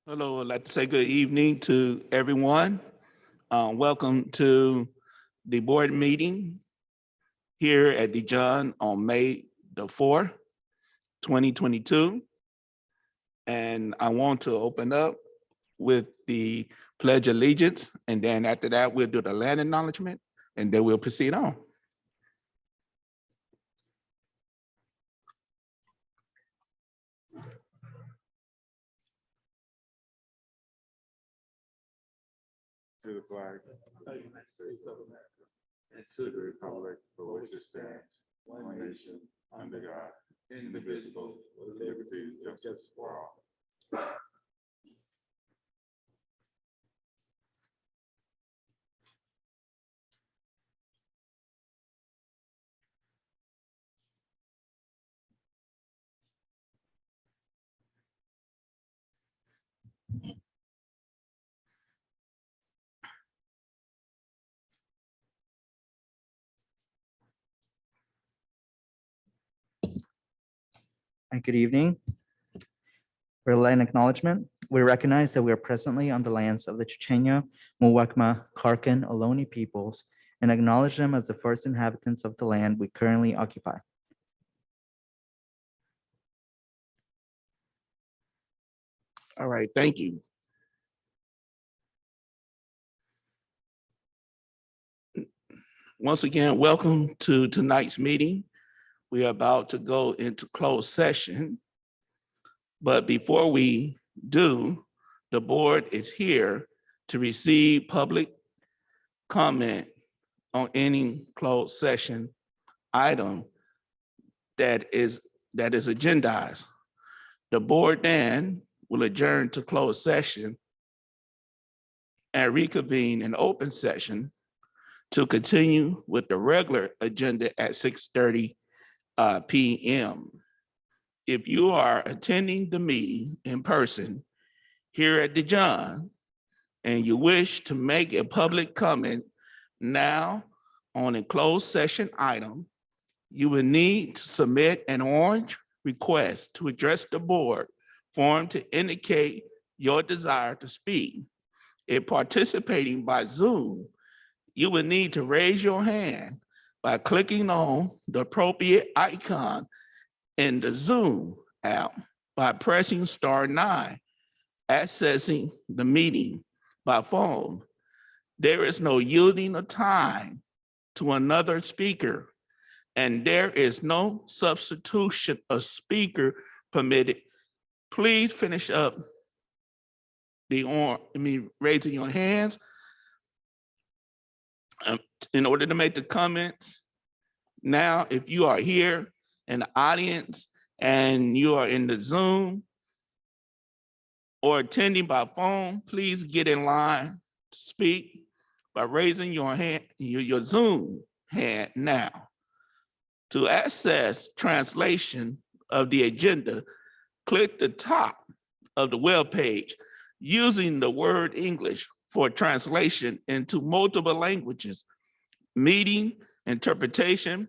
Hello, I'd like to say good evening to everyone. Welcome to the board meeting here at Dijon on May the 4th, 2022. And I want to open up with the Pledge of Allegiance, and then after that, we'll do the land acknowledgement, and then we'll proceed on. To the flag of the United States of America, and to the republic for which it stands, one nation, under God, indivisible, with liberty and justice for all. And good evening. For land acknowledgement, we recognize that we are presently on the lands of the Chochenyo, Muwekma, Karkan, Ohlone peoples, and acknowledge them as the first inhabitants of the land we currently occupy. All right, thank you. Once again, welcome to tonight's meeting. We are about to go into closed session. But before we do, the board is here to receive public comment on any closed session item that is agendized. The board then will adjourn to closed session and reconvene in open session to continue with the regular agenda at 6:30 p.m. If you are attending the meeting in person here at Dijon and you wish to make a public comment now on a closed session item, you will need to submit an orange request to address the board form to indicate your desire to speak. If participating by Zoom, you will need to raise your hand by clicking on the appropriate icon in the Zoom app by pressing *9, accessing the meeting by phone. There is no yielding of time to another speaker, and there is no substitution of speaker permitted. Please finish up raising your hands in order to make the comments. Now, if you are here in the audience and you are in the Zoom or attending by phone, please get in line to speak by raising your hand, your Zoom hand now. To access translation of the agenda, click the top of the web page using the word English for translation into multiple languages. Meeting interpretation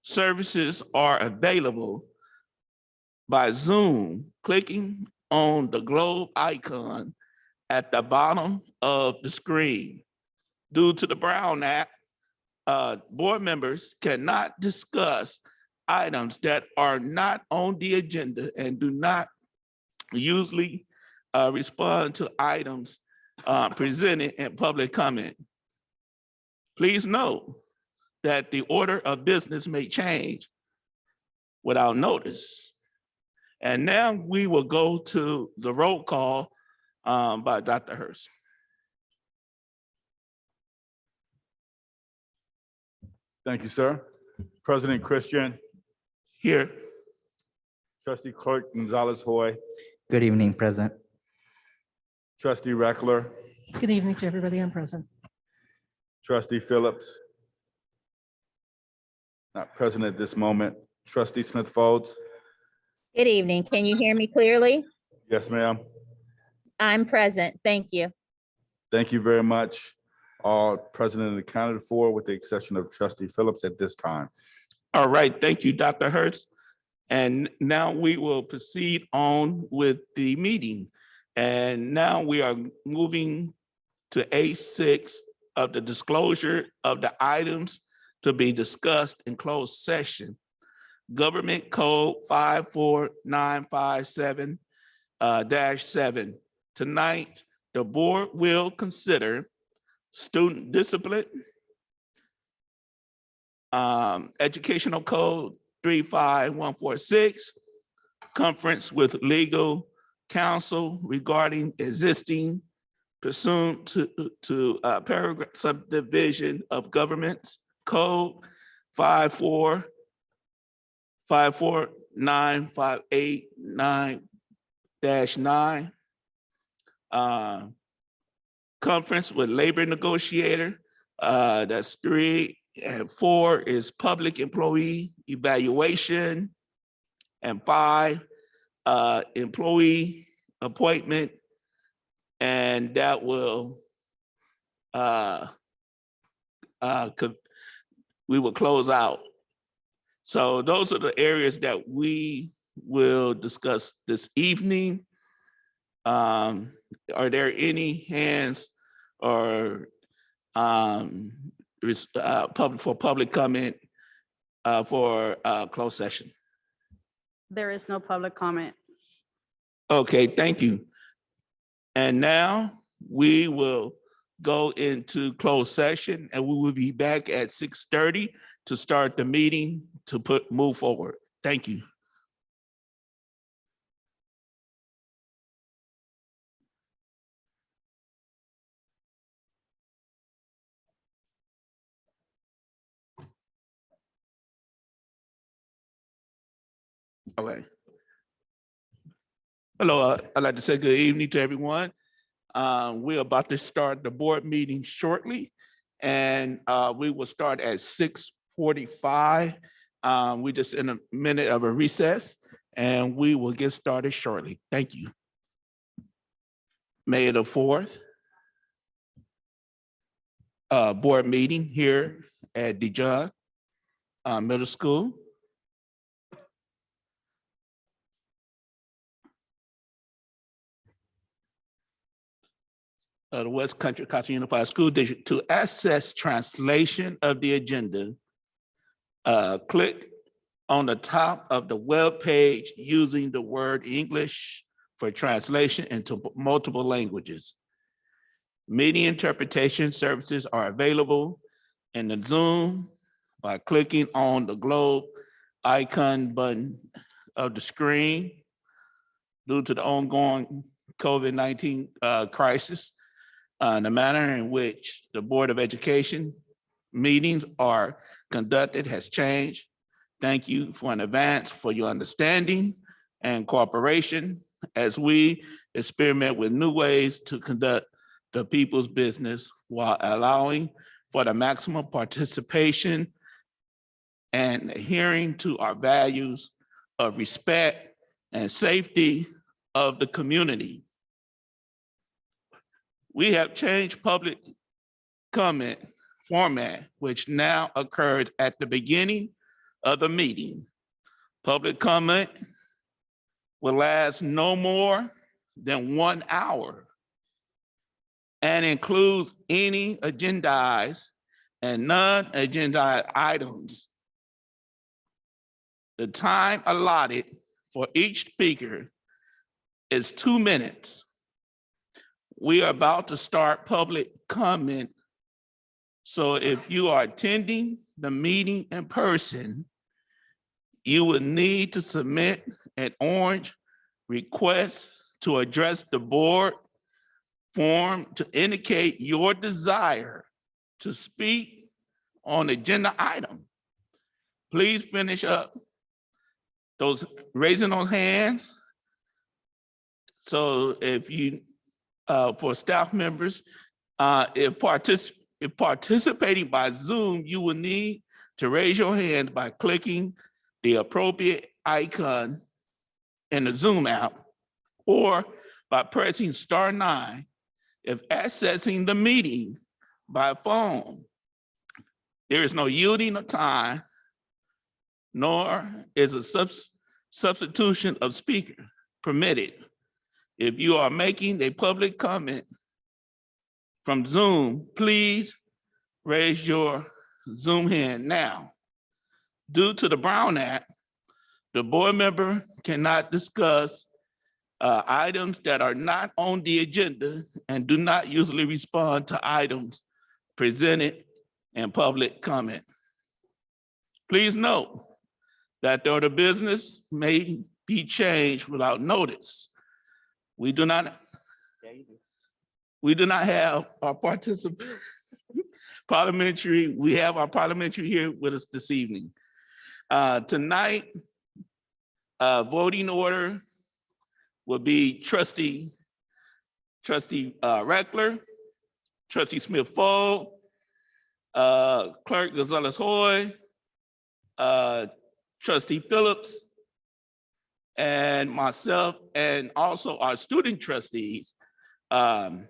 services are available by Zoom, clicking on the globe icon at the bottom of the screen. Due to the Brown Act, board members cannot discuss items that are not on the agenda and do not usually respond to items presented in public comment. Please note that the order of business may change without notice. And now we will go to the roll call by Dr. Hurst. Thank you, sir. President Christian. Here. Trustee Clerk Gonzalez-Hoy. Good evening, President. Trustee Reckler. Good evening to everybody. I'm present. Trustee Phillips. Not present at this moment. Trustee Smith-Folds. Good evening. Can you hear me clearly? Yes, ma'am. I'm present. Thank you. Thank you very much. All present and accounted for with the exception of Trustee Phillips at this time. All right, thank you, Dr. Hurst. And now we will proceed on with the meeting. And now we are moving to A6 of the disclosure of the items to be discussed in closed session. Government Code 54957 -7. Tonight, the board will consider student discipline, Educational Code 35146, conference with legal counsel regarding existing pursuant to paragraph subdivision of government's code 54958-9, conference with labor negotiator, that's 3, and 4 is public employee evaluation, and 5, employee appointment, and that will we will close out. So those are the areas that we will discuss this evening. Are there any hands or public comment for closed session? There is no public comment. Okay, thank you. And now we will go into closed session, and we will be back at 6:30 to start the meeting to move forward. Thank you. Okay. Hello, I'd like to say good evening to everyone. We're about to start the board meeting shortly, and we will start at 6:45. We just in a minute of a recess, and we will get started shortly. Thank you. May the 4th board meeting here at Dijon Middle School. The West Country Costa Unified School District. To access translation of the agenda, click on the top of the web page using the word English for translation into multiple languages. Media interpretation services are available in the Zoom by clicking on the globe icon button of the screen. Due to the ongoing COVID-19 crisis, the manner in which the Board of Education meetings are conducted has changed. Thank you in advance for your understanding and cooperation as we experiment with new ways to conduct the people's business while allowing for the maximum participation and adhering to our values of respect and safety of the community. We have changed public comment format, which now occurs at the beginning of the meeting. Public comment will last no more than 1 hour and includes any agendized and non-agendized items. The time allotted for each speaker is 2 minutes. We are about to start public comment. So if you are attending the meeting in person, you will need to submit an orange request to address the board form to indicate your desire to speak on agenda item. Please finish up raising those hands. So if you, for staff members, if participating by Zoom, you will need to raise your hand by clicking the appropriate icon in the Zoom app or by pressing *9 if accessing the meeting by phone. There is no yielding of time, nor is a substitution of speaker permitted. If you are making a public comment from Zoom, please raise your Zoom hand now. Due to the Brown Act, the board member cannot discuss items that are not on the agenda and do not usually respond to items presented in public comment. Please note that the order of business may be changed without notice. We do not have our we have our parliamentary here with us this evening. Tonight, voting order will be Trustee Reckler, Trustee Smith-Fold, Clerk Gonzalez-Hoy, Trustee Phillips, and myself, and also our student trustees. Our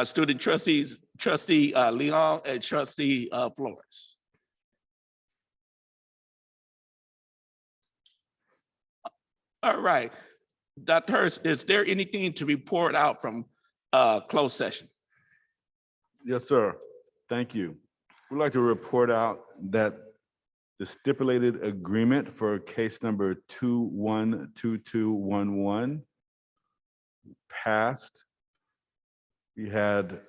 student trustees, Trustee Leon and Trustee Flores. All right, Dr. Hurst, is there anything to report out from closed session? Yes, sir. Thank you. We'd like to report out that the stipulated agreement for case number 212211 passed. We had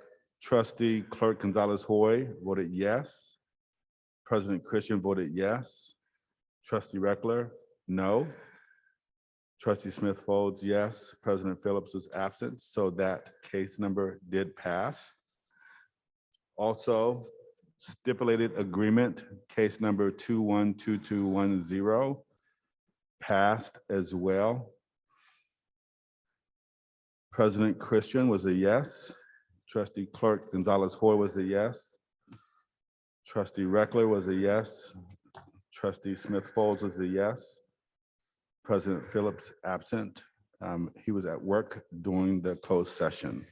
Trustee Clerk Gonzalez-Hoy voted yes. President Christian voted yes. Trustee Reckler, no. Trustee Smith Folds, yes. President Phillips was absent, so that case number did pass. Also, stipulated agreement, case number 212210 passed as well. President Christian was a yes. Trustee Clerk Gonzalez-Hoy was a yes. Trustee Reckler was a yes. Trustee Smith Folds was a yes. President Phillips absent. He was at work during the closed session.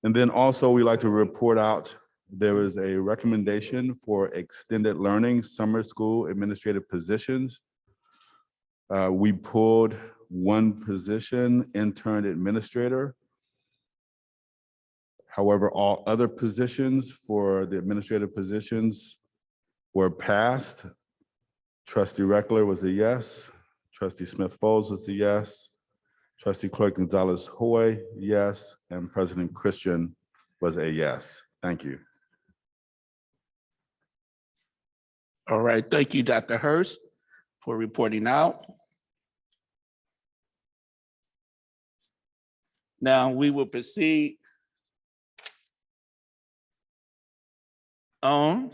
And then also we like to report out there is a recommendation for extended learning summer school administrative positions. We pulled one position, intern administrator. However, all other positions for the administrative positions were passed. Trustee Reckler was a yes. Trustee Smith-Folds was a yes. Trustee Clerk Gonzalez-Hoy, yes. And President Christian was a yes. Thank you. All right, thank you, Dr. Hurst, for reporting out. Now we will proceed on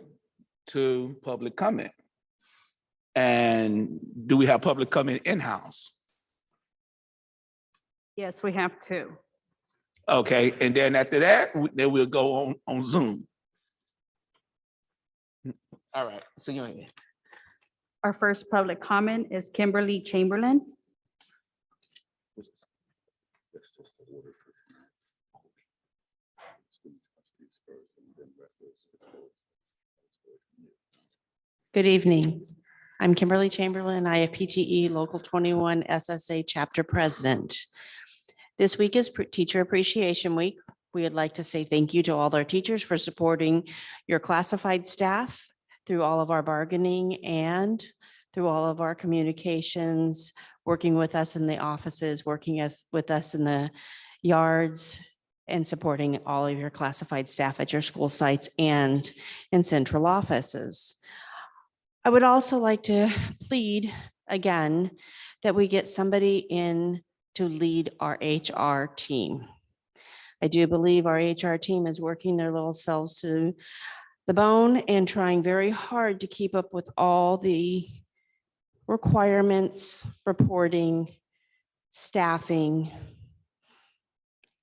to public comment. And do we have public comment in-house? Yes, we have two. Okay, and then after that, then we'll go on Zoom. All right, see you again. Our first public comment is Kimberly Chamberlain. Good evening. I'm Kimberly Chamberlain, IFPTE Local 21 SSA Chapter President. This week is Teacher Appreciation Week. We would like to say thank you to all our teachers for supporting your classified staff through all of our bargaining and through all of our communications, working with us in the offices, working with us in the yards, and supporting all of your classified staff at your school sites and in central offices. I would also like to plead again that we get somebody in to lead our HR team. I do believe our HR team is working their little selves to the bone and trying very hard to keep up with all the requirements, reporting, staffing,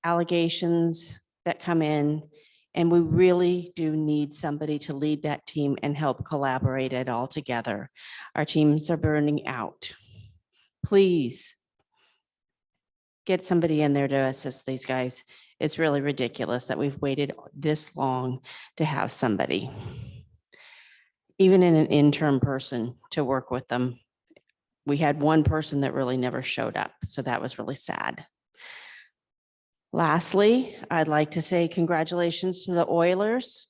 allegations that come in. And we really do need somebody to lead that team and help collaborate it all together. Our teams are burning out. Please get somebody in there to assist these guys. It's really ridiculous that we've waited this long to have somebody, even in an interim person, to work with them. we had one person that really never showed up. So that was really sad. Lastly, I'd like to say congratulations to the Oilers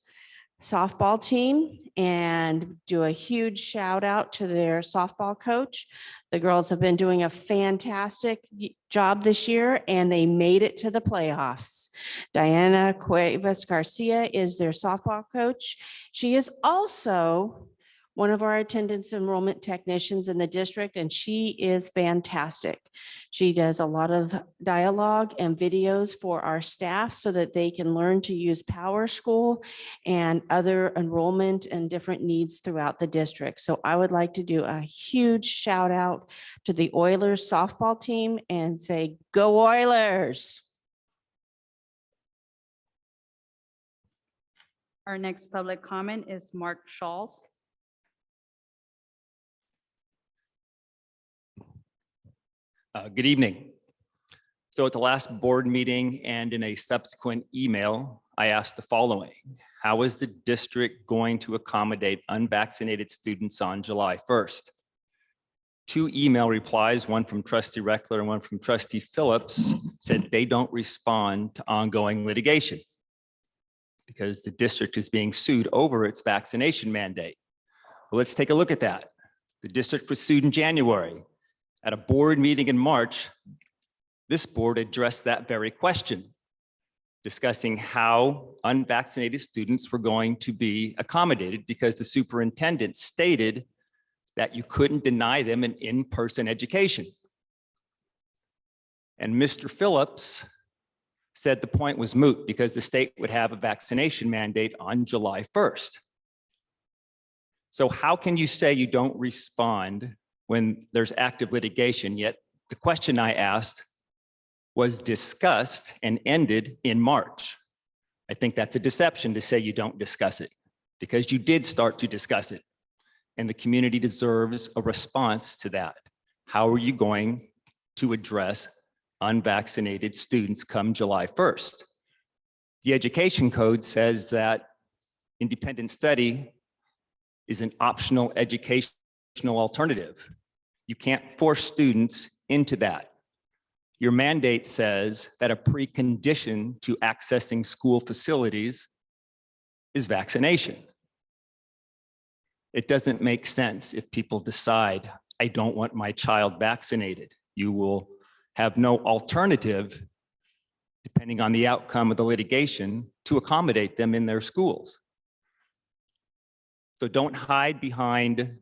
softball team and do a huge shout out to their softball coach. The girls have been doing a fantastic job this year and they made it to the playoffs. Diana Cuevas Garcia is their softball coach. She is also one of our attendance enrollment technicians in the district, and she is fantastic. She does a lot of dialogue and videos for our staff so that they can learn to use Power School and other enrollment and different needs throughout the district. So I would like to do a huge shout out to the Oilers softball team and say, go Oilers. Our next public comment is Mark Schultz. Good evening. So at the last board meeting and in a subsequent email, I asked the following: how is the district going to accommodate unvaccinated students on July 1st? 2 email replies, one from Trustee Reckler and one from Trustee Phillips, said they don't respond to ongoing litigation because the district is being sued over its vaccination mandate. Well, let's take a look at that. The district was sued in January. At a board meeting in March, this board addressed that very question, discussing how unvaccinated students were going to be accommodated because the superintendent stated that you couldn't deny them an in-person education. And Mr. Phillips said the point was moot because the state would have a vaccination mandate on July 1st. So how can you say you don't respond when there's active litigation, yet the question I asked was discussed and ended in March? I think that's a deception to say you don't discuss it, because you did start to discuss it, and the community deserves a response to that. How are you going to address unvaccinated students come July 1st? The education code says that independent study is an optional educational alternative. You can't force students into that. Your mandate says that a precondition to accessing school facilities is vaccination. It doesn't make sense if people decide, I don't want my child vaccinated. You will have no alternative, depending on the outcome of the litigation, to accommodate them in their schools. So don't hide behind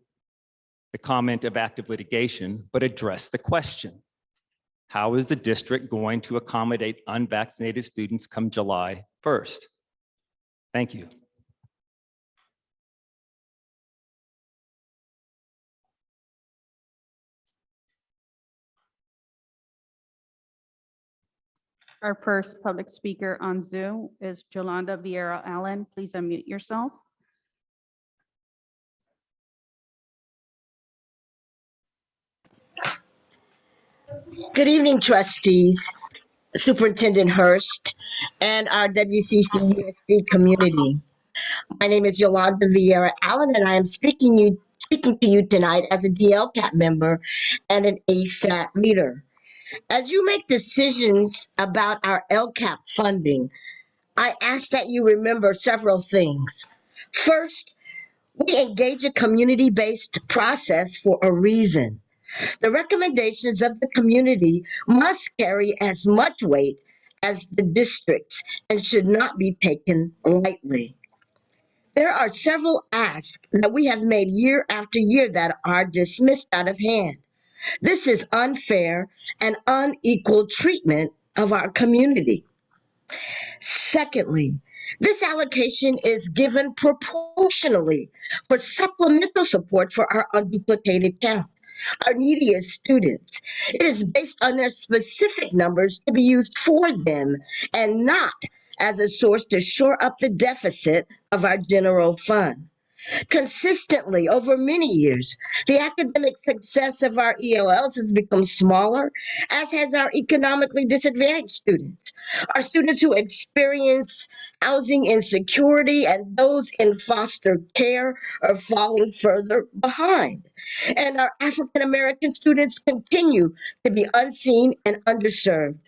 the comment of active litigation, but address the question. How is the district going to accommodate unvaccinated students come July 1st? Thank you. Our first public speaker on Zoom is Yolanda Vieira Allen. Please unmute yourself. Good evening, trustees, Superintendent Hurst, and our WCCUSD community. My name is Yolanda Vieira Allen, and I am speaking to you tonight as a DLCAT member and an ASAT leader. As you make decisions about our LCAP funding, I ask that you remember several things. First, we engage a community-based process for a reason. The recommendations of the community must carry as much weight as the district's and should not be taken lightly. There are several asks that we have made year after year that are dismissed out of hand. This is unfair and unequal treatment of our community. Secondly, this allocation is given proportionally for supplemental support for our unduplicated count, our neediest students. It is based on their specific numbers to be used for them and not as a source to shore up the deficit of our general fund. Consistently over many years, the academic success of our ELLs has become smaller, as has our economically disadvantaged students. Our students who experience housing insecurity and those in foster care are falling further behind. And our African American students continue to be unseen and underserved.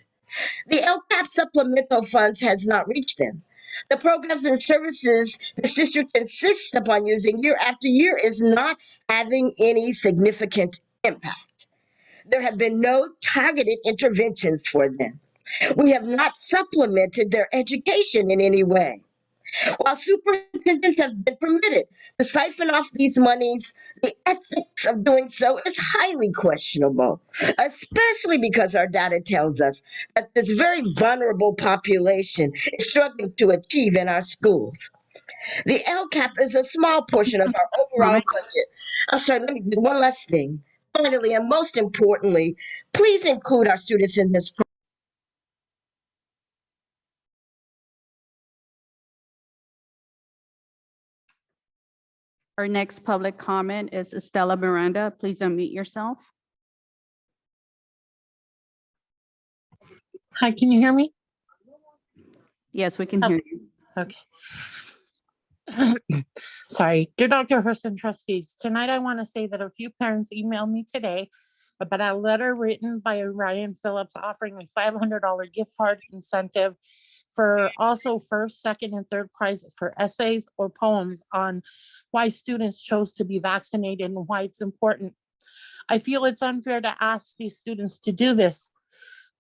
The LCAP supplemental funds has not reached them. The programs and services this district insists upon using year after year is not having any significant impact. There have been no targeted interventions for them. We have not supplemented their education in any way. While superintendents have been permitted to siphon off these monies, the ethics of doing so is highly questionable, especially because our data tells us that this very vulnerable population is struggling to achieve in our schools. The LCAP is a small portion of our overall budget. I'm sorry, let me do one last thing. Finally, and most importantly, please include our students in this. Our next public comment is Estela Miranda. Please unmute yourself. Hi, can you hear me? Yes, we can hear you. Okay. Sorry, dear Dr. Hurst and trustees, tonight I want to say that a few parents emailed me today about a letter written by Ryan Phillips offering a $500 gift card incentive for also first, second, and third prize for essays or poems on why students chose to be vaccinated and why it's important. I feel it's unfair to ask these students to do this.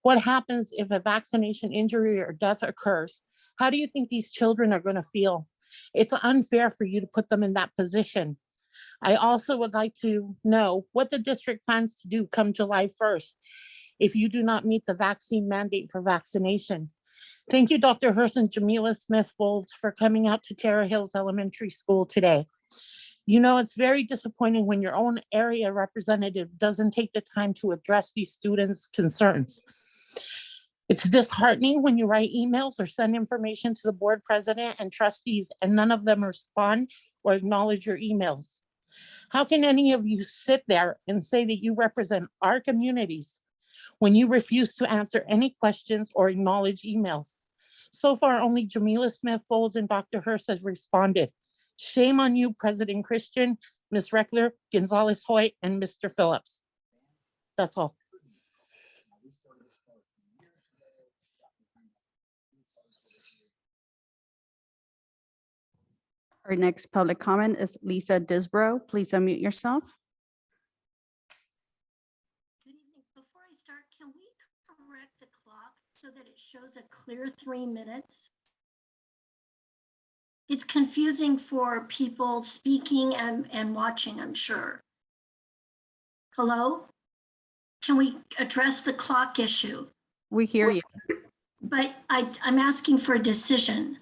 What happens if a vaccination injury or death occurs? How do you think these children are going to feel? It's unfair for you to put them in that position. I also would like to know what the district plans to do come July 1st if you do not meet the vaccine mandate for vaccination. Thank you, Dr. Hurst and Jamila Smith-Folds, for coming out to Terra Hills Elementary School today. You know, it's very disappointing when your own area representative doesn't take the time to address these students' concerns. It's disheartening when you write emails or send information to the board president and trustees and none of them respond or acknowledge your emails. How can any of you sit there and say that you represent our communities when you refuse to answer any questions or acknowledge emails? So far, only Jamila Smith-Folds and Dr. Hurst has responded. Shame on you, President Christian, Ms. Reckler, Gonzalez-Hoyt, and Mr. Phillips. That's all. Our next public comment is Lisa Disbrow. Please unmute yourself. Good evening. Before I start, can we correct the clock so that it shows a clear 3 minutes? It's confusing for people speaking and watching, I'm sure. Hello? Can we address the clock issue? We hear you. But I'm asking for a decision.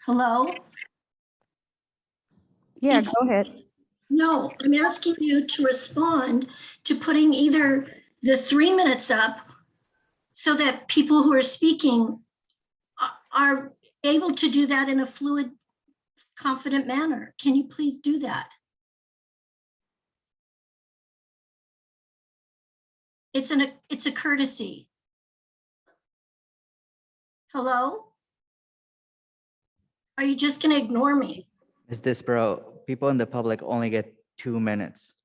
Hello? Yeah, It's- go ahead. No, I'm asking you to respond to putting either the 3 minutes up so that people who are speaking are able to do that in a fluid, confident manner. Can you please do that? It's a courtesy. Hello? Are you just gonna ignore me? Ms. Disbrow, people in the public only get 2 minutes.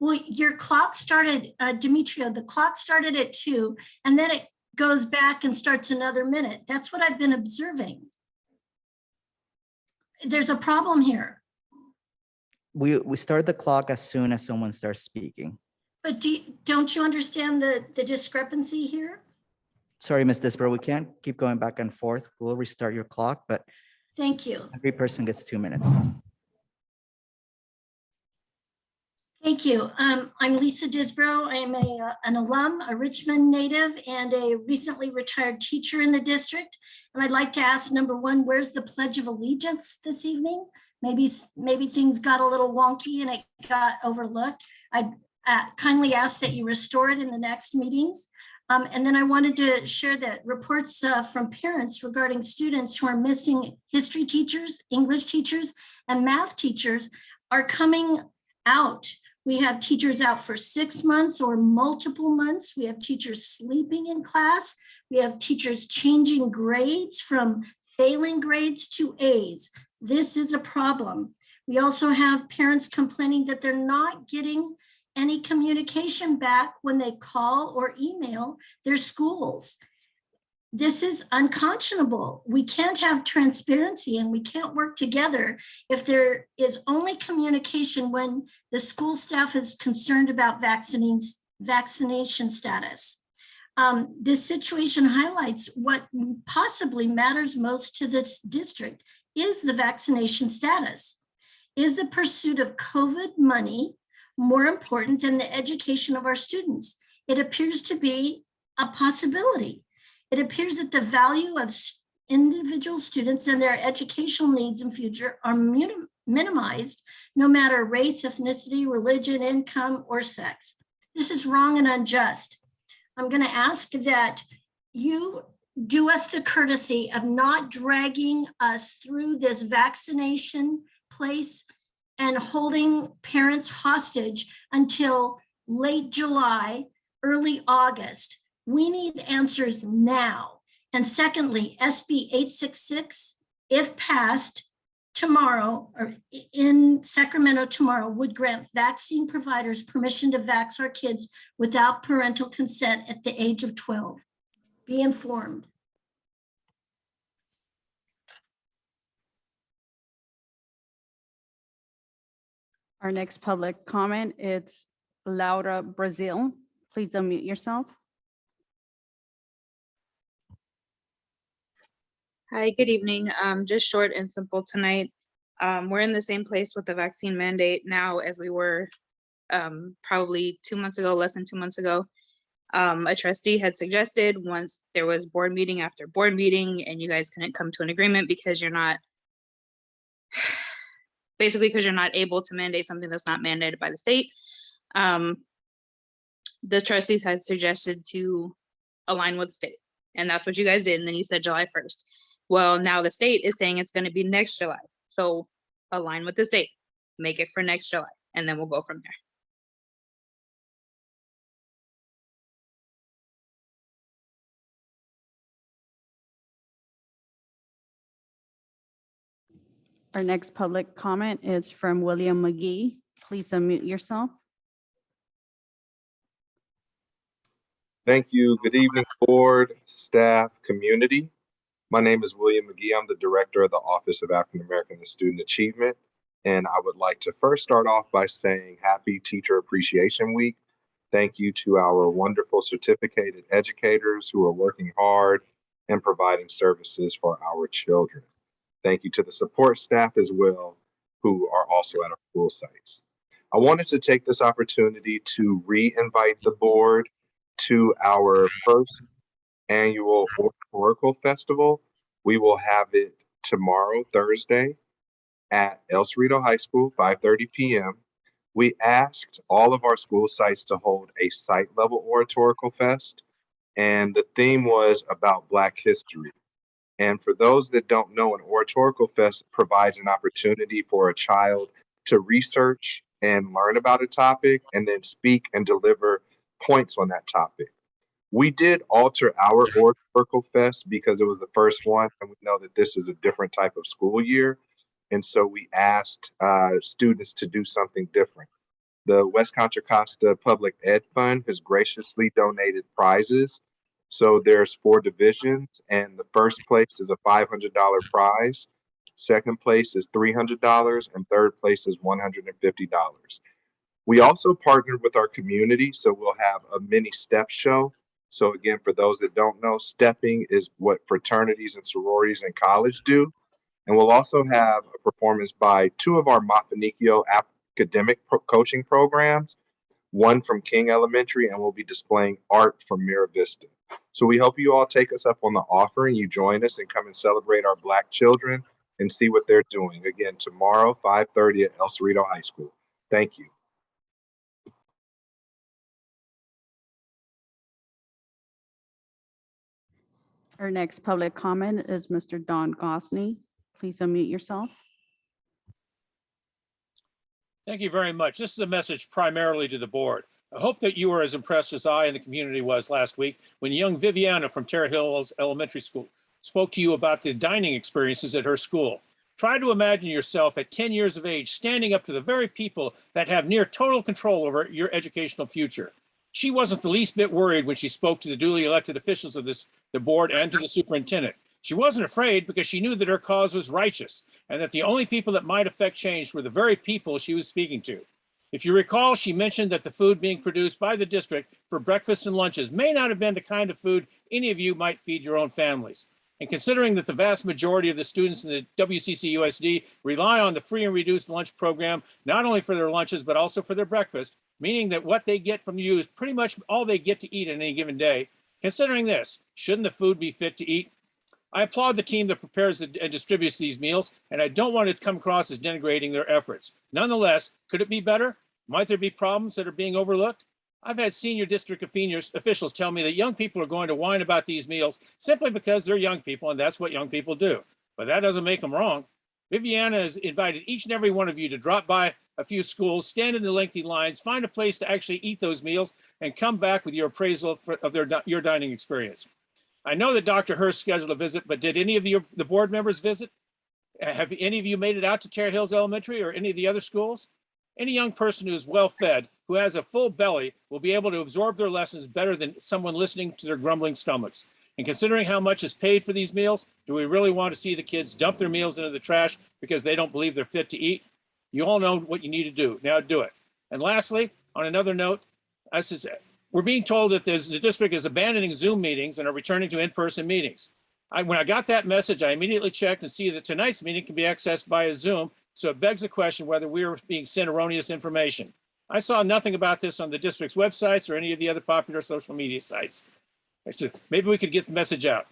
Well, your clock started, Demetrio, the clock started at 2 and then it goes back and starts another minute. That's what I've been observing. There's a problem here. We start the clock as soon as someone starts speaking. But don't you understand the discrepancy here? Sorry, Ms. Disbrow, we can't keep going back and forth. We'll restart your clock, but Thank you. every person gets 2 minutes. Thank you. I'm Lisa Disbrow. I am an alum, a Richmond native, and a recently retired teacher in the district. And I'd like to ask, number one, where's the Pledge of Allegiance this evening? Maybe things got a little wonky and it got overlooked. I kindly ask that you restore it in the next meetings. And then I wanted to share that reports from parents regarding students who are missing history teachers, English teachers, and math teachers are coming out. We have teachers out for 6 months or multiple months. We have teachers sleeping in class. We have teachers changing grades from failing grades to A's. This is a problem. We also have parents complaining that they're not getting any communication back when they call or email their schools. This is unconscionable. We can't have transparency and we can't work together if there is only communication when the school staff is concerned about vaccination status. This situation highlights what possibly matters most to this district is the vaccination status. Is the pursuit of COVID money more important than the education of our students? It appears to be a possibility. It appears that the value of individual students and their educational needs in future are minimized, no matter race, ethnicity, religion, income, or sex. This is wrong and unjust. I'm going to ask that you do us the courtesy of not dragging us through this vaccination place and holding parents hostage until late July, early August. We need answers now. And secondly, SB 866, if passed tomorrow or in Sacramento tomorrow, would grant vaccine providers permission to vax our kids without parental consent at the age of 12. Be informed. Our next public comment, it's Laura Brazil. Please unmute yourself. Hi, good evening. Just short and simple tonight. We're in the same place with the vaccine mandate now as we were probably 2 months ago, less than 2 months ago. A trustee had suggested once there was board meeting after board meeting and you guys couldn't come to an agreement because you're not, basically because you're not able to mandate something that's not mandated by the state. The trustees had suggested to align with the state, and that's what you guys did. And then you said July 1st. Well, now the state is saying it's going to be next July. So align with the state, make it for next July, and then we'll go from there. Our next public comment is from William McGee. Please unmute yourself. Thank you. Good evening, board, staff, community. My name is William McGee. I'm the director of the Office of African American and Student Achievement. And I would like to first start off by saying happy Teacher Appreciation Week. Thank you to our wonderful certificated educators who are working hard and providing services for our children. Thank you to the support staff as well, who are also at our school sites. I wanted to take this opportunity to re-invite the board to our first annual Oracle Festival. We will have it tomorrow, Thursday, at El Cerrito High School, 5:30 p.m. We asked all of our school sites to hold a site-level oratorical fest, and the theme was about Black history. And for those that don't know, an oratorical fest provides an opportunity for a child to research and learn about a topic and then speak and deliver points on that topic. We did alter our oratorical fest because it was the first one, and we know that this is a different type of school year. And so we asked students to do something different. The West Contra Costa Public Ed Fund has graciously donated prizes. So there's 4 divisions, and the first place is a $500 prize. Second place is $300, and third place is $150. We also partnered with our community, so we'll have a mini step show. So again, for those that don't know, stepping is what fraternities and sororities in college do. And we'll also have a performance by 2 of our Mafanikio academic coaching programs, one from King Elementary, and we'll be displaying art from Mira Vista. So we hope you all take us up on the offer and you join us and come and celebrate our Black children and see what they're doing. Again, tomorrow, 5:30 at El Cerrito High School. Thank you. Our next public comment is Mr. Don Gosney. Please unmute yourself. Thank you very much. This is a message primarily to the board. I hope that you were as impressed as I and the community was last week when young Viviana from Terra Hills Elementary School spoke to you about the dining experiences at her school. Try to imagine yourself at 10 years of age standing up to the very people that have near total control over your educational future. She wasn't the least bit worried when she spoke to the duly elected officials of the board and to the superintendent. She wasn't afraid because she knew that her cause was righteous and that the only people that might affect change were the very people she was speaking to. If you recall, she mentioned that the food being produced by the district for breakfasts and lunches may not have been the kind of food any of you might feed your own families. And considering that the vast majority of the students in the WCCUSD rely on the free and reduced lunch program, not only for their lunches, but also for their breakfast, meaning that what they get from you is pretty much all they get to eat in any given day. Considering this, shouldn't the food be fit to eat? I applaud the team that prepares and distributes these meals, and I don't want it to come across as denigrating their efforts. Nonetheless, could it be better? Might there be problems that are being overlooked? I've had senior district officials tell me that young people are going to whine about these meals simply because they're young people, and that's what young people do. But that doesn't make them wrong. Viviana has invited each and every one of you to drop by a few schools, stand in the lengthy lines, find a place to actually eat those meals, and come back with your appraisal of your dining experience. I know that Dr. Hurst scheduled a visit, but did any of the board members visit? Have any of you made it out to Terra Hills Elementary or any of the other schools? Any young person who is well fed, who has a full belly, will be able to absorb their lessons better than someone listening to their grumbling stomachs. And considering how much is paid for these meals, do we really want to see the kids dump their meals into the trash because they don't believe they're fit to eat? You all know what you need to do. Now do it. And lastly, on another note, we're being told that the district is abandoning Zoom meetings and are returning to in-person meetings. When I got that message, I immediately checked and see that tonight's meeting can be accessed via Zoom. So it begs the question whether we are being sent erroneous information. I saw nothing about this on the district's websites or any of the other popular social media sites. I said, maybe we could get the message out.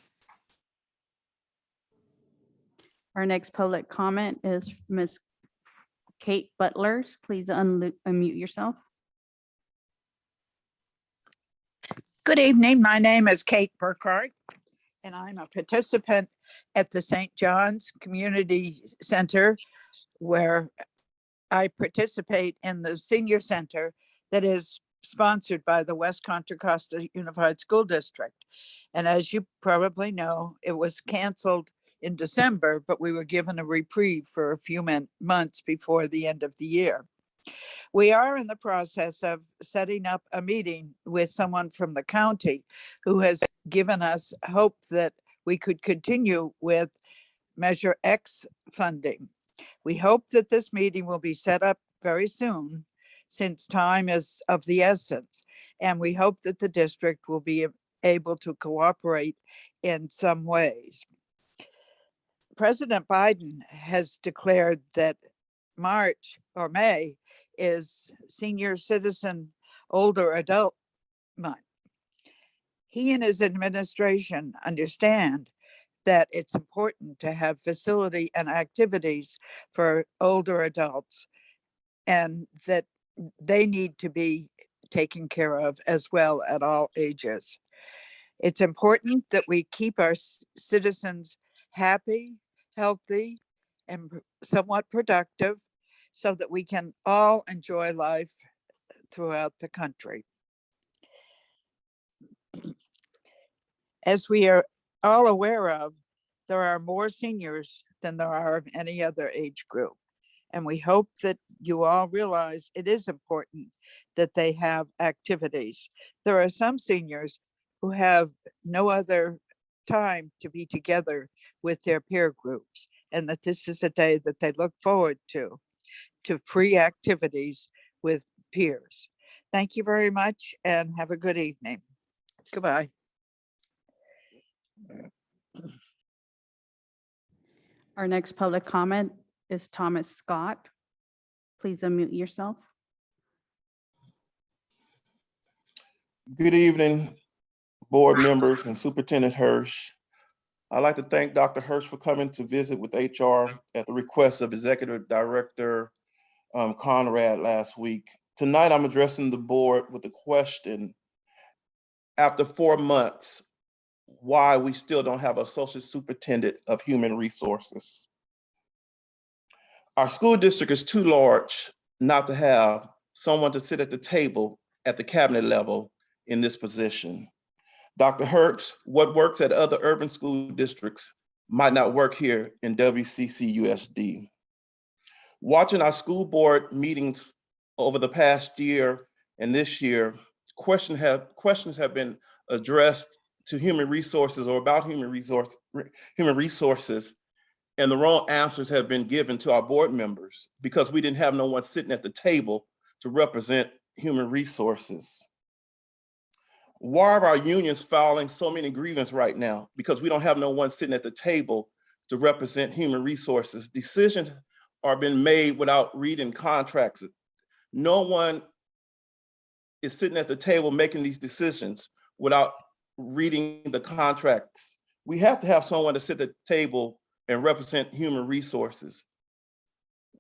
Our next public comment is Ms. Kate Butlers. Please unmute yourself. Good evening. My name is Kate Burkhart, and I'm a participant at the St. John's Community Center, where I participate in the senior center that is sponsored by the West Contra Costa Unified School District. And as you probably know, it was canceled in December, but we were given a reprieve for a few months before the end of the year. We are in the process of setting up a meeting with someone from the county who has given us hope that we could continue with Measure X funding. We hope that this meeting will be set up very soon, since time is of the essence, and we hope that the district will be able to cooperate in some ways. President Biden has declared that March or May is Senior Citizen Older Adult Month. He and his administration understand that it's important to have facility and activities for older adults, and that they need to be taken care of as well at all ages. It's important that we keep our citizens happy, healthy, and somewhat productive so that we can all enjoy life throughout the country. As we are all aware of, there are more seniors than there are of any other age group. And we hope that you all realize it is important that they have activities. There are some seniors who have no other time to be together with their peer groups, and that this is a day that they look forward to free activities with peers. Thank you very much and have a good evening. Goodbye. Our next public comment is Thomas Scott. Please unmute yourself. Good evening, board members and Superintendent Hirsch. I'd like to thank Dr. Hirsch for coming to visit with HR at the request of Executive Director Conrad last week. Tonight, I'm addressing the board with a question. After 4 months why we still don't have a associate superintendent of human resources. Our school district is too large not to have someone to sit at the table at the cabinet level in this position. Dr. Hertz, what works at other urban school districts might not work here in WCCUSD. Watching our school board meetings over the past year and this year, questions have been addressed to human resources or about human resources, and the wrong answers have been given to our board members because we didn't have no one sitting at the table to represent human resources. Why are our unions filing so many grievances right now? Because we don't have no one sitting at the table to represent human resources. Decisions are being made without reading contracts. No one is sitting at the table making these decisions without reading the contracts. We have to have someone to sit at the table and represent human resources.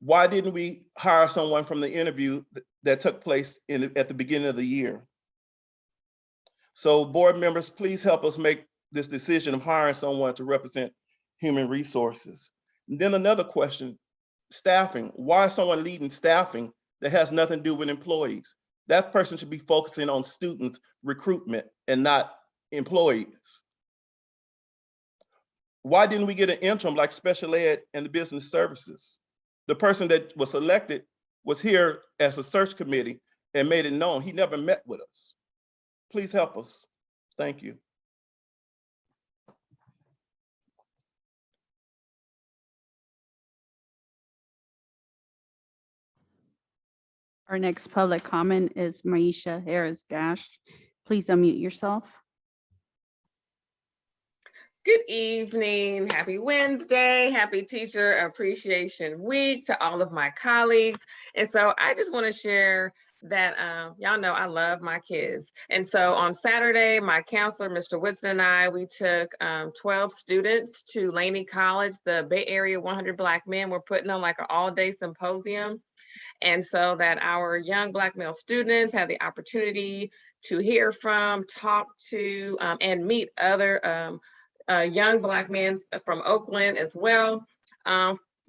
Why didn't we hire someone from the interview that took place at the beginning of the year? So board members, please help us make this decision of hiring someone to represent human resources. And then another question, staffing. Why is someone leading staffing that has nothing to do with employees? That person should be focusing on students recruitment and not employees. Why didn't we get an interim like special ed and the business services? The person that was selected was here as a search committee and made it known. He never met with us. Please help us. Thank you. Our next public comment is Maisha Harris Dash. Please unmute yourself. Good evening. Happy Wednesday. Happy Teacher Appreciation Week to all of my colleagues. And so I just want to share that y'all know I love my kids. And so on Saturday, my counselor, Mr. Whitson, and I, we took 12 students to Laney College. The Bay Area 100 Black Men were putting on like an all-day symposium. And so that our young Black male students had the opportunity to hear from, talk to, and meet other young Black men from Oakland as well.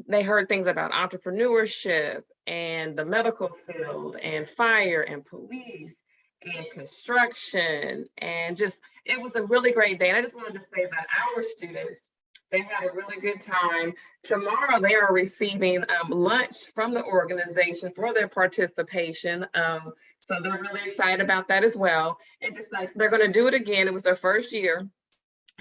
They heard things about entrepreneurship and the medical field and fire and police and construction, and just, it was a really great day. And I just wanted to say that our students, they had a really good time. Tomorrow they are receiving lunch from the organization for their participation. So they're really excited about that as well. And just like, they're gonna do it again. It was their first year.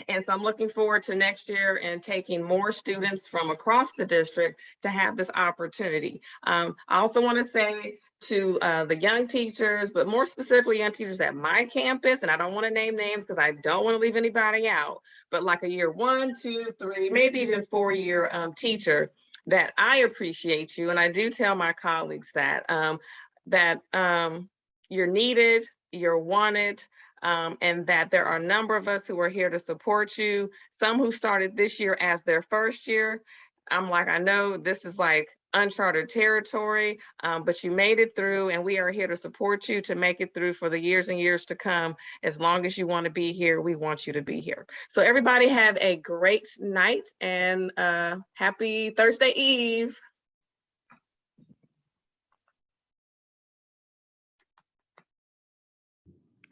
And so I'm looking forward to next year and taking more students from across the district to have this opportunity. I also want to say to the young teachers, but more specifically young teachers at my campus, and I don't want to name names because I don't want to leave anybody out, but like a year 1, 2, 3, maybe even 4-year teacher, that I appreciate you. And I do tell my colleagues that, you're needed, you're wanted, and that there are a number of us who are here to support you. Some who started this year as their first year. I'm like, I know this is like uncharted territory, but you made it through, and we are here to support you to make it through for the years and years to come. As long as you want to be here, we want you to be here. So everybody have a great night, and happy Thursday Eve.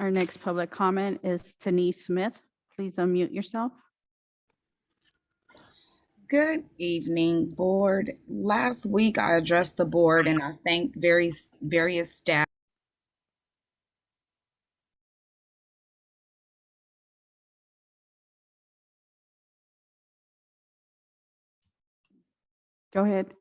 Our next public comment is Denise Smith. Please unmute yourself. Good evening, board. Last week I addressed the board and I thanked various staff. Go ahead.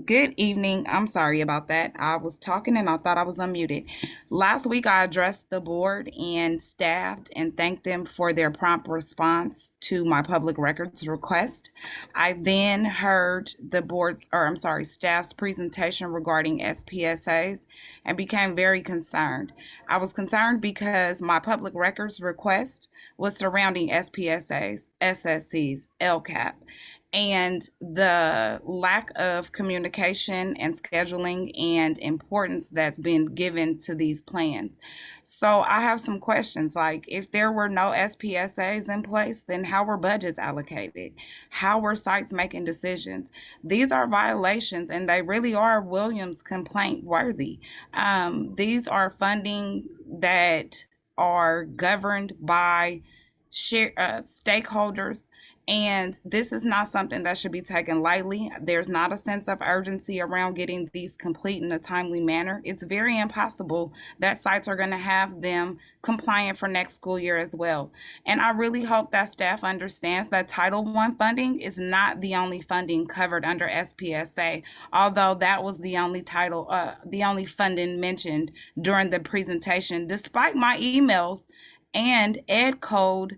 Good evening. I'm sorry about that. I was talking and I thought I was unmuted. Last week, I addressed the board and staff and thanked them for their prompt response to my public records request. I then heard the staff's presentation regarding SPSAs and became very concerned. I was concerned because my public records request was surrounding SPSAs, SSCs, LCAP. and the lack of communication and scheduling and importance that's been given to these plans. So I have some questions, like if there were no SPSAs in place, then how were budgets allocated? How were sites making decisions? These are violations, and they really are Williams complaint worthy. These are funding that are governed by stakeholders, and this is not something that should be taken lightly. There's not a sense of urgency around getting these complete in a timely manner. It's very impossible that sites are going to have them compliant for next school year as well. And I really hope that staff understands that Title I funding is not the only funding covered under SPSA, although that was the only the only funding mentioned during the presentation, despite my emails and ed code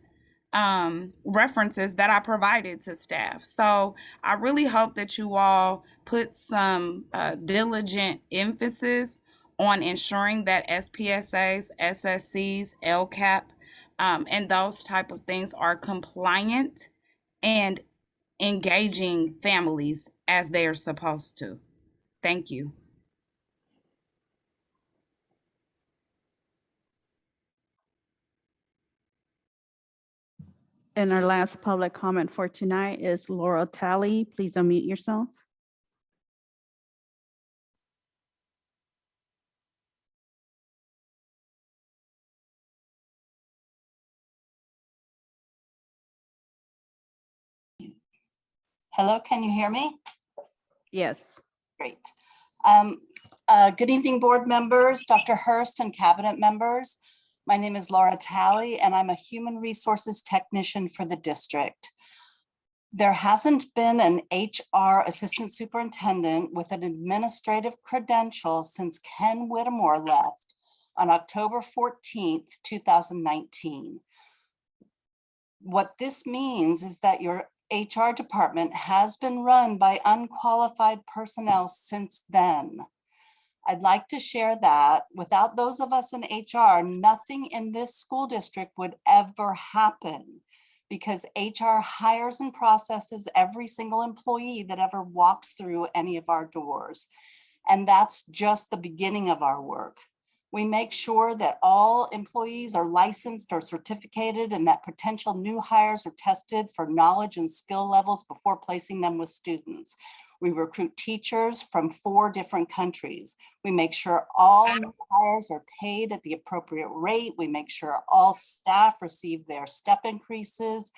references that I provided to staff. So I really hope that you all put some diligent emphasis on ensuring that SPSAs, SSCs, LCAP, and those type of things are compliant and engaging families as they are supposed to. Thank you. And our last public comment for tonight is Laura Talley. Please unmute yourself. Hello, can you hear me? Yes. Great. Good evening, board members, Dr. Hurst and cabinet members. My name is Laura Talley, and I'm a human resources technician for the district. There hasn't been an HR assistant superintendent with an administrative credential since Ken Whittemore left on October 14th, 2019. What this means is that your HR department has been run by unqualified personnel since then. I'd like to share that without those of us in HR, nothing in this school district would ever happen, because HR hires and processes every single employee that ever walks through any of our doors. And that's just the beginning of our work. We make sure that all employees are licensed or certificated, and that potential new hires are tested for knowledge and skill levels before placing them with students. We recruit teachers from 4 different countries. We make sure all new hires are paid at the appropriate rate. We make sure all staff receive their step increases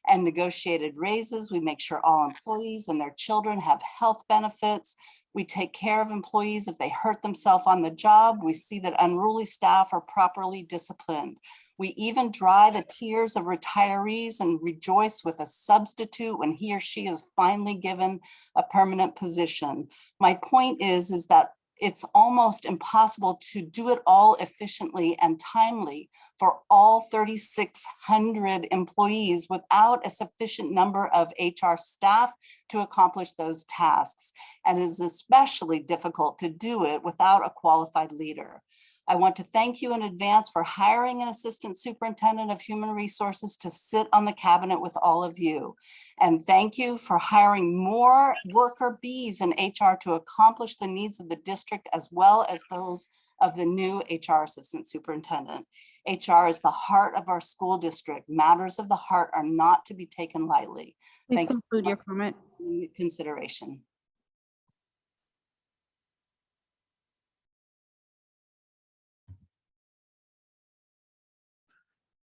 and negotiated raises. We make sure all employees and their children have health benefits. We take care of employees if they hurt themselves on the job. We see that unruly staff are properly disciplined. We even dry the tears of retirees and rejoice with a substitute when he or she is finally given a permanent position. My point is that it's almost impossible to do it all efficiently and timely for all 3,600 employees without a sufficient number of HR staff to accomplish those tasks. And it is especially difficult to do it without a qualified leader. I want to thank you in advance for hiring an assistant superintendent of human resources to sit on the cabinet with all of you. And thank you for hiring more worker bees in HR to accomplish the needs of the district, as well as those of the new HR assistant superintendent. HR is the heart of our school district. Matters of the heart are not to be taken lightly. Please Thank conclude you your comment. for your consideration.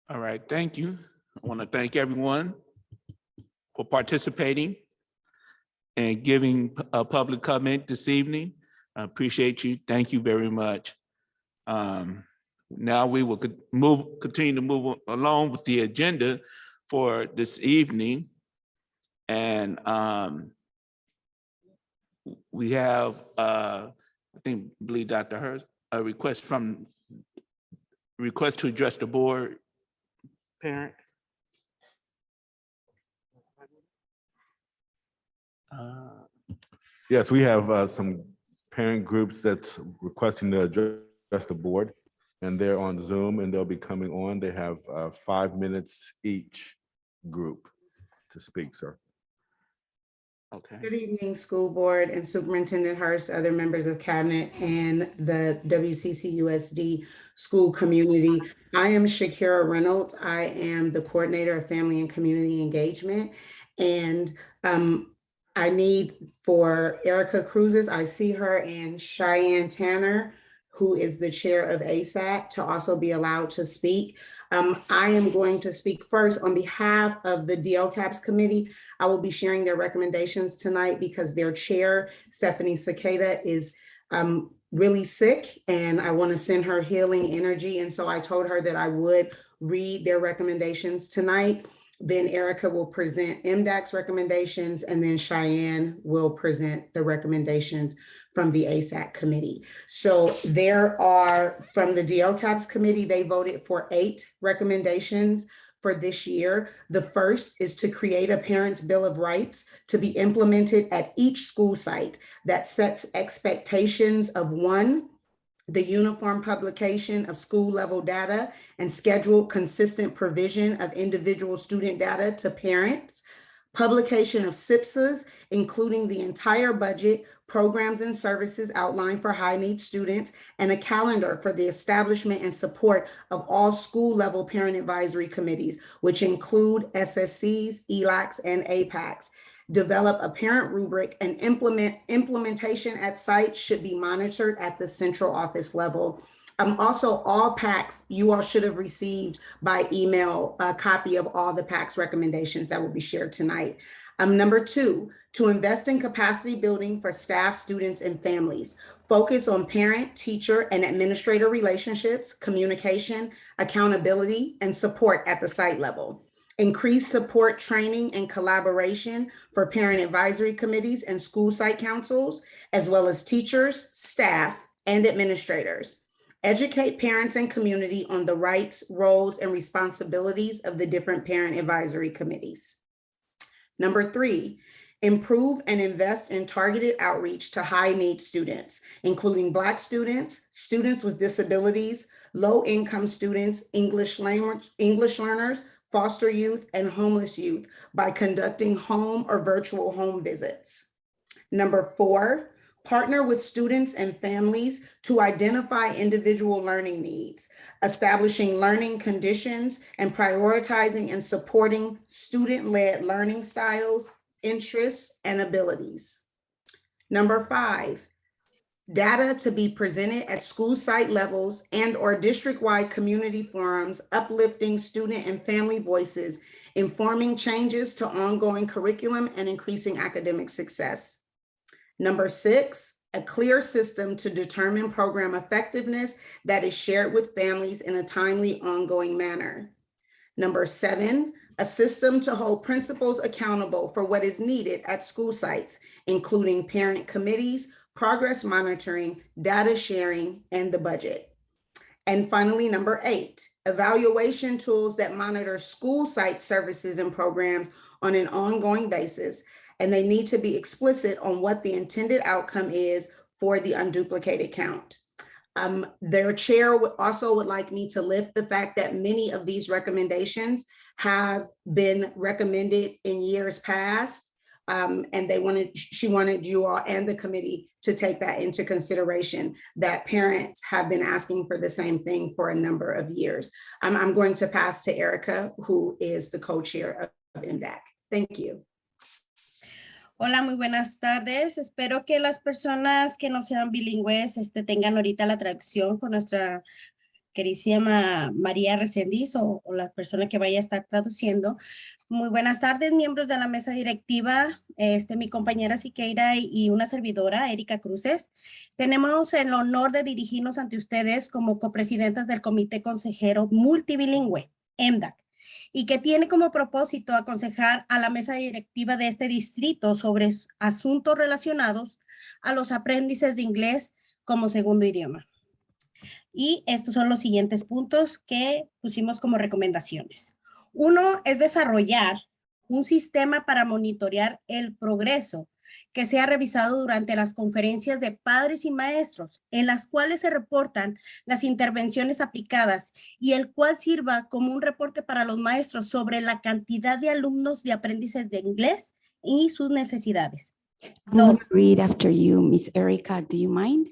All right, thank you. I want to thank everyone for participating and giving a public comment this evening. I appreciate you. Thank you very much. Now we will continue to move along with the agenda for this evening. And we have, I believe Dr. Hurst, a request to address the board. Parent. Yes, we have some parent groups that's requesting to address the board, and they're on Zoom, and they'll be coming on. They have 5 minutes each group to speak, sir. Okay. Good evening, school board and Superintendent Hurst, other members of cabinet and the WCCUSD school community. I am Shakira Reynolds. I am the coordinator of family and community engagement. And I need for Erica Cruzes, I see her, and Cheyenne Tanner, who is the chair of ASAC, to also be allowed to speak. I am going to speak first on behalf of the DLCAPS committee. I will be sharing their recommendations tonight because their chair, Stephanie Cicada, is really sick, and I want to send her healing energy. And so I told her that I would read their recommendations tonight. Then Erica will present MDAC's recommendations, and then Cheyenne will present the recommendations from the ASAC committee. So there are, from the DLCAPS committee, they voted for 8 recommendations for this year. The first is to create a Parents' Bill of Rights to be implemented at each school site that sets expectations of 1, the uniform publication of school level data and scheduled consistent provision of individual student data to parents, publication of SIPSAs, including the entire budget, programs and services outlined for high need students, and a calendar for the establishment and support of all school level parent advisory committees, which include SSCs, ELACs, and APACs. Develop a parent rubric, and implementation at site should be monitored at the central office level. Also, all PACs, you all should have received by email a copy of all the PACs recommendations that will be shared tonight. Number 2, to invest in capacity building for staff, students, and families. Focus on parent, teacher, and administrator relationships, communication, accountability, and support at the site level. Increase support, training, and collaboration for parent advisory committees and school site councils, as well as teachers, staff, and administrators. Educate parents and community on the rights, roles, and responsibilities of the different parent advisory committees. Number 3, improve and invest in targeted outreach to high-need students, including Black students, students with disabilities, low-income students, English learners, foster youth, and homeless youth by conducting home or virtual home visits. Number 4, partner with students and families to identify individual learning needs, establishing learning conditions, and prioritizing and supporting student-led learning styles, interests, and abilities. Number 5, data to be presented at school site levels and or district-wide community forums, uplifting student and family voices, informing changes to ongoing curriculum and increasing academic success. Number 6, a clear system to determine program effectiveness that is shared with families in a timely, ongoing manner. Number 7, a system to hold principals accountable for what is needed at school sites, including parent committees, progress monitoring, data sharing, and the budget. And finally, number 8, evaluation tools that monitor school site services and programs on an ongoing basis, and they need to be explicit on what the intended outcome is for the unduplicated count. Their chair also would like me to lift the fact that many of these recommendations have been recommended in years past. And she wanted you all and the committee to take that into consideration, that parents have been asking for the same thing for a number of years. I'm going to pass to Erica, who is the co-chair of MDAC. Thank you. Hola, muy buenas tardes. Espero que las personas que no sean bilingües tengan ahorita la traducción con nuestra queridísima María Reséndiz o la persona que vaya a estar traduciendo. Muy buenas tardes, miembros de la mesa directiva, mi compañera Siqueira y una servidora, Erika Cruces. Tenemos el honor de dirigirnos ante ustedes como copresidentas del Comité Consejero Multibilingüe, MDAC, y que tiene como propósito aconsejar a la mesa directiva de este distrito sobre asuntos relacionados a los aprendices de inglés como segundo idioma. Y estos son los siguientes puntos que pusimos como recomendaciones. 1 es desarrollar un sistema para monitorear el progreso que sea revisado durante las conferencias de padres y maestros, en las cuales se reportan las intervenciones aplicadas y el cual sirva como un reporte para los maestros sobre la cantidad de alumnos de aprendices de inglés y sus necesidades. I'm going to Dos, read after you, Miss Erica. Do you mind?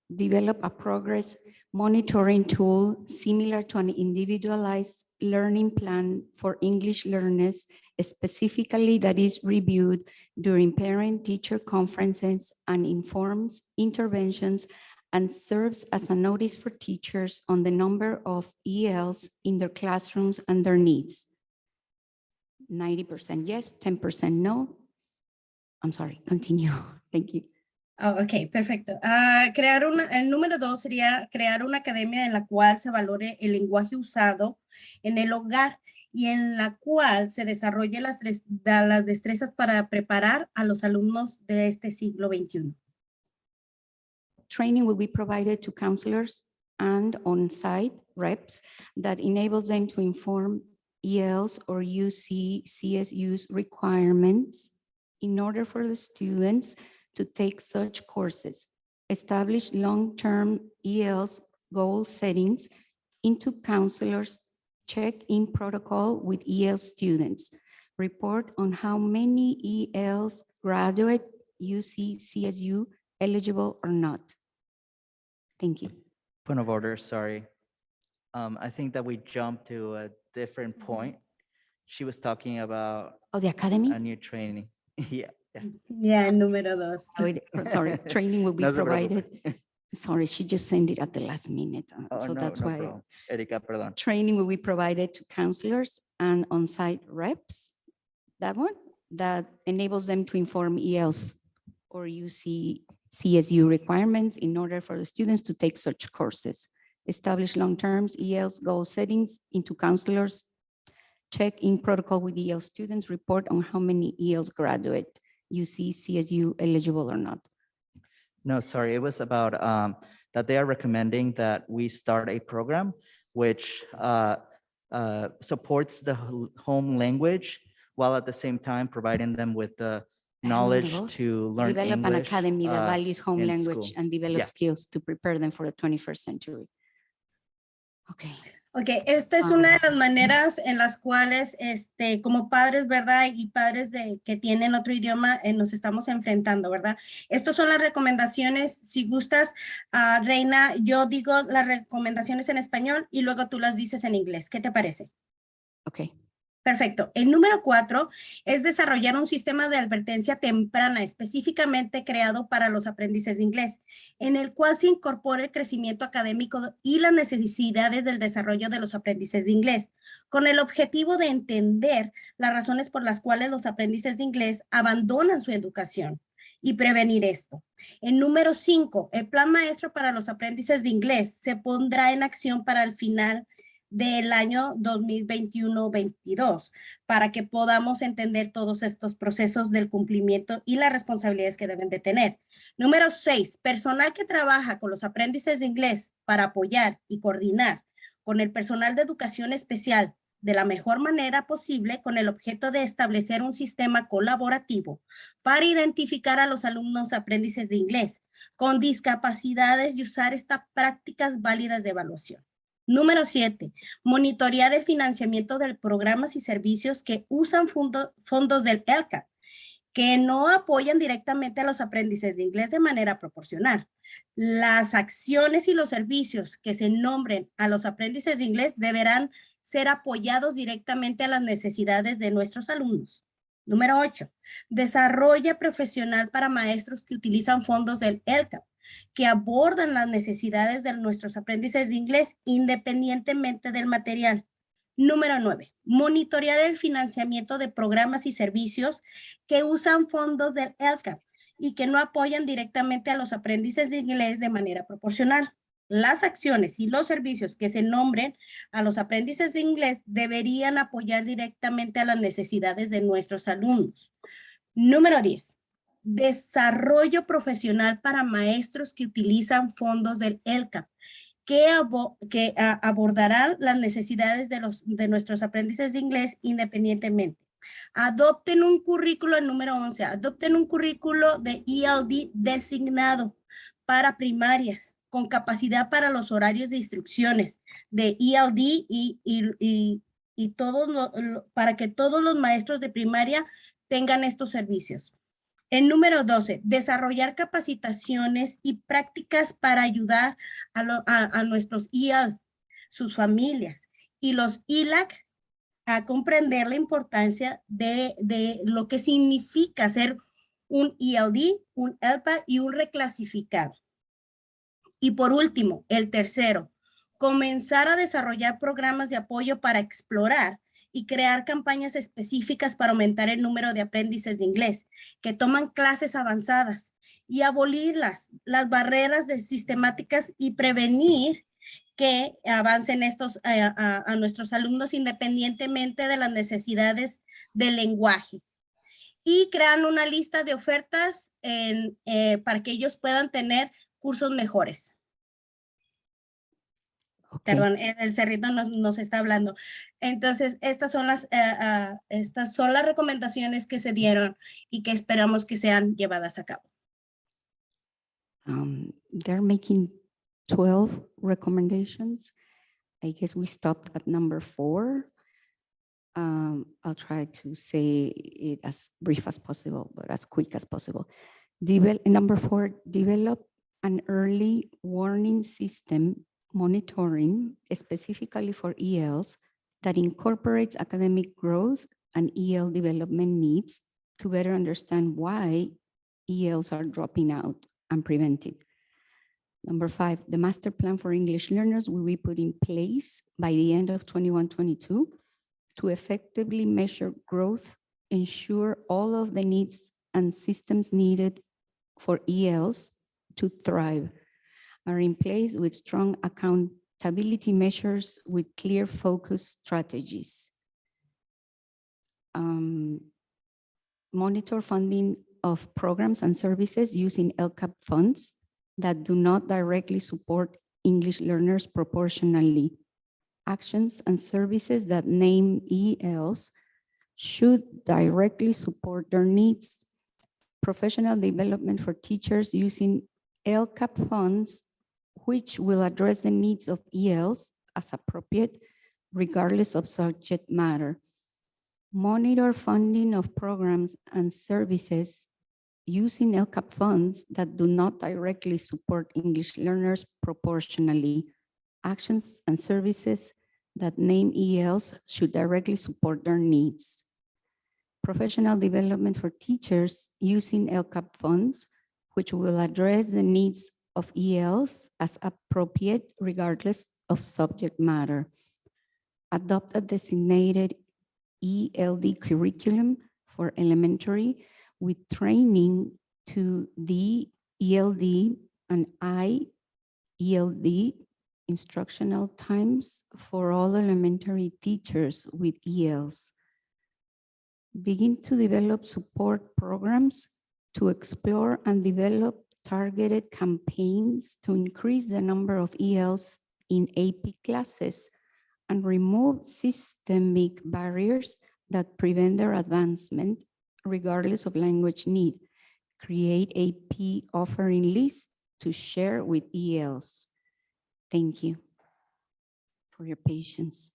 Develop a progress monitoring tool similar to an individualized learning plan for English learners, specifically that is reviewed during parent-teacher conferences and informs interventions and serves as a notice for teachers on the number of ELs in their classrooms and their needs. 90% yes, 10% no. I'm sorry, continue. Thank you. oh, ok, perfecto. El número 2 sería crear una academia en la cual se valore el lenguaje usado en el hogar y en la cual se desarrolle las destrezas para preparar a los alumnos de este siglo XXI. Training will be provided to counselors and on-site reps that enables them to inform ELs or CSU's requirements in order for the students to take such courses, establish long-term ELs goal settings into counselors, check-in protocol with EL students, report on how many ELs graduate CSU eligible or not. Thank you. Point of order, sorry. I think that we jumped to a different point. She was talking about Oh, the academy? a new training. Yeah. Ya, el número 2. Oh, sorry, training will be No se provided. preocupe. Sorry, she just sent it at the last minute. Oh, So no, that's no why. problem. Erika, perdón. Training will be provided to counselors and on-site reps. That one, that enables them to inform ELs or CSU requirements in order for the students to take such courses. Establish long-term ELs goal settings into counselors. Check-in protocol with EL students. Report on how many ELs graduate CSU eligible or not. No, sorry, it was about that they are recommending that we start a program which supports the home language while at the same time providing them with the knowledge to learn Develop English. an academy that values home in language school. and develop Yeah. skills to prepare them for the 21st century. Okay. Ok, esta es una de las maneras en las cuales, como padres, ¿verdad? Y padres que tienen otro idioma, nos estamos enfrentando, ¿verdad? Estas son las recomendaciones. Si gustas, Reina, yo digo las recomendaciones en español y luego tú las dices en inglés. ¿Qué te parece? Ok. Perfecto. El número 4 es desarrollar un sistema de advertencia temprana específicamente creado para los aprendices de inglés, en el cual se incorpora el crecimiento académico y las necesidades del desarrollo de los aprendices de inglés, con el objetivo de entender las razones por las cuales los aprendices de inglés abandonan su educación y prevenir esto. El número 5, el plan maestro para los aprendices de inglés se pondrá en acción para el final del año 2021-22 para que podamos entender todos estos procesos del cumplimiento y las responsabilidades que deben de tener. Número 6, personal que trabaja con los aprendices de inglés para apoyar y coordinar con el personal de educación especial de la mejor manera posible con el objeto de establecer un sistema colaborativo para identificar a los alumnos aprendices de inglés con discapacidades y usar estas prácticas válidas de evaluación. Número 7, monitorear el financiamiento de programas y servicios que usan fondos del LCAP, que no apoyan directamente a los aprendices de inglés de manera proporcional. Las acciones y los servicios que se nombren a los aprendices de inglés deberán ser apoyados directamente a las necesidades de nuestros alumnos. Número 8, desarrolla profesional para maestros que utilizan fondos del LCAP, que abordan las necesidades de nuestros aprendices de inglés independientemente del material. Número 9, monitorear el financiamiento de programas y servicios que usan fondos del LCAP y que no apoyan directamente a los aprendices de inglés de manera proporcional. Las acciones y los servicios que se nombren a los aprendices de inglés deberían apoyar directamente a las necesidades de nuestros alumnos. Número 10. Desarrollo profesional para maestros que utilizan fondos del LCAP, que abordarán las necesidades de nuestros aprendices de inglés independientemente. Adopten un currículo, el número 11, adopten un currículo de ELD designado para primarias con capacidad para los horarios de instrucciones de ELD y todos para que todos los maestros de primaria tengan estos servicios. El número 12, desarrollar capacitaciones y prácticas para ayudar a nuestros ELD, sus familias y los ILAC a comprender la importancia de lo que significa ser un ELD, un ELPA y un reclasificado. Y por último, el tercero, comenzar a desarrollar programas de apoyo para explorar y crear campañas específicas para aumentar el número de aprendices de inglés que toman clases avanzadas y abolir las barreras sistemáticas y prevenir que avancen estos a nuestros alumnos independientemente de las necesidades del lenguaje. Y crean una lista de ofertas para que ellos puedan tener cursos mejores. Okay. Perdón, el cerrito nos está hablando. Entonces, estas son las recomendaciones que se dieron y que esperamos que sean llevadas a cabo. They're making 12 recommendations. I guess we stopped at number 4. I'll try to say it as brief as possible, but as quick as possible. Number 4, develop an early warning system monitoring specifically for ELs that incorporates academic growth and EL development needs to better understand why ELs are dropping out and prevent it. Number 5, the master plan for English learners will be put in place by the end of 21-22 to effectively measure growth, ensure all of the needs and systems needed for ELs to thrive are in place with strong accountability measures with clear focus strategies. Monitor funding of programs and services using LCAP funds that do not directly support English learners proportionally. Actions and services that name ELs should directly support their needs. Professional development for teachers using LCAP funds, which will address the needs of ELs as appropriate, regardless of subject matter. Monitor funding of programs and services using LCAP funds that do not directly support English learners proportionally. Actions and services that name ELs should directly support their needs. Professional development for teachers using LCAP funds, which will address the needs of ELs as appropriate, regardless of subject matter. Adopt a designated ELD curriculum for elementary with training to the ELD and IELD instructional times for all elementary teachers with ELs. Begin to develop support programs to explore and develop targeted campaigns to increase the number of ELs in AP classes and remove systemic barriers that prevent their advancement regardless of language need. Create AP offering lists to share with ELs. Thank you for your patience.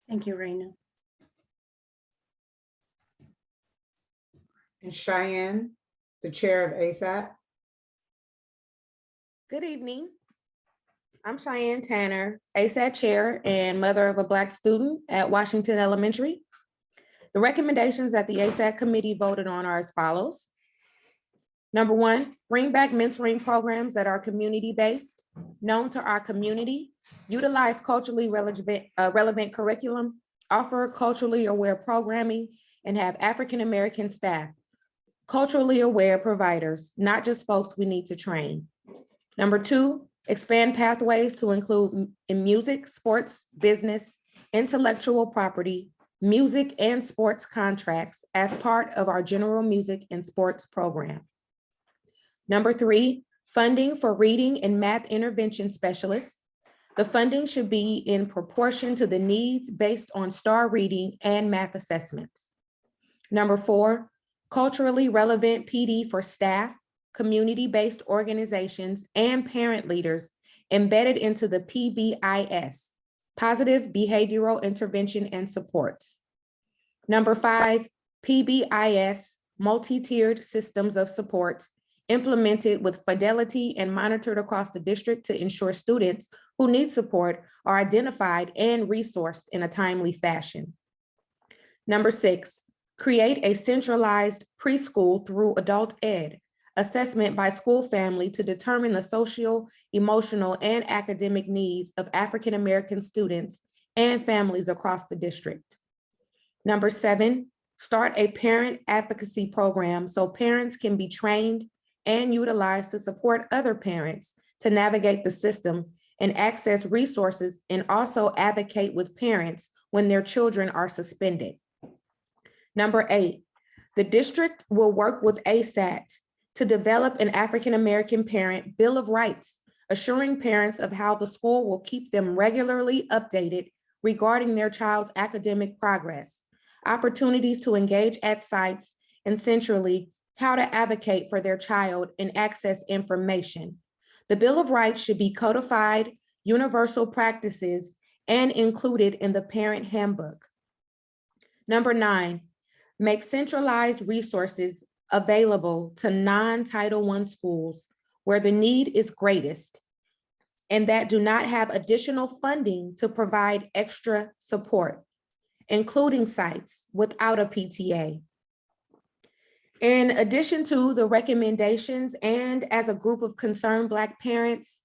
Thank you, Reina. And Cheyenne, the chair of ASAP. Good evening. I'm Cheyenne Tanner, ASAT chair and mother of a Black student at Washington Elementary. The recommendations that the ASAT committee voted on are as follows. Number 1, bring back mentoring programs that are community-based, known to our community, utilize culturally relevant curriculum, offer culturally aware programming, and have African-American staff, culturally aware providers, not just folks we need to train. Number 2, expand pathways to include in music, sports, business, intellectual property, music and sports contracts as part of our general music and sports program. Number 3, funding for reading and math intervention specialists, The funding should be in proportion to the needs based on STAR reading and math assessments. Number 4, culturally relevant PD for staff, community-based organizations, and parent leaders embedded into the PBIS, Positive Behavioral Intervention and Supports. Number 5, PBIS, multi-tiered systems of support implemented with fidelity and monitored across the district to ensure students who need support are identified and resourced in a timely fashion. Number 6, create a centralized preschool through adult ed assessment by school family to determine the social, emotional, and academic needs of African-American students and families across the district. Number 7, start a parent advocacy program so parents can be trained and utilized to support other parents to navigate the system and access resources, and also advocate with parents when their children are suspended. Number 8, the district will work with ASAT to develop an African-American parent Bill of Rights, assuring parents of how the school will keep them regularly updated regarding their child's academic progress, opportunities to engage at sites, and centrally, how to advocate for their child and access information. The Bill of Rights should be codified, universal practices, and included in the parent handbook. Number 9, make centralized resources available to non-Title I schools where the need is greatest and that do not have additional funding to provide extra support, including sites without a PTA. In addition to the recommendations and as a group of concerned Black parents,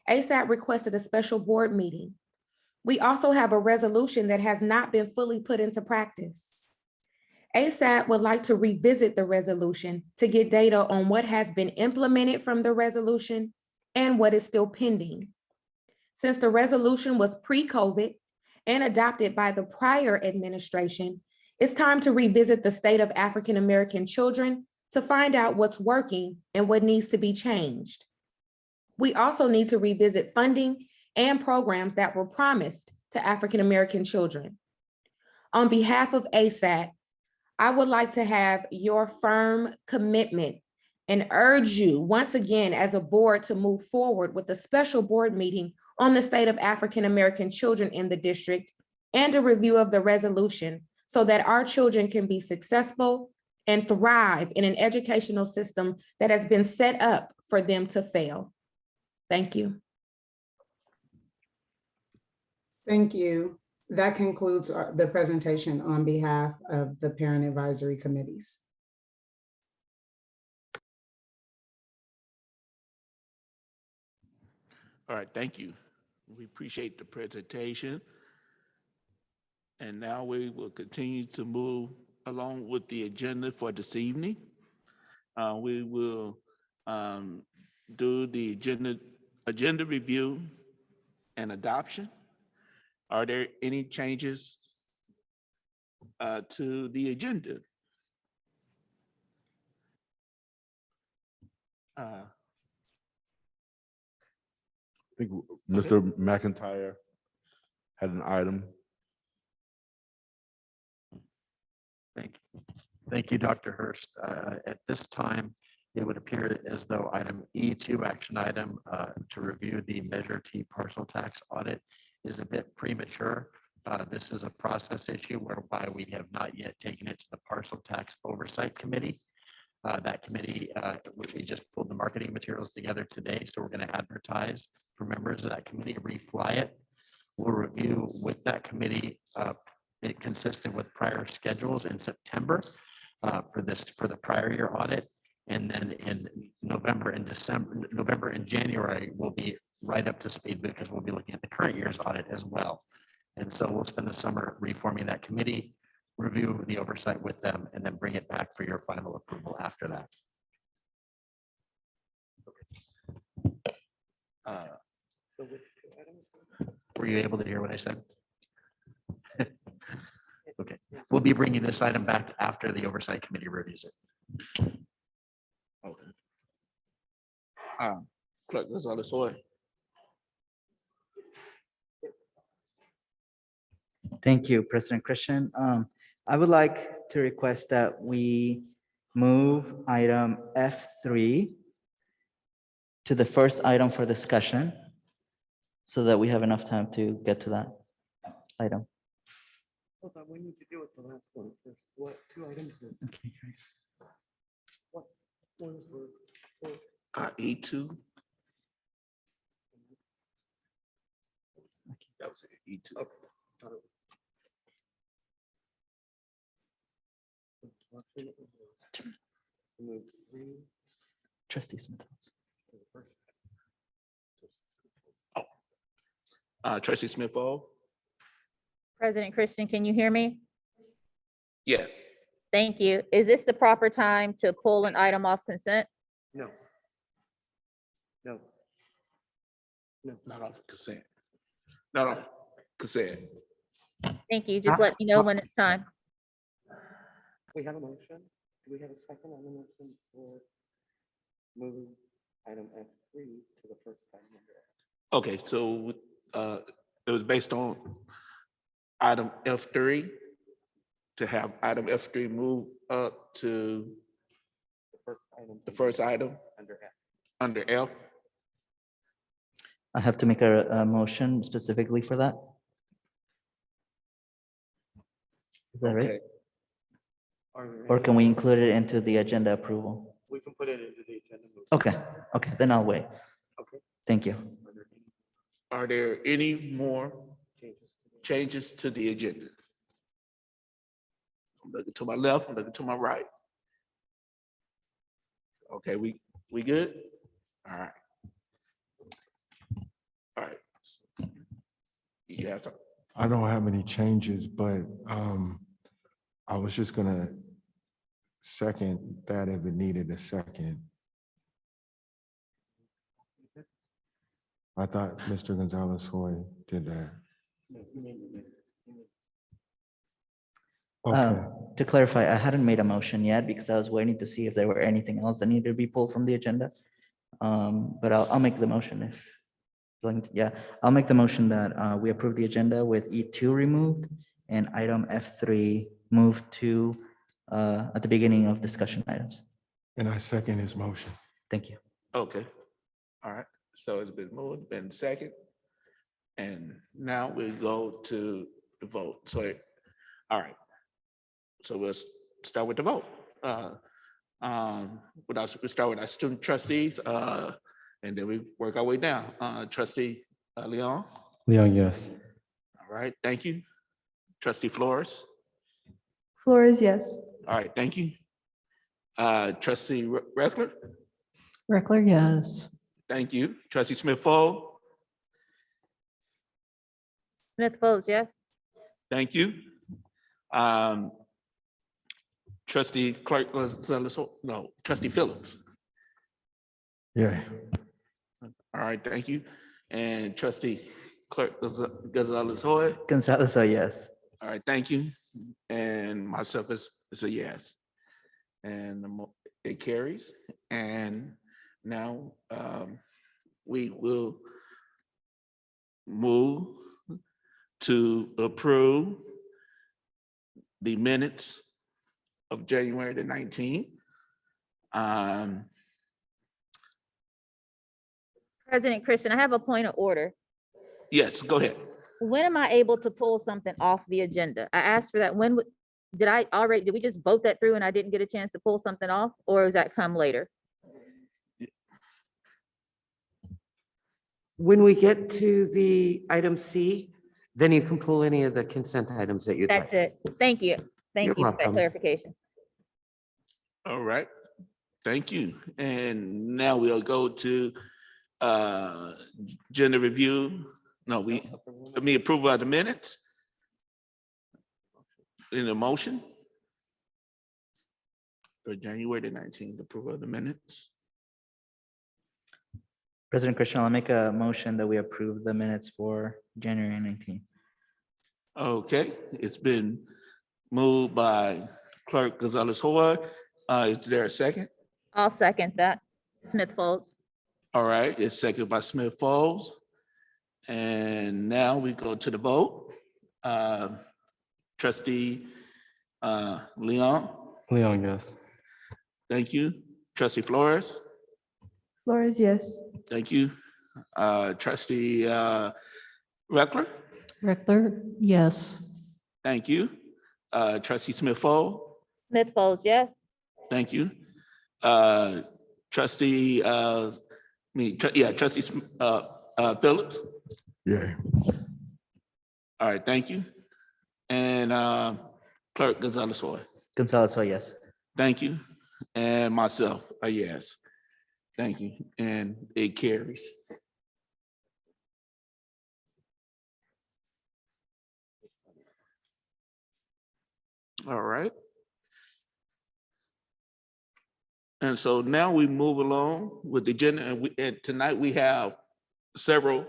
ASAP requested a special board meeting. We also have a resolution that has not been fully put into practice. ASAP would like to revisit the resolution to get data on what has been implemented from the resolution and what is still pending. Since the resolution was pre-COVID and adopted by the prior administration, it's time to revisit the state of African-American children to find out what's working and what needs to be changed. We also need to revisit funding and programs that were promised to African-American children. On behalf of ASAP, I would like to have your firm commitment and urge you once again as a board to move forward with a special board meeting on the state of African-American children in the district and a review of the resolution so that our children can be successful and thrive in an educational system that has been set up for them to fail. Thank you. Thank you. That concludes the presentation on behalf of the parent advisory committees. All right, thank you. We appreciate the presentation. And now we will continue to move along with the agenda for this evening. We will do the agenda review and adoption. Are there any changes to the agenda? I think Mr. McIntyre had an item. Thank you, Dr. Hurst. At this time, it would appear as though item E2, action item to review the Measure T parcel tax audit, is a bit premature. This is a process issue whereby we have not yet taken it to the Parcel Tax Oversight Committee. That committee, we just pulled the marketing materials together today, so we're going to advertise for members of that committee, refly it. We'll review with that committee, it consistent with prior schedules in September for the prior year audit. And then in November and January, we'll be right up to speed because we'll be looking at the current year's audit as well. And so we'll spend the summer reforming that committee, review the oversight with them, and then bring it back for your final approval after that. Were you able to hear what I said? Okay, we'll be bringing this item back after the oversight committee reviews it. Okay. Clerk Gonzalez-Hoy. Thank you, President Christian. I would like to request that we move item F3 to the first item for discussion so that we have enough time to get to that item. Hold on, we need to deal with the last one first. What, 2 items? Okay. What ones were? E2. That was it, E2. Trustee Smith. Trustee Smith Fall? President Christian, can you hear me? Yes. Thank you. Is this the proper time to pull an item off consent? No. No. Not off consent. Not off consent. Thank you. Just let me know when it's time. We have a motion. Do we have a second on the motion for moving item F3 to the first item? Okay, so it was based on item F3 to have item F3 move up to the first item under F. I have to make a motion specifically for that. Is that right? Okay. Or can we include it into the agenda approval? We can put it into the agenda. Okay, then I'll wait. Okay. Thank you. Are there any more changes to the agenda? I'm looking to my left, I'm looking to my right. Okay, we good? All right. All right. You have to. I don't have any changes, but I was just gonna second that if it needed a second. I thought Mr. Gonzalez-Hoy did that. Okay, To clarify, I hadn't made a motion yet because I was waiting to see if there were anything else that needed to be pulled from the agenda. But I'll make the motion if, yeah, I'll make the motion that we approve the agenda with E2 removed and item F3 moved to at the beginning of discussion items. and I second his motion. Thank you. Okay. All right. So it's been moved, been second. And now we go to the vote. So, all right. So we'll start with the vote. We start with our student trustees, and then we work our way down. Trustee Leon? Leon, yes. All right, thank you. Trustee Flores? Flores, yes. All right, thank you. Trustee Reckler? Reckler, yes. Thank you. Trustee Smith-Fall? Smith Folds, yes. Thank you. Trustee Clark Gonzalez, no, Trustee Phillips. Yeah, All right, thank you. And Trustee Clark Gonzalez-Hoy. Gonzalez, yes. All right, thank you. And myself is a yes. And it carries. And now we will move to approve the minutes of January the 19th. President Christian, I have a point of order. Yes, go ahead. When am I able to pull something off the agenda? I asked for that. Did we just vote that through and I didn't get a chance to pull something off, or does that come later? When we get to the item C, then you can pull any of the consent items that you'd like. That's it. Thank you. Thank You're you for that welcome. clarification. All right, thank you. And now we'll go to agenda review. No, approval of the minutes. In a motion for January the 19th, approval of the minutes. President Christian, I'll make a motion that we approve the minutes for January 19th. Okay, it's been moved by Clerk Gonzalez-Hoy. Is there a second? I'll second that. Smith Folds. All right, it's seconded by Smith Falls. And now we go to the vote. Trustee Leon, Leon, yes. thank you. Trustee Flores, Flores, yes. thank you. Trustee Reckler, Reckler, yes. thank you. Trustee Smith Fall, Smith Folds, yes. thank you. Trustee, Trustee Phillips. Yay. All right, thank you. And Clerk Gonzalez Hoy, Gonzalez, oh, yes. thank you. And myself, a yes. Thank you. And it carries. All right. And so now we move along with the agenda, and tonight we have several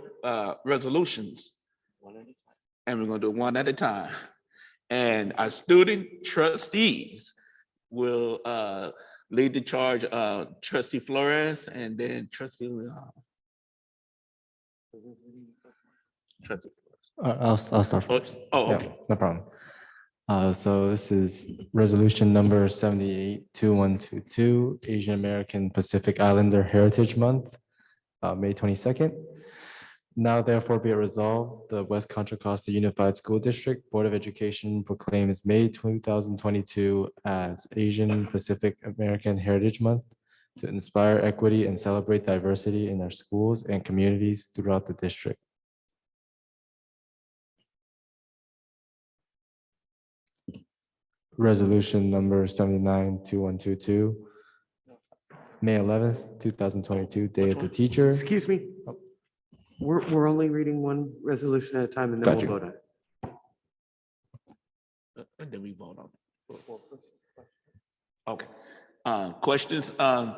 resolutions. And we're gonna do one at a time. And our student trustees will lead the charge, Trustee Flores and then Trustee Leon. Trustee I'll start first. Oh, Yeah, okay. no problem. So this is resolution number 78-2122, Asian American Pacific Islander Heritage Month, May 22nd. Now therefore be it resolved, the West Contra Costa Unified School District Board of Education proclaims May 2022 as Asian Pacific American Heritage Month to inspire equity and celebrate diversity in our schools and communities throughout the district. Resolution number 79-2122, May 11th, 2022, Day of the Teacher. Excuse me. We're only reading one resolution at a time and then Got we'll you. vote on it. And then we vote on it. Okay. Questions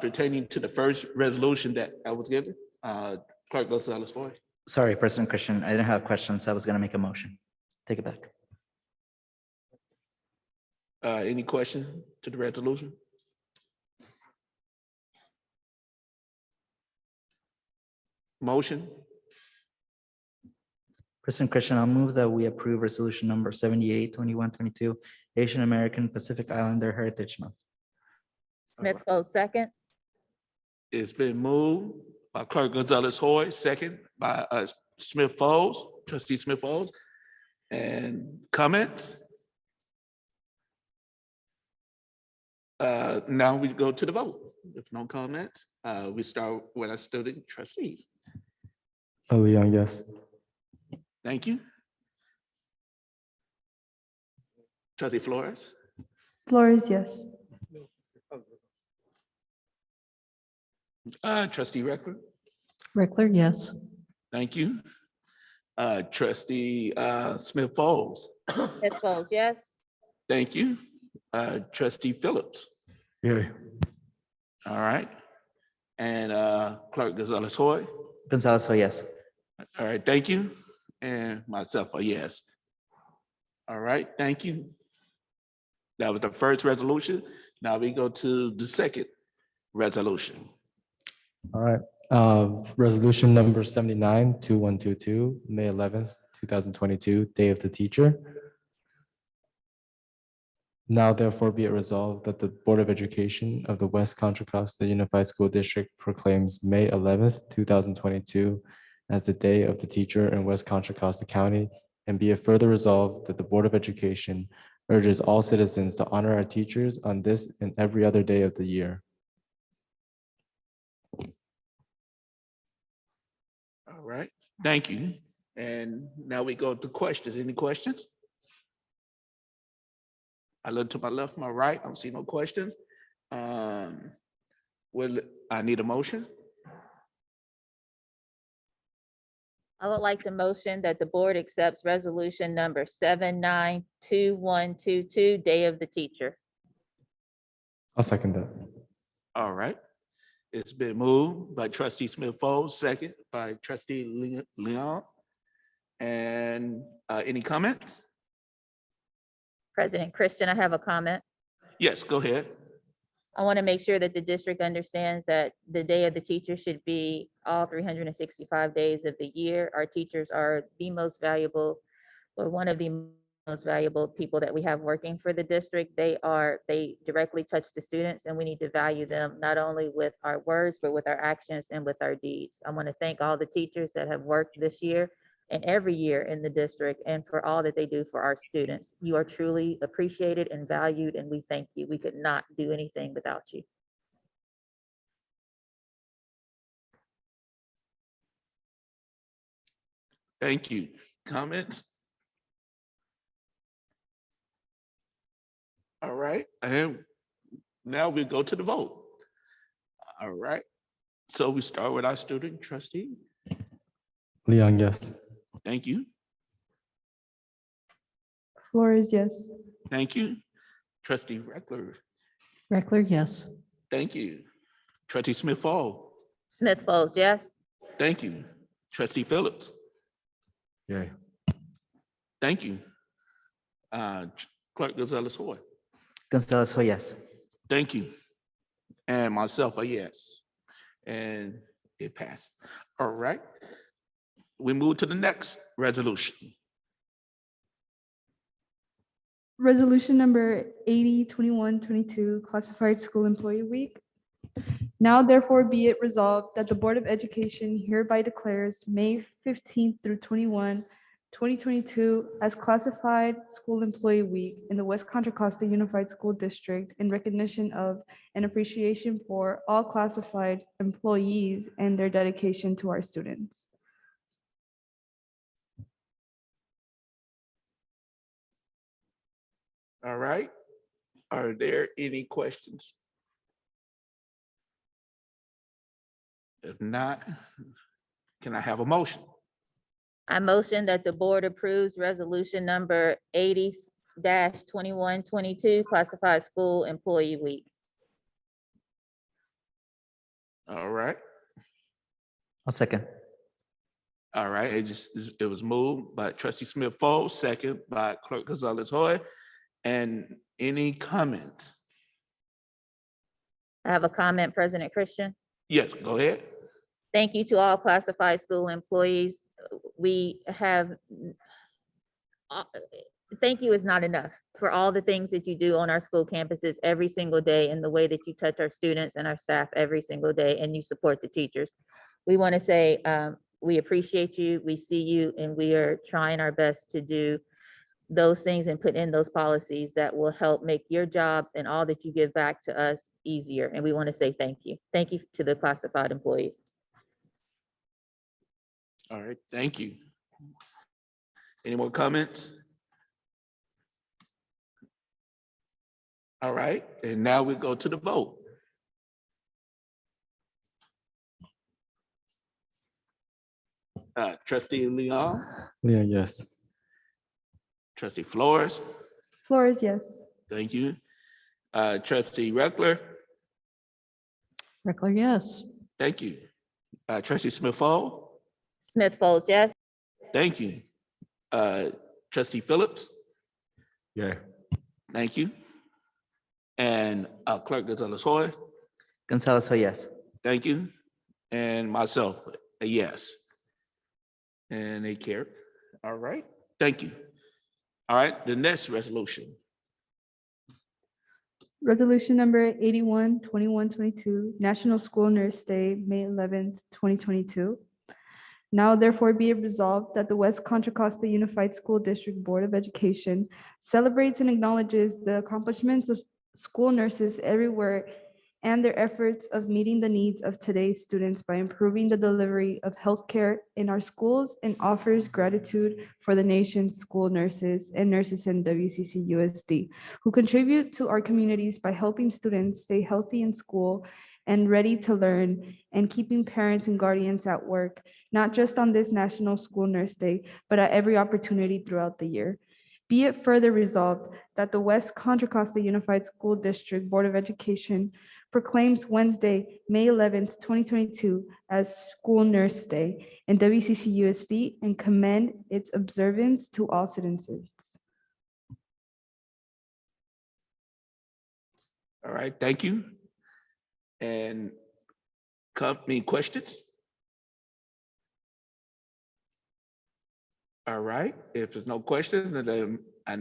pertaining to the first resolution that I was given? Clerk Gonzalez Boyd. Sorry, President Christian, I didn't have questions. I was gonna make a motion. Take it back. Any question to the resolution? Motion? President Christian, I'll move that we approve resolution number 78-2122, Asian American Pacific Islander Heritage Month. Smith Folds, seconds. It's been moved by Clerk Gonzalez Hoy, second by Smith Folds, Trustee Smith Folds. And comments? Now we go to the vote. If no comments, we start with our student trustees. Leon, yes. Thank you. Trustee Flores, Flores, yes. Trustee Reckler, Reckler, yes. thank you. Trustee Smith Folds, Smith Folds, yes. thank you. Trustee Phillips, Yay. all right. And Clerk Gonzalez Hoy, Gonzalez, oh, yes. all right, thank you. And myself, a yes. All right, thank you. That was the first resolution. Now we go to the second resolution. All right. Resolution number 79-2122, May 11th, 2022, Day of the Teacher. Now therefore be it resolved that the Board of Education of the West Contra Costa Unified School District proclaims May 11th, 2022 as the Day of the Teacher in West Contra Costa County, and be it further resolved that the Board of Education urges all citizens to honor our teachers on this and every other day of the year. All right, thank you. And now we go to questions. Any questions? I look to my left, my right, I don't see no questions. Well, I need a motion. I would like to motion that the board accepts resolution number 79-2122, Day of the Teacher. I'll second that. All right. It's been moved by Trustee Smith Folds, second by Trustee Leon. And any comments? President Christian, I have a comment. Yes, go ahead. I want to make sure that the district understands that the Day of the Teacher should be all 365 days of the year. Our teachers are the most valuable or one of the most valuable people that we have working for the district. They directly touch the students, and we need to value them not only with our words, but with our actions and with our deeds. I want to thank all the teachers that have worked this year and every year in the district, and for all that they do for our students. You are truly appreciated and valued, and we thank you. We could not do anything without you. Thank you. Comments? All right, and now we go to the vote. All right, so we start with our student trustee. Leon, yes. Thank you. Flores, yes. Thank you. Trustee Reckler. Reckler, yes. Thank you. Trustee Smith Fall. Smith Folds, yes. Thank you. Trustee Phillips. Yay. Thank you. Clerk Gonzalez Hoy. Gonzalez, oh yes. Thank you. And myself, a yes. And it passed. All right. We move to the next resolution. Resolution number 80-21-22, Classified School Employee Week. Now therefore be it resolved that the Board of Education hereby declares May 15th through 21, 2022 as Classified School Employee Week in the West Contra Costa Unified School District in recognition of and appreciation for all classified employees and their dedication to our students. All right. Are there any questions? If not, can I have a motion? I motion that the board approves resolution number 80-2122, Classified School Employee Week. All right. I'll second. All right. It was moved by Trustee Smith Fall, second by Clerk Gonzalez Hoy. And any comments? I have a comment, President Christian. Yes, go ahead. Thank you to all classified school employees. We have, thank you is not enough for all the things that you do on our school campuses every single day, and the way that you touch our students and our staff every single day, and you support the teachers. We want to say we appreciate you, we see you, and we are trying our best to do those things and put in those policies that will help make your jobs and all that you give back to us easier. And we want to say thank you. Thank you to the classified employees. All right, thank you. Any more comments? All right, and now we go to the vote. Trustee Leon. Leon, yes. Trustee Flores. Flores, yes. Thank you. Trustee Reckler. Reckler, yes. Thank you. Trustee Smith Fall. Smith Folds, yes. Thank you. Trustee Phillips. Yeah. Thank you. And Clerk Gonzalez Hoy. Gonzalez, oh yes. Thank you. And myself, a yes. And they carry. All right, thank you. All right, the next resolution. Resolution number 81-21-22, National School Nurse Day, May 11th, 2022. Now therefore be it resolved that the West Contra Costa Unified School District Board of Education celebrates and acknowledges the accomplishments of school nurses everywhere and their efforts of meeting the needs of today's students by improving the delivery of healthcare in our schools, and offers gratitude for the nation's school nurses and nurses in WCCUSD who contribute to our communities by helping students stay healthy in school and ready to learn, and keeping parents and guardians at work, not just on this National School Nurse Day, but at every opportunity throughout the year. Be it further resolved that the West Contra Costa Unified School District Board of Education proclaims Wednesday, May 11th, 2022 as School Nurse Day in WCCUSD and commend its observance to all citizens. All right, thank you. And company questions? All right, if there's no questions, then I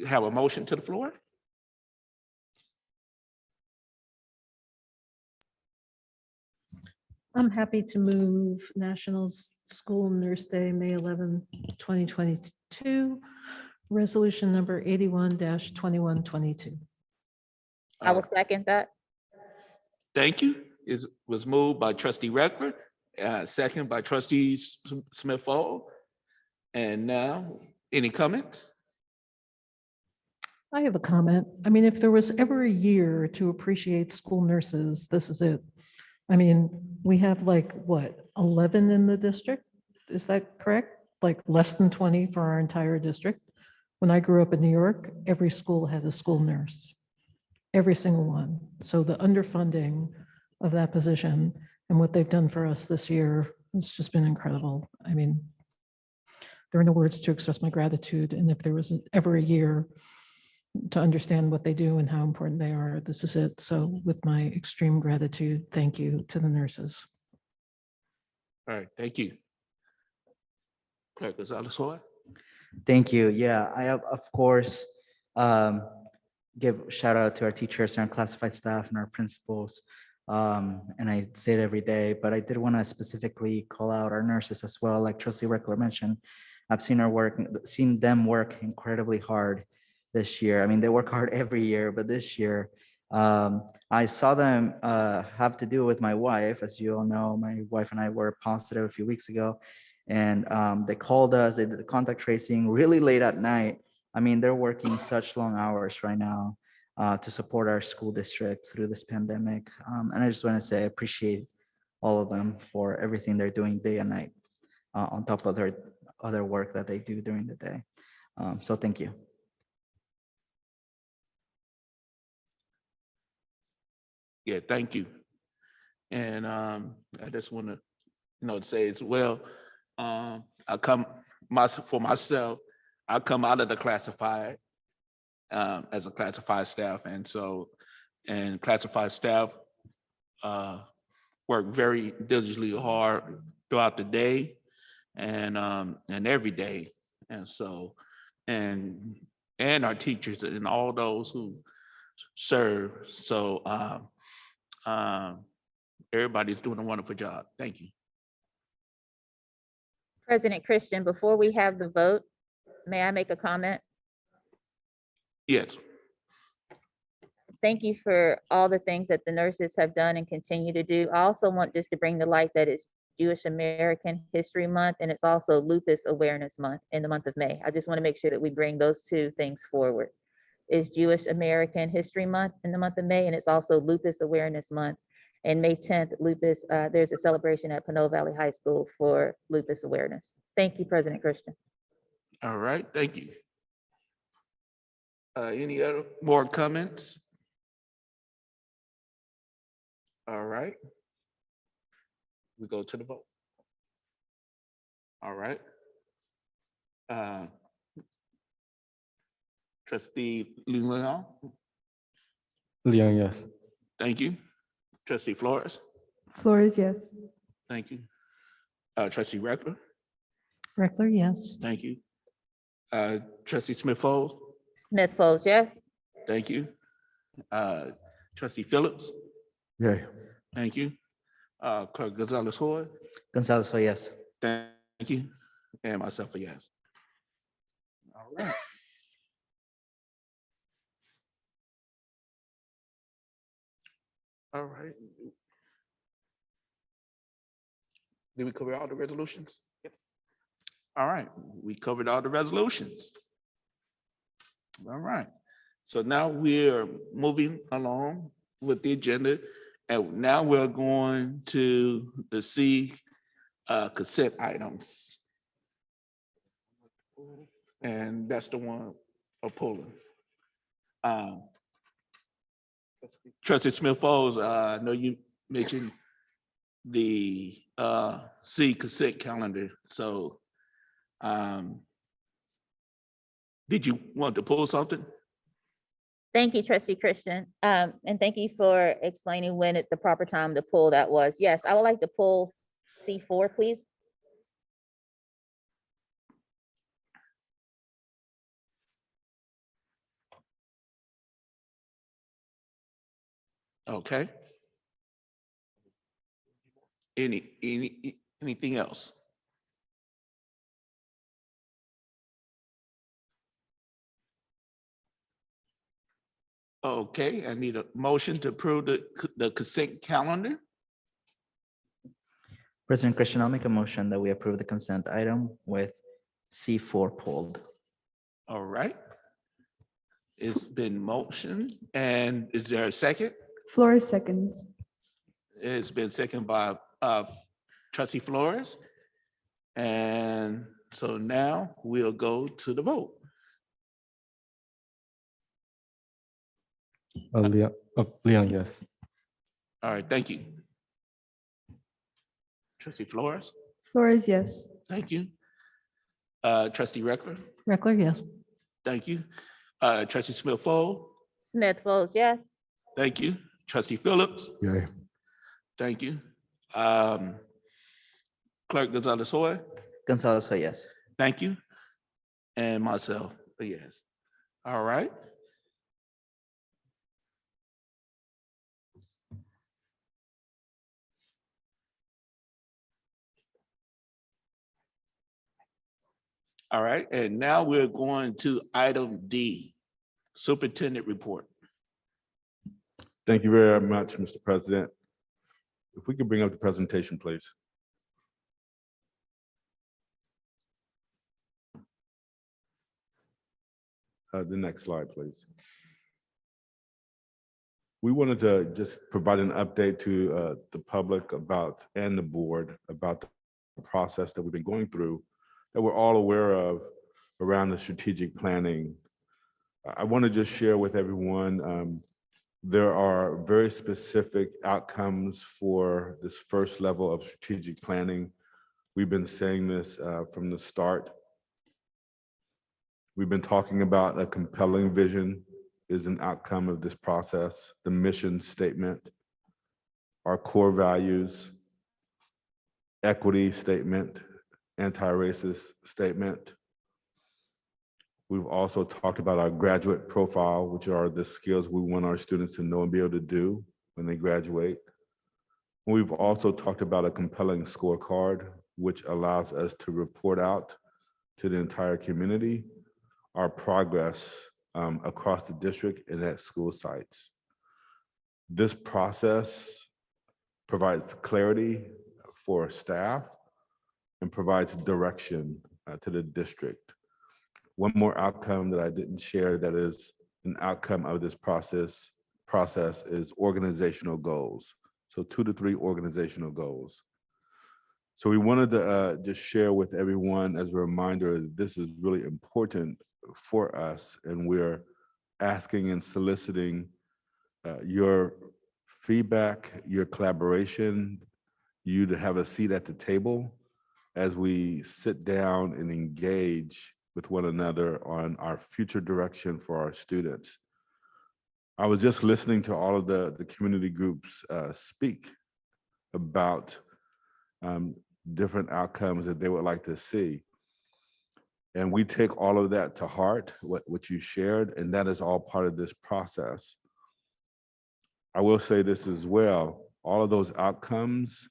have a motion to the floor. I'm happy to move National School Nurse Day, May 11, 2022, resolution number 81-2122. I will second that. Thank you. It was moved by trustee Reckler, second by trustee Smith-Fall. And now, any comments? I have a comment. I mean, if there was ever a year to appreciate school nurses, this is it. I mean, we have like, what, 11 in the district? Is that correct? Like less than 20 for our entire district. When I grew up in New York, every school had a school nurse, every single one. So the underfunding of that position and what they've done for us this year, it's just been incredible. I mean, there are no words to express my gratitude. And if there was ever a year to understand what they do and how important they are, this is it. So with my extreme gratitude, thank you to the nurses. All right, thank you. Clerk Gonzalez-Hoy. Thank you. Yeah, I have, of course, give shout out to our teachers and our classified staff and our principals. And I say it every day, but I did want to specifically call out our nurses as well. Like Trustee Reckler mentioned, I've seen them work incredibly hard this year. I mean, they work hard every year, but this year, I saw them have to do with my wife. As you all know, my wife and I were positive a few weeks ago, and they called us, they did the contact tracing really late at night. I mean, they're working such long hours right now to support our school district through this pandemic. And I just want to say I appreciate all of them for everything they're doing day and night on top of their other work that they do during the day. So thank you. Yeah, thank you. And I just want to, say as well, for myself, I come out of the classified as a classified staff. And classified staff work very diligently hard throughout the day and every day. And our teachers and all those who serve. So everybody's doing a wonderful job. Thank you. President Christian, before we have the vote, may I make a comment? Yes. Thank you for all the things that the nurses have done and continue to do. I also want just to bring to light that it's Jewish American History Month, and it's also Lupus Awareness Month in the month of May. I just want to make sure that we bring those two things forward. It's Jewish American History Month in the month of May, and it's also Lupus Awareness Month. And May 10th, there's a celebration at Pinot Valley High School for lupus awareness. Thank you, President Christian. All right, thank you. Any other more comments? All right. We go to the vote. All right. Trustee Leon. Leon, yes. Thank you. Trustee Flores. Flores, yes. Thank you. Trustee Reckler. Reckler, yes. Thank you. Trustee Smith-Folds. Smith-Folds, yes. Thank you. Trustee Phillips. Yay. Thank you. Clerk Gonzalez-Hoy. Gonzalez-Hoy, yes. Thank you. And myself a yes. All right. All right. Did we cover all the resolutions? Yep. All right, we covered all the resolutions. All right, so now we're moving along with the agenda, and now we're going to the C consent items. And that's the one of pulling. Trustee Smith-Folds, I know you mentioned the C consent calendar. So did you want to pull something? Thank you, Trustee Christian. And thank you for explaining when at the proper time to pull that was. Yes, I would like to pull C4, please. Okay. Anything else? Okay, I need a motion to approve the consent calendar. President Christian, I'll make a motion that we approve the consent item with C4 pulled. All right. It's been motioned, and is there a second? Flores seconds. It's been seconded by Trustee Flores. And so now we'll go to the vote. Leon, yes. All right, thank you. Trustee Flores, Flores, yes. thank you. Trustee Reckler, Reckler, yes. thank you. Trustee Smith-Folds, Smith Folds, yes. thank you. Trustee Phillips, Yay. thank you. Clerk Gonzalez Hoy, Gonzalez, so yes. thank you. And myself, a yes. All right. All right, and now we're going to item D, Superintendent Report. Thank you very much, Mr. President. If we could bring up the presentation, please. The next slide, please. We wanted to just provide an update to the public about, and the board, about the process that we've been going through, that we're all aware of around the strategic planning. I want to just share with everyone, there are very specific outcomes for this first level of strategic planning. We've been saying this from the start. We've been talking about a compelling vision is an outcome of this process, the mission statement, our core values, equity statement, anti-racist statement. We've also talked about our graduate profile, which are the skills we want our students to know and be able to do when they graduate. We've also talked about a compelling scorecard, which allows us to report out to the entire community our progress across the district and at school sites. This process provides clarity for staff and provides direction to the district. One more outcome that I didn't share that is an outcome of this process is organizational goals. So 2 to 3 organizational goals. So we wanted to just share with everyone as a reminder that this is really important for us, and we're asking and soliciting your feedback, your collaboration, you to have a seat at the table as we sit down and engage with one another on our future direction for our students. I was just listening to all of the community groups speak about different outcomes that they would like to see. And we take all of that to heart, what you shared, and that is all part of this process. I will say this as well, all of those outcomes,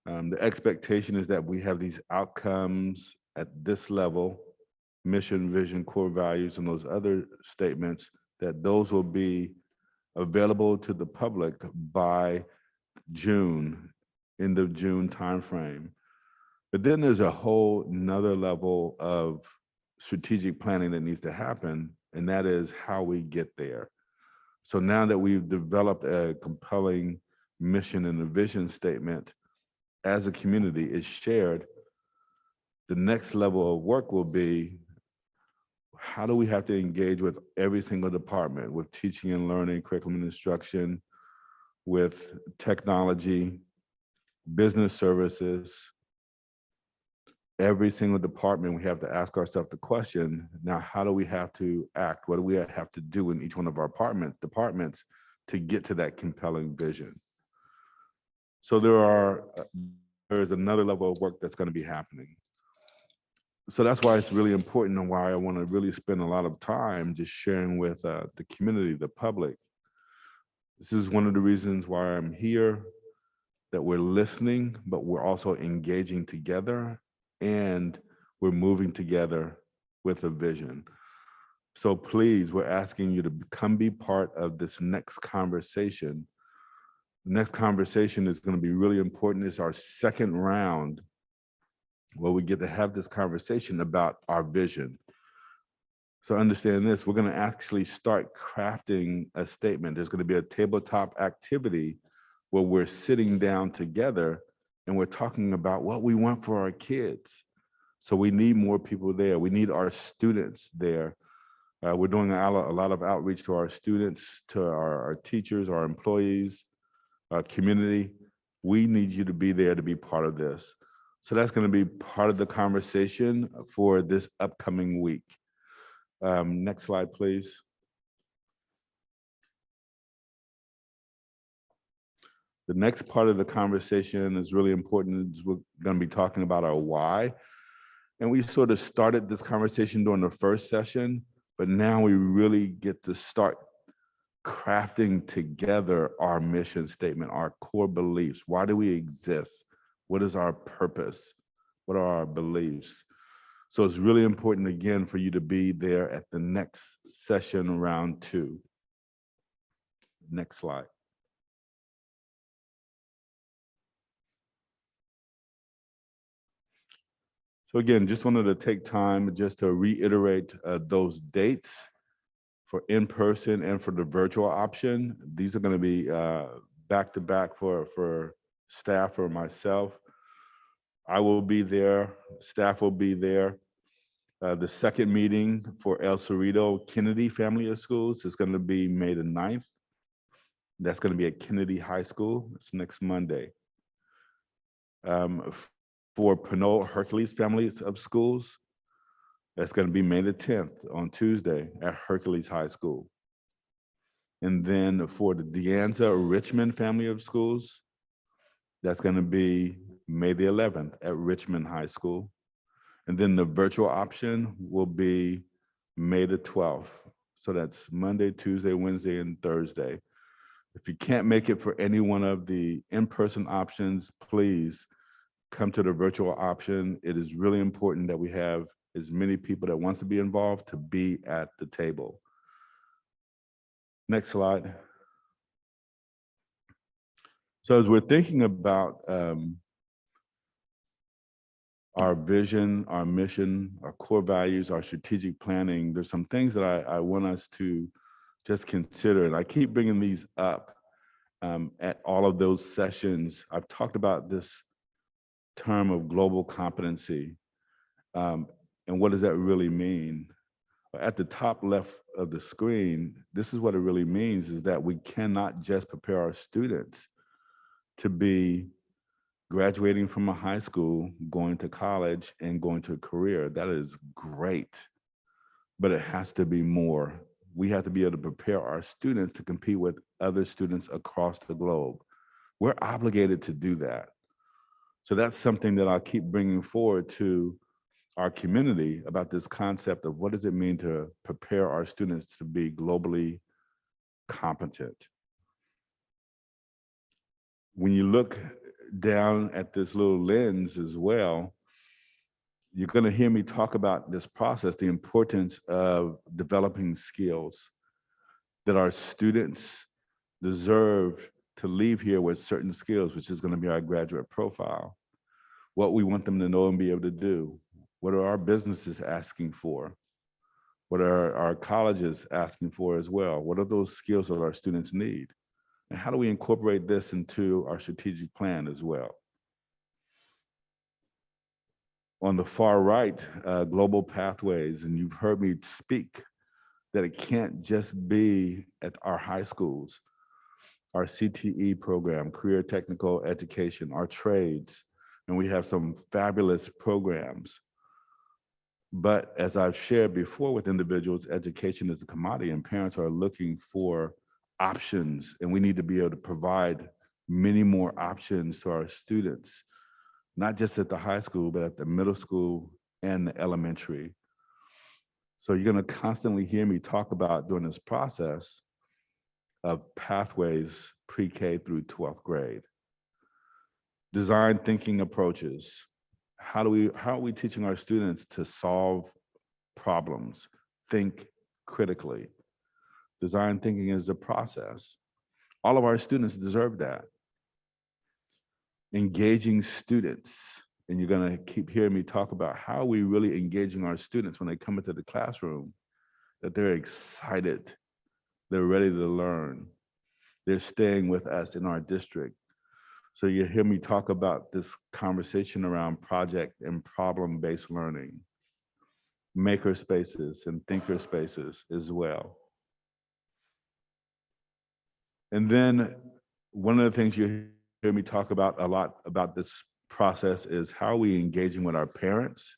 the expectation is that we have these outcomes at this level, mission, vision, core values, and those other statements, that those will be available to the public by June, end of June timeframe. But then there's a whole nother level of strategic planning that needs to happen, and that is how we get there. So now that we've developed a compelling mission and a vision statement as a community is shared, the next level of work will be, how do we have to engage with every single department, with teaching and learning, curriculum and instruction, with technology, business services, every single department, we have to ask ourselves the question, now how do we have to act? What do we have to do in each one of our departments to get to that compelling vision? So there's another level of work that's going to be happening. So that's why it's really important, and why I want to really spend a lot of time just sharing with the community, the public, This is one of the reasons why I'm here, that we're listening, but we're also engaging together and we're moving together with a vision. So please, we're asking you to come be part of this next conversation. The next conversation is going to be really important. It's our second round where we get to have this conversation about our vision. So understand this, we're going to actually start crafting a statement. There's going to be a tabletop activity where we're sitting down together and we're talking about what we want for our kids. So we need more people there. We need our students there. We're doing a lot of outreach to our students, to our teachers, our employees, our community. We need you to be there to be part of this. So that's going to be part of the conversation for this upcoming week. Next slide, please. The next part of the conversation is really important. We're going to be talking about our why. And we sort of started this conversation during the first session, but now we really get to start crafting together our mission statement, our core beliefs. Why do we exist? What is our purpose? What are our beliefs? So it's really important, again, for you to be there at the next session, round 2. Next slide. So again, just wanted to take time just to reiterate those dates for in-person and for the virtual option. These are going to be back-to-back for staff or myself. I will be there, staff will be there. The second meeting for El Cerrito Kennedy Family of Schools is going to be May the 9th. That's going to be at Kennedy High School. It's next Monday. For Pinole Hercules Families of Schools, that's going to be May the 10th on Tuesday at Hercules High School. And then for the De Anza Richmond Family of Schools, that's going to be May the 11th at Richmond High School. And then the virtual option will be May the 12th. So that's Monday, Tuesday, Wednesday, and Thursday. If you can't make it for any one of the in-person options, please come to the virtual option. It is really important that we have as many people that wants to be involved to be at the table. Next slide. So as we're thinking about our vision, our mission, our core values, our strategic planning, there's some things that I want us to just consider. And I keep bringing these up at all of those sessions. I've talked about this term of global competency. And what does that really mean? At the top left of the screen, this is what it really means, is that we cannot just prepare our students to be graduating from a high school, going to college, and going to a career. That is great, but it has to be more. We have to be able to prepare our students to compete with other students across the globe. We're obligated to do that. So that's something that I'll keep bringing forward to our community about this concept of what does it mean to prepare our students to be globally competent. When you look down at this little lens as well, you're going to hear me talk about this process, the importance of developing skills that our students deserve to leave here with certain skills, which is going to be our graduate profile, what we want them to know and be able to do. What are our businesses asking for? What are our colleges asking for as well? What are those skills that our students need? And how do we incorporate this into our strategic plan as well? On the far right, global pathways, and you've heard me speak that it can't just be at our high schools, our CTE program, career technical education, our trades, and we have some fabulous programs. But as I've shared before with individuals, education is a commodity and parents are looking for options, and we need to be able to provide many more options to our students, not just at the high school, but at the middle school and the elementary. So you're going to constantly hear me talk about during this process of pathways pre-K through 12th grade. Design thinking approaches. How are we teaching our students to solve problems, think critically? Design thinking is a process. All of our students deserve that. Engaging students, and you're gonna keep hearing me talk about how are we really engaging our students when they come into the classroom, that they're excited, they're ready to learn, they're staying with us in our district. So you hear me talk about this conversation around project and problem-based learning, maker spaces and thinker spaces as well. And then one of the things you hear me talk about a lot about this process is how are we engaging with our parents?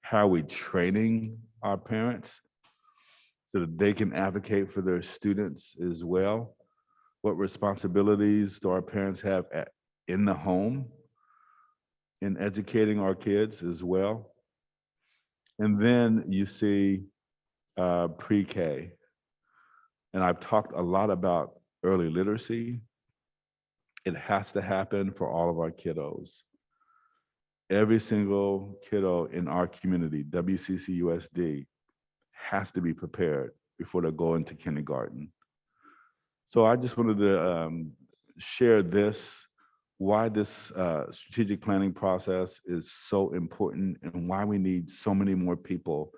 How are we training our parents so that they can advocate for their students as well? What responsibilities do our parents have in the home in educating our kids as well? And then you see pre-K. And I've talked a lot about early literacy. It has to happen for all of our kiddos. Every single kiddo in our community, WCCUSD, has to be prepared before they go into kindergarten. So I just wanted to share this, why this strategic planning process is so important and why we need so many more people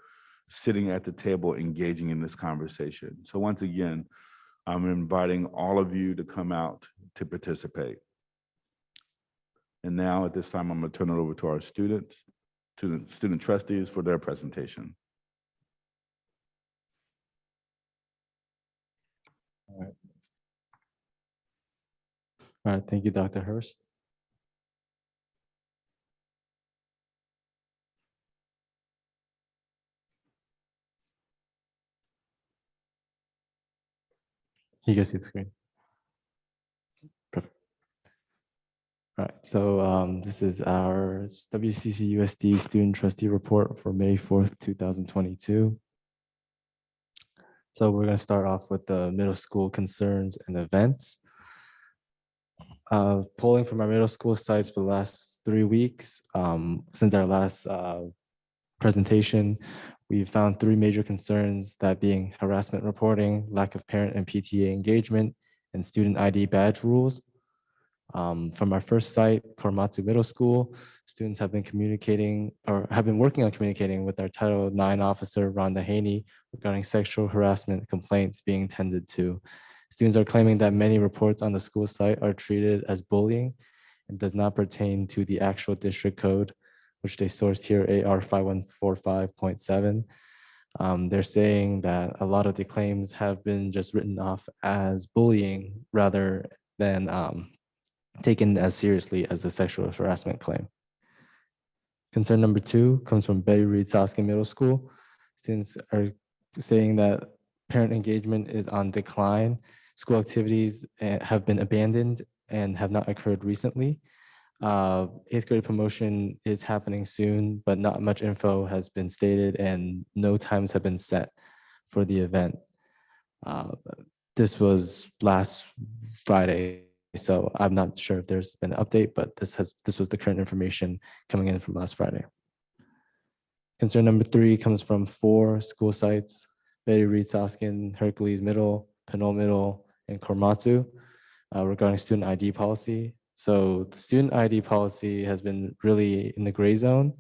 sitting at the table engaging in this conversation. So once again, I'm inviting all of you to come out to participate. And now at this time, I'm gonna turn it over to our students, to the student trustees for their presentation. All right, thank you, Dr. Hurst. You guys see the screen? Perfect. All right, so this is our WCCUSD Student Trustee Report for May 4th, 2022. So we're gonna start off with the middle school concerns and events. Polling from our middle school sites for the last 3 weeks, since our last presentation, we found 3 major concerns, that being harassment reporting, lack of parent and PTA engagement, and student ID badge rules. From our first site, Korematsu Middle School, students have been communicating or have been working on communicating with our Title IX officer, Rhonda Haney, regarding sexual harassment complaints being tended to. Students are claiming that many reports on the school site are treated as bullying and does not pertain to the actual district code, which they sourced here, AR 5145.7. They're saying that a lot of the claims have been just written off as bullying rather than taken as seriously as a sexual harassment claim. Concern number 2 comes from Betty Reed Soskin Middle School. Students are saying that parent engagement is on decline. School activities have been abandoned and have not occurred recently. 8th grade promotion is happening soon, but not much info has been stated and no times have been set for the event. This was last Friday, so I'm not sure if there's been an update, but this was the current information coming in from last Friday. Concern number 3 comes from 4 school sites: Betty Reed Soskin, Hercules Middle, Pinole Middle, and Korematsu, regarding student ID policy. So the student ID policy has been really in the gray zone.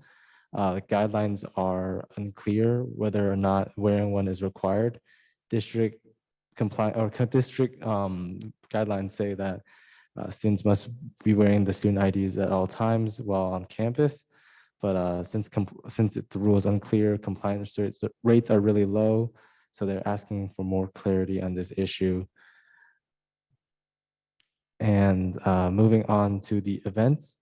The guidelines are unclear whether or not wearing one is required. District guidelines say that students must be wearing the student IDs at all times while on campus. But since the rule is unclear, compliance rates are really low. So they're asking for more clarity on this issue. And moving on to the events,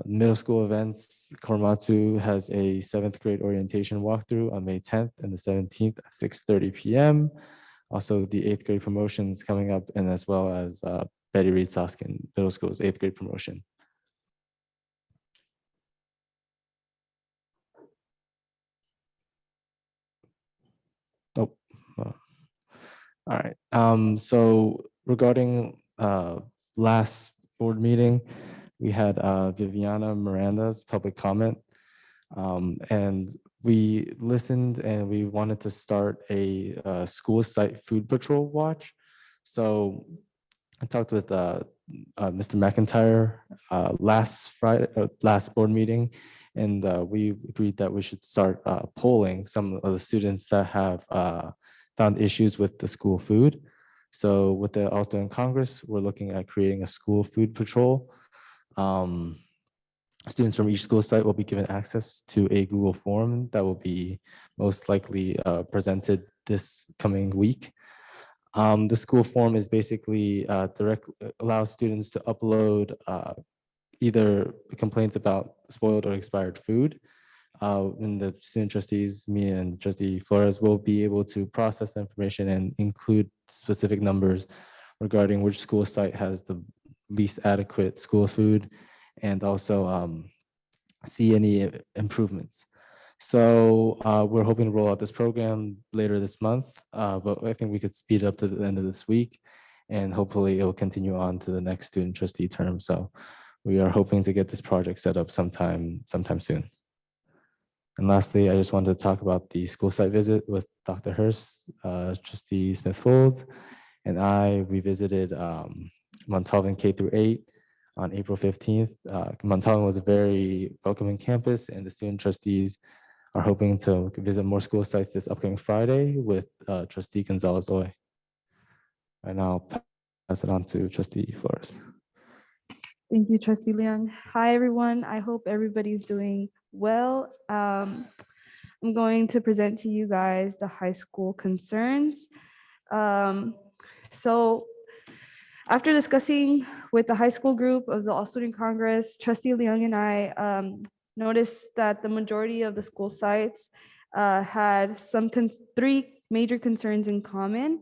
middle school events, Korematsu has a 7th grade orientation walkthrough on May 10th and the 17th at 6:30 p.m. Also, the 8th grade promotion is coming up, and as well as Betty Reed Soskin Middle School's 8th grade promotion. All right. So regarding last board meeting, we had Viviana Miranda's public comment. And we listened and we wanted to start a school site food patrol watch. So I talked with Mr. McIntyre last board meeting, and we agreed that we should start polling some of the students that have found issues with the school food. So with the also in Congress, we're looking at creating a school food patrol. Students from each school site will be given access to a Google form that will be most likely presented this coming week. The school form is basically allows students to upload either complaints about spoiled or expired food. And the student trustees, me and Trustee Flores, will be able to process the information and include specific numbers regarding which school site has the least adequate school food, and also see any improvements. So we're hoping to roll out this program later this month, but I think we could speed it up to the end of this week, and hopefully it will continue on to the next student trustee term. So we are hoping to get this project set up sometime soon. And lastly, I just wanted to talk about the school site visit with Dr. Hurst, Trustee Smith-Folds, and we visited Montalvan K through 8 on April 15th. Montalvan was a very welcoming campus, and the student trustees are hoping to visit more school sites this upcoming Friday with Trustee Gonzalez-Oy. And I'll pass it on to Trustee Flores. Thank you, Trustee Leung. Hi, everyone. I hope everybody's doing well. I'm going to present to you guys the high school concerns. So after discussing with the high school group of the All Student Congress, Trustee Leung and I noticed that the majority of the school sites had three major concerns in common.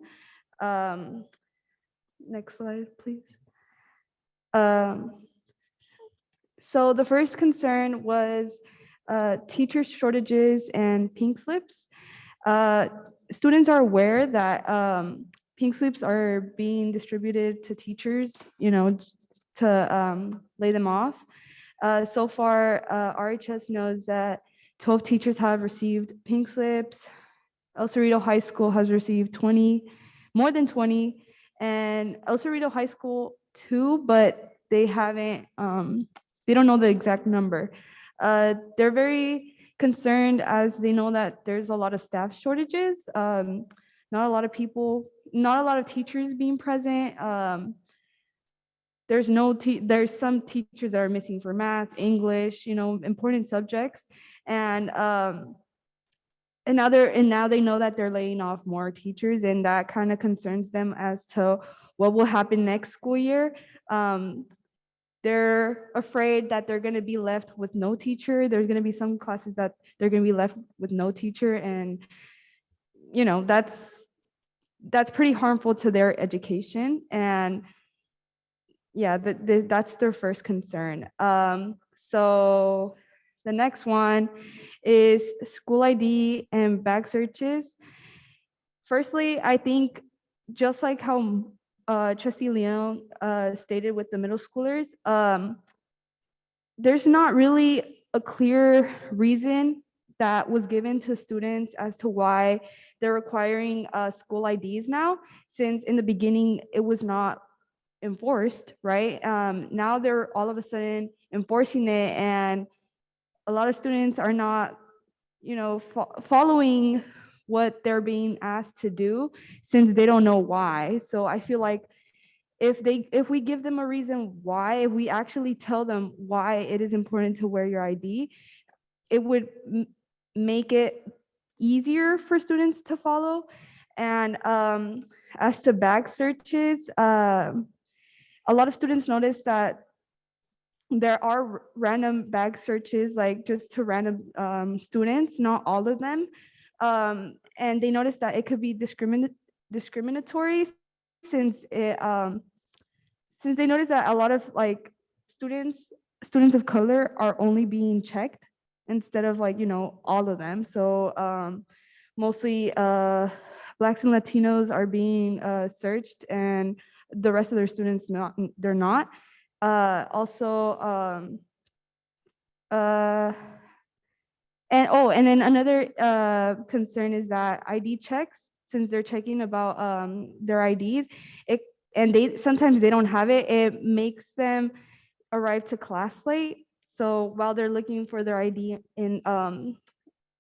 Next slide, please. So the first concern was teacher shortages and pink slips. Students are aware that pink slips are being distributed to teachers, to lay them off. So far, RHS knows that 12 teachers have received pink slips. El Cerrito High School has received more than 20, and El Cerrito High School too, but they haven't, they don't know the exact number. They're very concerned as they know that there's a lot of staff shortages, not a lot of teachers being present. There's some teachers that are missing for math, English, important subjects. And now they know that they're laying off more teachers, and that kind of concerns them as to what will happen next school year. They're afraid that they're going to be left with no teacher. There's going to be some classes that they're going to be left with no teacher, and that's pretty harmful to their education. And yeah, that's their first concern. So the next one is school ID and bag searches. Firstly, I think just like how Trustee Leung stated with the middle schoolers, there's not really a clear reason that was given to students as to why they're requiring school IDs now, since in the beginning it was not enforced, right? Now they're all of a sudden enforcing it, and a lot of students are not, following what they're being asked to do, since they don't know why. So I feel like if we give them a reason why, if we actually tell them why it is important to wear your ID, it would make it easier for students to follow. And as to bag searches, a lot of students notice that there are random bag searches, like just to random students, not all of them. And they notice that it could be discriminatory, since they notice that a lot of students of color are only being checked instead of all of them. So mostly Blacks and Latinos are being searched, and the rest of their students they're not. And then another concern is that ID checks, since they're checking about their IDs, and they sometimes they don't have it, it makes them arrive to class late. So while they're looking for their ID in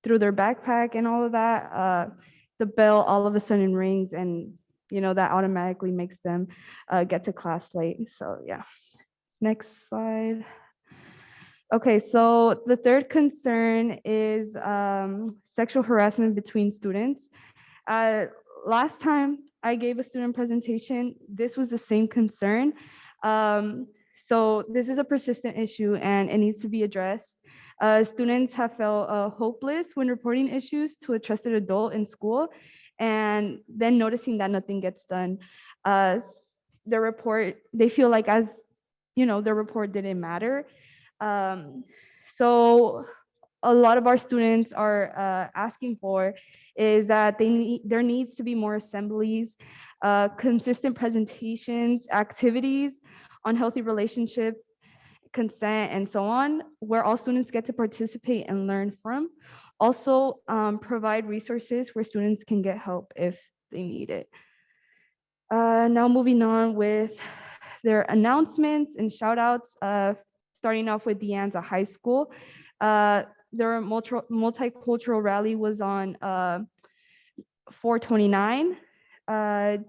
through their backpack and all of that, the bell all of a sudden rings, and that automatically makes them get to class late. So yeah. Next slide. Okay, so the third concern is sexual harassment between students. Last time I gave a student presentation, this was the same concern. So this is a persistent issue and it needs to be addressed. Students have felt hopeless when reporting issues to a trusted adult in school, and then noticing that nothing gets done. The report, they feel like the report didn't matter. So a lot of our students are asking for is that there needs to be more assemblies, consistent presentations, activities on healthy relationship, consent, and so on, where all students get to participate and learn from. Also, provide resources where students can get help if they need it. Now moving on with their announcements and shout outs, starting off with De Anza High School. Their multicultural rally was on 4/29.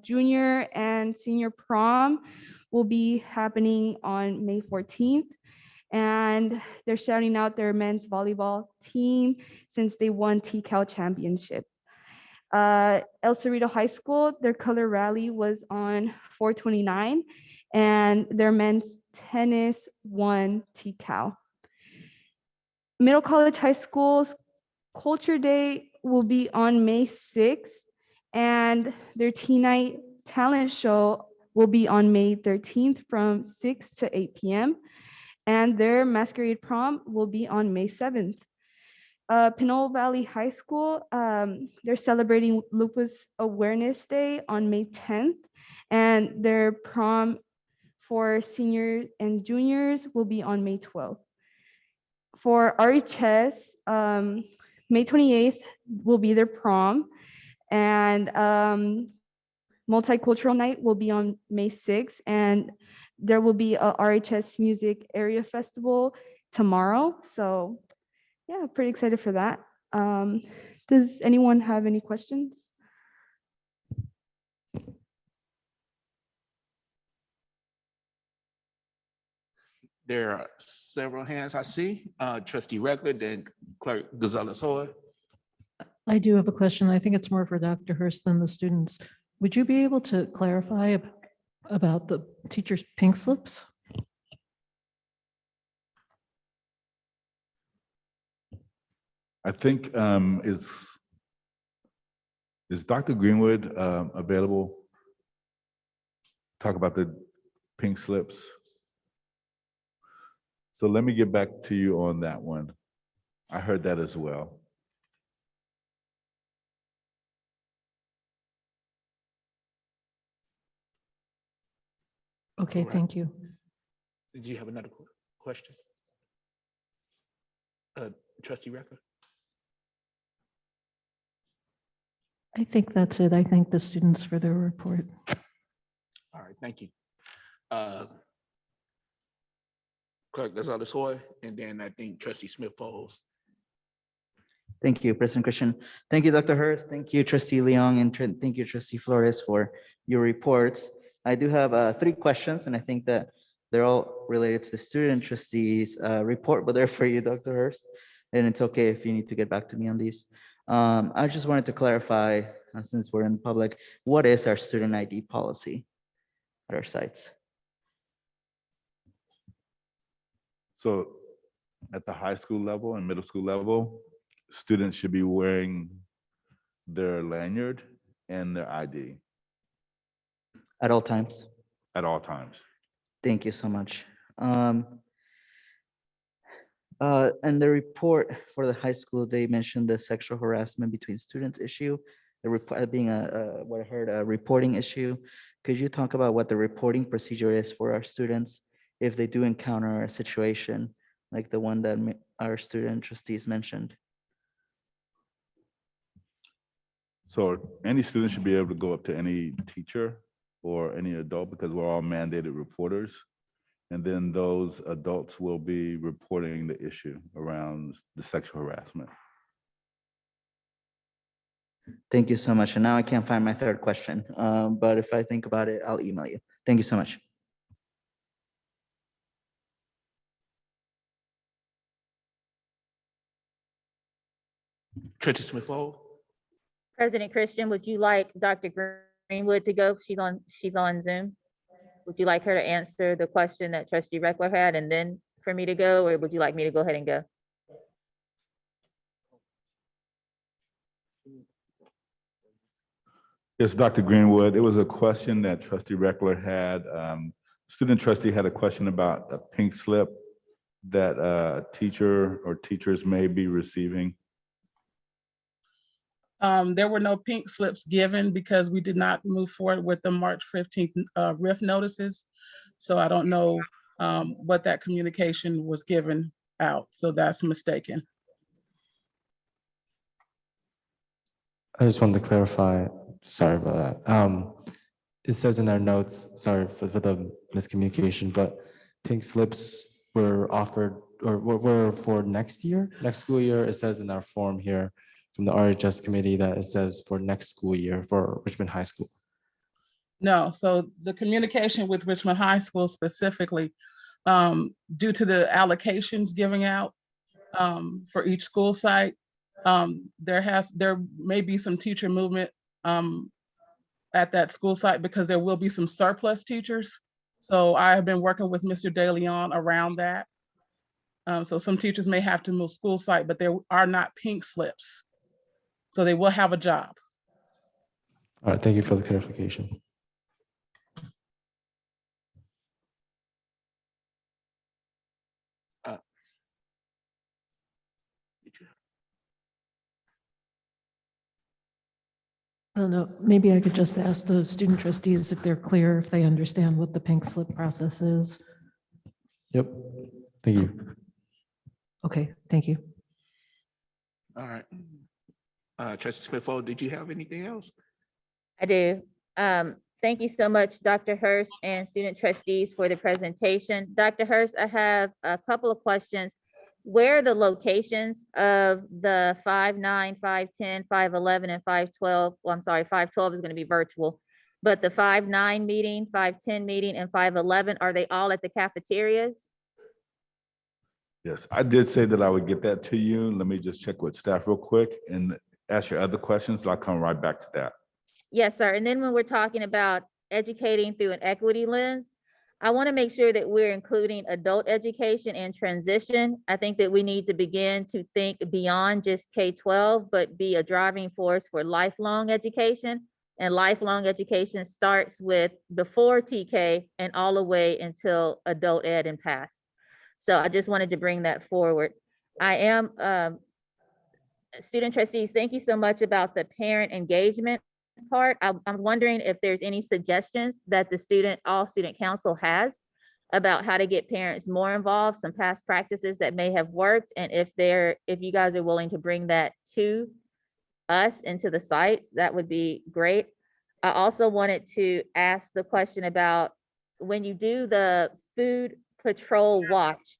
Junior and senior prom will be happening on May 14th. And they're shouting out their men's volleyball team since they won TCAL championship. El Cerrito High School, their color rally was on 4/29, and their men's tennis won TCAL. Middle College High School's Culture Day will be on May 6th, and their Teen Night Talent Show will be on May 13th from 6 to 8 p.m. And their Masquerade Prom will be on May 7th. Pinole Valley High School, they're celebrating Lupus Awareness Day on May 10th, and their prom for seniors and juniors will be on May 12th. For RHS, May 28th will be their prom, and Multicultural Night will be on May 6th, and there will be a RHS Music Area Festival tomorrow. So yeah, pretty excited for that. Does anyone have any questions? There are several hands I see. Trustee Reckler, then Clerk Gonzalez-Hoy. I do have a question. I think it's more for Dr. Hurst than the students. Would you be able to clarify about the teacher's pink slips? I think is Dr. Greenwood available? Talk about the pink slips. So let me get back to you on that one. I heard that as well. Okay, All right. thank you. Did you have another question? Trustee Reckler? I think that's it. I thank the students for their report. All right, thank you. Clerk Gonzalez-Hoy, and then I think Trustee Smith-Folds. Thank you, President Christian. Thank you, Dr. Hurst. Thank you, Trustee Leong, and thank you, Trustee Flores, for your reports. I do have 3 questions, and I think that they're all related to the student trustees report, but they're for you, Dr. Hurst, and it's okay if you need to get back to me on these. I just wanted to clarify, since we're in public, what is our student ID policy at our sites? So at the high school level and middle school level, students should be wearing their lanyard and their ID. At all times? At all times. Thank you so much. And the report for the high school, they mentioned the sexual harassment between students issue. being what I heard, a reporting issue. Could you talk about what the reporting procedure is for our students if they do encounter a situation like the one that our student trustees mentioned? So any student should be able to go up to any teacher or any adult because we're all mandated reporters. And then those adults will be reporting the issue around the sexual harassment. Thank you so much. And now I can't find my third question, but if I think about it, I'll email you. Thank you so much. Trustee Smith-Folds? President Christian, would you like Dr. Greenwood to go? She's on Zoom. Would you like her to answer the question that Trustee Reckler had and then for me to go, or would you like me to go ahead and go? Yes, Dr. Greenwood, it was a question that Trustee Reckler had. Student trustee had a question about a pink slip that a teacher or teachers may be receiving. There were no pink slips given because we did not move forward with the March 15th RIF notices. So I don't know what that communication was given out. So that's mistaken. I just wanted to clarify, sorry about that. It says in our notes, sorry for the miscommunication, but pink slips were offered or were for next school year. It says in our form here from the RHS committee that it says for next school year for Richmond High School. No, so the communication with Richmond High School specifically, due to the allocations giving out for each school site, there may be some teacher movement at that school site because there will be some surplus teachers. So I have been working with Mr. De Leon around that. So some teachers may have to move school site, but there are not pink slips. So they will have a job. All right, thank you for the clarification. I don't know, maybe I could just ask the student trustees if they're clear, if they understand what the pink slip process is. Yep, thank you. Okay, thank you. All right. Trustee Smith-Folds, did you have anything else? I do. Thank you so much, Dr. Hurst and student trustees for the presentation. Dr. Hurst, I have a couple of questions. Where are the locations of the 5-9, 5-10, 5-11, and 5-12? Well, I'm sorry, 5-12 is going to be virtual, but the 5-9 meeting, 5-10 meeting, and 5-11, are they all at the cafeterias? Yes, I did say that I would get that to you. Let me just check with staff real quick and ask your other questions. I'll come right back to that. Yes, sir. And then when we're talking about educating through an equity lens, I want to make sure that we're including adult education and transition. I think that we need to begin to think beyond just K-12, but be a driving force for lifelong education. And lifelong education starts with before TK and all the way until adult ed and past. So I just wanted to bring that forward. I am, student trustees, thank you so much about the parent engagement part. I'm wondering if there's any suggestions that the all student council has about how to get parents more involved, some past practices that may have worked, and if you guys are willing to bring that to us into the sites, that would be great. I also wanted to ask the question about when you do the food patrol watch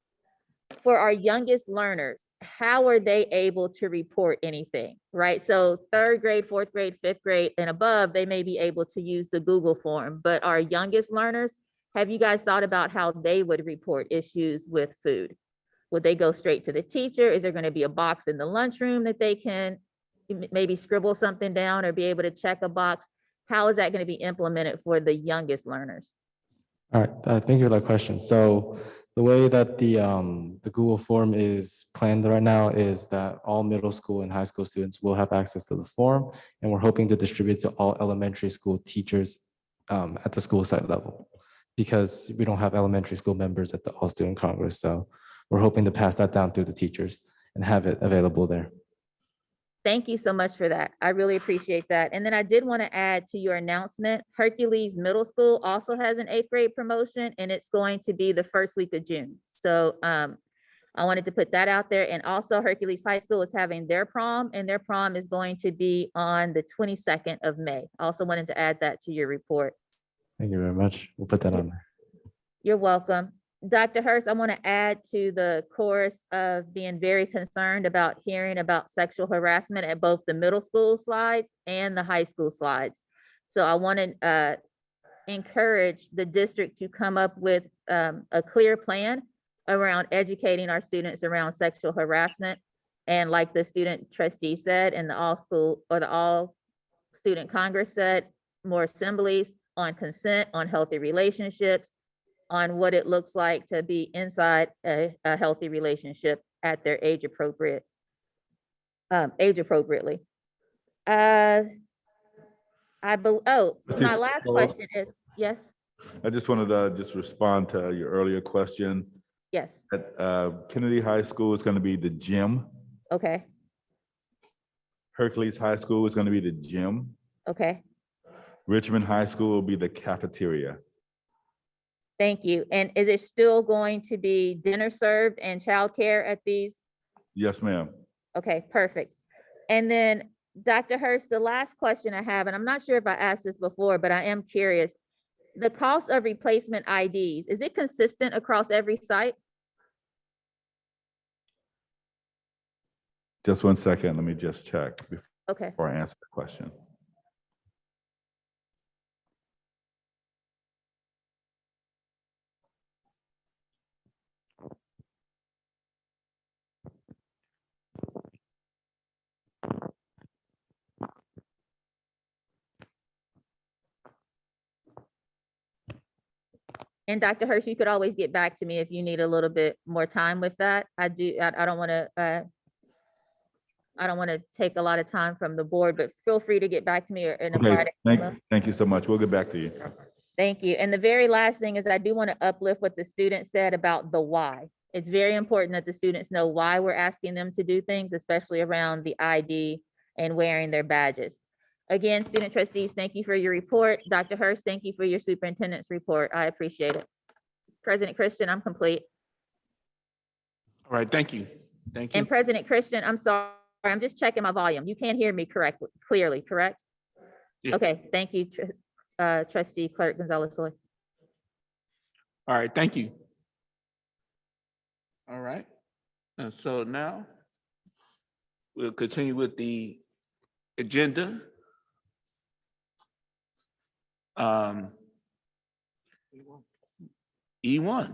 for our youngest learners, how are they able to report anything, right? So 3rd grade, 4th grade, 5th grade and above, they may be able to use the Google form, but our youngest learners, have you guys thought about how they would report issues with food? Would they go straight to the teacher? Is there going to be a box in the lunchroom that they can maybe scribble something down or be able to check a box? How is that going to be implemented for the youngest learners? All right, thank you for that question. So the way that the Google form is planned right now is that all middle school and high school students will have access to the form, and we're hoping to distribute to all elementary school teachers at the school site level, because we don't have elementary school members at the All Student Congress. So we're hoping to pass that down through the teachers and have it available there. Thank you so much for that. I really appreciate that. And then I did want to add to your announcement, Hercules Middle School also has an 8th grade promotion, and it's going to be the first week of June. So I wanted to put that out there. And also Hercules High School is having their prom, and their prom is going to be on the 22nd of May. Also wanted to add that to your report. Thank you very much. We'll put that on there. You're welcome. Dr. Hurst, I want to add to the chorus of being very concerned about hearing about sexual harassment at both the middle school slides and the high school slides. So I want to encourage the district to come up with a clear plan around educating our students around sexual harassment. And like the student trustee said, and the all student Congress said, more assemblies on consent, on healthy relationships, on what it looks like to be inside a healthy relationship at their age appropriately. My last question is, yes, I just wanted to just respond to your earlier question. yes, At Kennedy High School is going to be the gym. okay, Hercules High School is going to be the gym. okay, Richmond High School will be the cafeteria. thank you. And is it still going to be dinner served and childcare at these? Yes, ma'am. Okay, perfect. And then Dr. Hurst, the last question I have, and I'm not sure if I asked this before, but I am curious. The cost of replacement IDs, is it consistent across every site? Just 1 second. Let me just check Okay. before I answer the question. And Dr. Hurst, you could always get back to me if you need a little bit more time with that. I don't want to take a lot of time from the board, but feel free to get back to me or in a Okay, Friday. thank you so much. We'll get back to you. Thank you. And the very last thing is I do want to uplift what the student said about the why. It's very important that the students know why we're asking them to do things, especially around the ID and wearing their badges. Again, student trustees, thank you for your report. Dr. Hurst, thank you for your superintendent's report. I appreciate it. President Christian, I'm complete. All right, thank you. Thank you. And President Christian, I'm sorry, I'm just checking my volume. You can't hear me clearly, correct? Yeah. Okay, thank you, Trustee Clerk Gonzalez-Hoy. All right, thank you. All right, and so now we'll continue with the agenda. E1.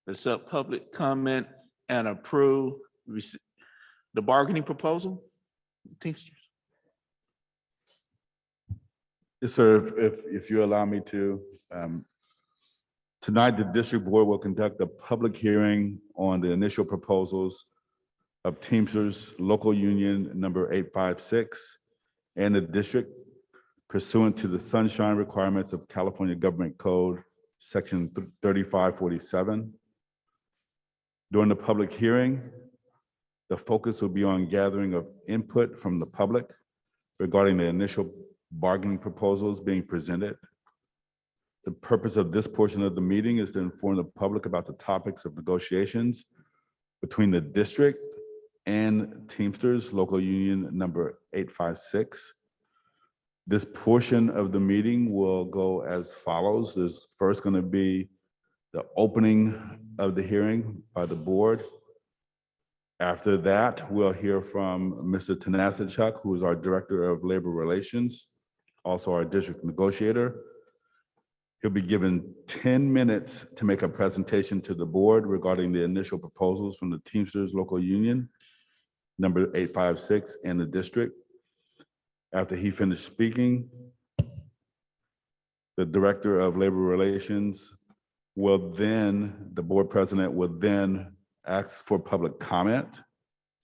Accept public comment and approve the bargaining proposal. Teamsters. Yes, sir. If you allow me to, tonight the district board will conduct a public hearing on the initial proposals of Teamsters Local Union number 856 and the district pursuant to the sunshine requirements of California Government Code, Section 3547. During the public hearing, the focus will be on gathering of input from the public regarding the initial bargaining proposals being presented. The purpose of this portion of the meeting is to inform the public about the topics of negotiations between the district and Teamsters Local Union number 856. This portion of the meeting will go as follows. There's first going to be the opening of the hearing by the board. After that, we'll hear from Mr. Tanasachuk, who is our Director of Labor Relations, also our district negotiator. He'll be given 10 minutes to make a presentation to the board regarding the initial proposals from the Teamsters Local Union, number 856, and the district. After he finished speaking, the Director of Labor Relations will then, the board president will then ask for public comment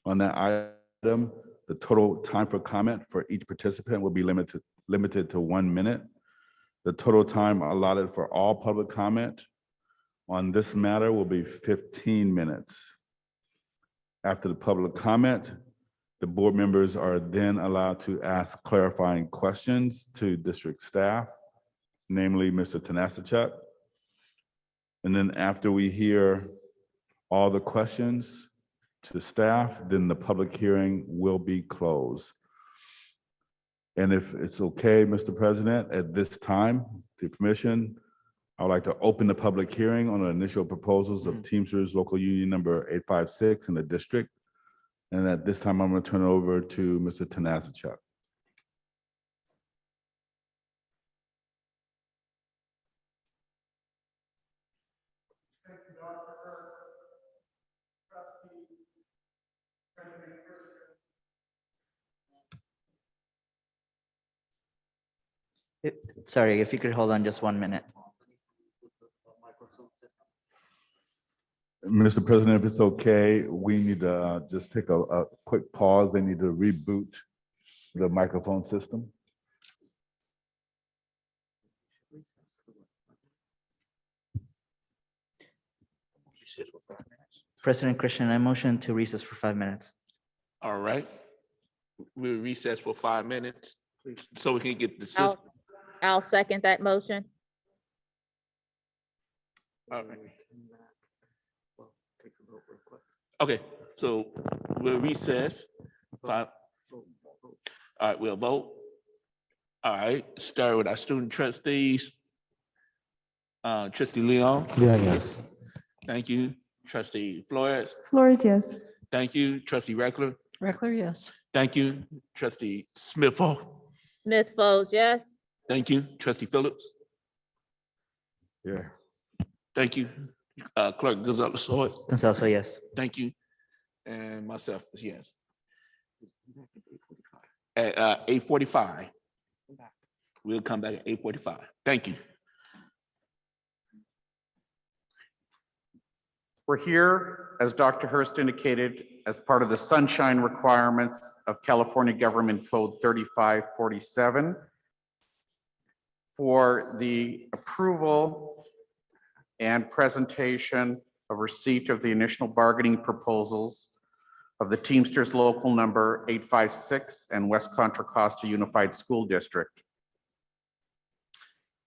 on that item. The total time for comment for each participant will be limited to 1 minute. The total time allotted for all public comment on this matter will be 15 minutes. After the public comment, The board members are then allowed to ask clarifying questions to district staff, namely Mr. Tanasachuk. And then after we hear all the questions to staff, then the public hearing will be closed. And if it's okay, Mr. President, at this time, the permission, I would like to open the public hearing on the initial proposals of Teamsters Local Union number 856 in the district. And at this time, I'm going to turn it over to Mr. Tanasachuk. Sorry, if you could hold on just 1 minute. Mr. President, if it's okay, we need to just take a quick pause. They need to reboot the microphone system. President Christian, I motion to recess for 5 minutes. All right. We'll recess for 5 minutes so we can get the system. I'll second that motion. All right. Okay, so we'll recess. All right, we'll vote. All right, start with our student trustees. Trustee Leon. Leon, yes. Thank you. Trustee Flores. Flores, yes. Thank you. Trustee Reckler. Reckler, yes. Thank you. Trustee Smith-Folds. Smith Folds, yes. Thank you. Trustee Phillips. Yeah. Thank you. Clerk Gonzalez. Gonzalez, yes. Thank you. And myself is yes. At 8:45. We'll come back at 8:45. Thank you. We're here, as Dr. Hurst indicated, as part of the sunshine requirements of California Government Code 3547 for the approval and presentation of receipt of the initial bargaining proposals of the Teamsters Local Number 856 and West Contra Costa Unified School District.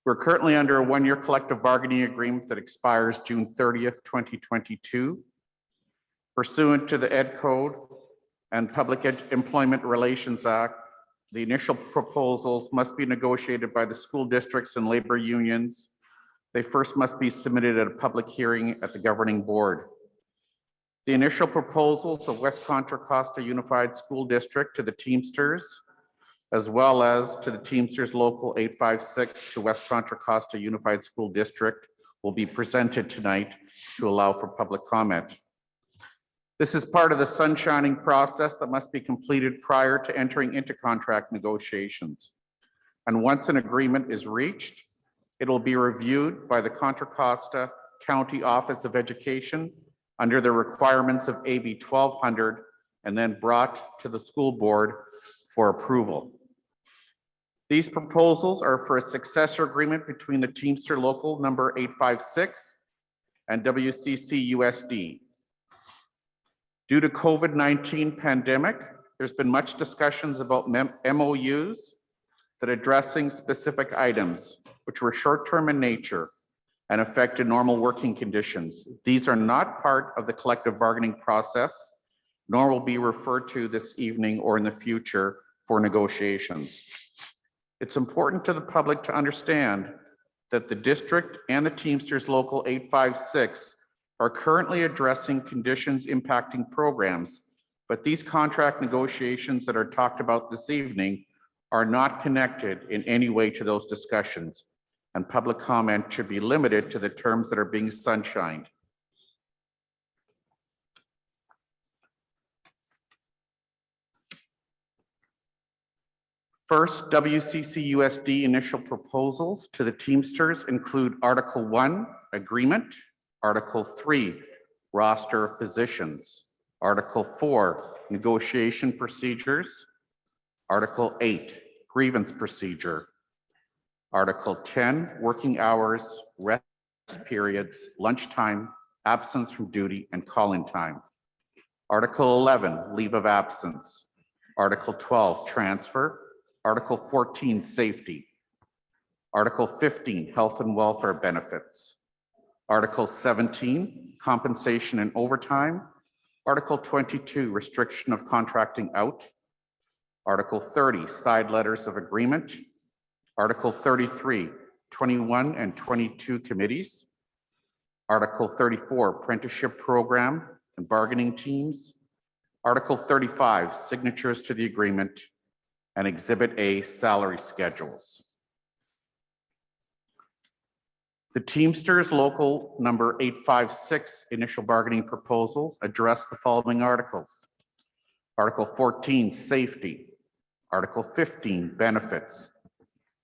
We're currently under a one-year collective bargaining agreement that expires June 30th, 2022. Pursuant to the Ed Code and Public Employment Relations Act, the initial proposals must be negotiated by the school districts and labor unions. They first must be submitted at a public hearing at the governing board. The initial proposals of West Contra Costa Unified School District to the Teamsters, as well as to the Teamsters Local 856 to West Contra Costa Unified School District, will be presented tonight to allow for public comment. This is part of the sunshining process that must be completed prior to entering into contract negotiations. And once an agreement is reached, it will be reviewed by the Contra Costa County Office of Education under the requirements of AB 1200 and then brought to the school board for approval. These proposals are for a successor agreement between the Teamster Local Number 856 and WCCUSD. Due to COVID-19 pandemic, there's been much discussions about MOUs that addressing specific items, which were short-term in nature and affected normal working conditions. These are not part of the collective bargaining process, nor will be referred to this evening or in the future for negotiations. It's important to the public to understand that the district and the Teamsters Local 856 are currently addressing conditions impacting programs, but these contract negotiations that are talked about this evening are not connected in any way to those discussions, and public comment should be limited to the terms that are being sunshined. First, WCCUSD initial proposals to the Teamsters include Article 1, Agreement, Article 3, Roster of Positions, Article 4, Negotiation Procedures, Article 8, Grievance Procedure, Article 10, Working Hours, Rest Periods, Lunchtime, Absence from Duty, and Call-in Time, Article 11, Leave of Absence, Article 12, transfer. Article 14, safety. Article 15, health and welfare benefits. Article 17, compensation and overtime. Article 22, restriction of contracting out. Article 30, side letters of agreement. Article 33, 21 and 22 committees. Article 34, apprenticeship program and bargaining teams. Article 35, signatures to the agreement, and Exhibit A, salary schedules. The Teamsters Local Number 856 initial bargaining proposals address the following articles. Article 14, safety. Article 15, benefits.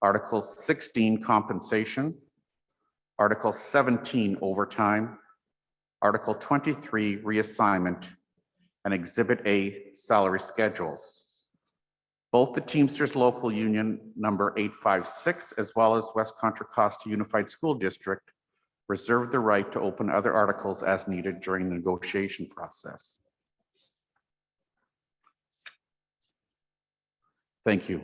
Article 16, compensation. Article 17, overtime. Article 23, reassignment. And Exhibit A, salary schedules. Both the Teamsters Local Union Number 856 as well as West Contra Costa Unified School District reserve the right to open other articles as needed during the negotiation process. Thank you.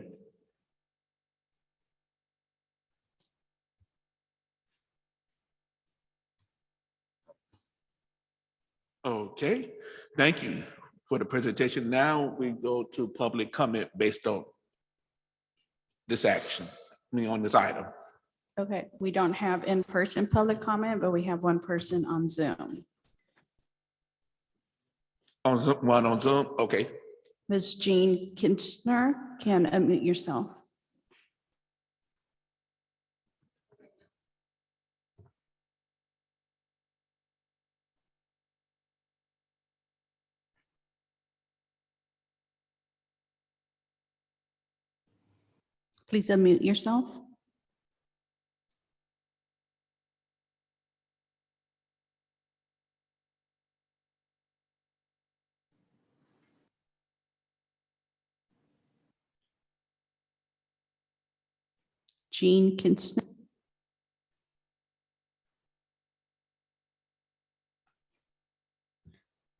Okay, thank you for the presentation. Now we go to public comment based on this action, on this item. Okay, we don't have in-person public comment, but we have one person on Zoom. On Zoom, one on Zoom, okay. Ms. Jean Kinstner, can unmute yourself. Please unmute yourself. Jean Kinstner.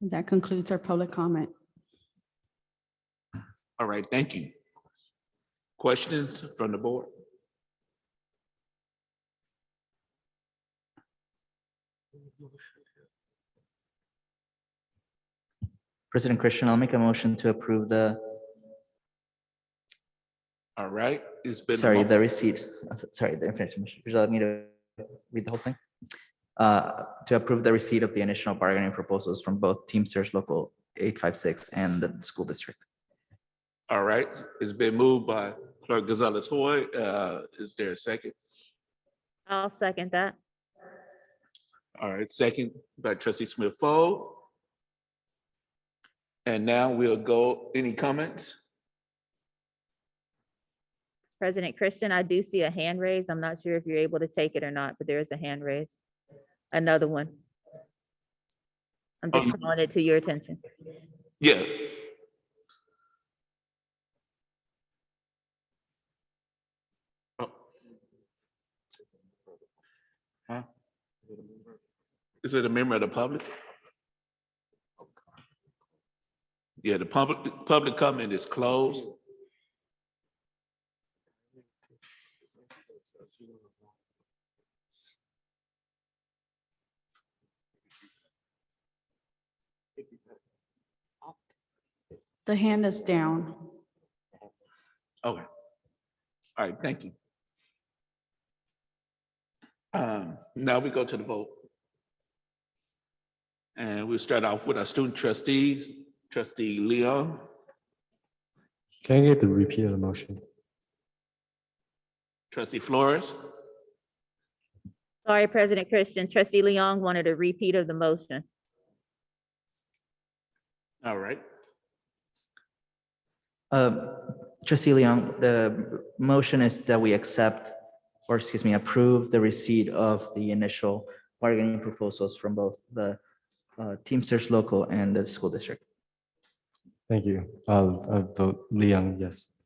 That concludes our public comment. All right, thank you. Questions from the board? President Christian, I'll make a motion to approve the, All right, it's been. sorry, the receipt. Sorry, the information. Would you like me to read the whole thing? To approve the receipt of the initial bargaining proposals from both Teamsters Local 856 and the school district. All right, it's been moved by Clerk Gonzalez Hoy. Is there a second? I'll second that. All right, second by Trustee Smith-Fall. And now we'll go, any comments? President Christian, I do see a hand raised. I'm not sure if you're able to take it or not, but there is a hand raised. Another one. I'm just calling it to your attention. Yeah. Oh. Huh? Is it a member of the public? Yeah, the public comment is closed. The hand is down. Okay. All right, thank you. Now we go to the vote. And we'll start off with our student trustees. Trustee Leon. Can I get the repeat of the motion? Trustee Flores. Sorry, President Christian. Trustee Leong wanted a repeat of the motion. All right. Trustee Leon, the motion is that we accept, or excuse me, approve the receipt of the initial bargaining proposals from both the Teamsters Local and the school district. Thank you. I'll vote Leon, yes.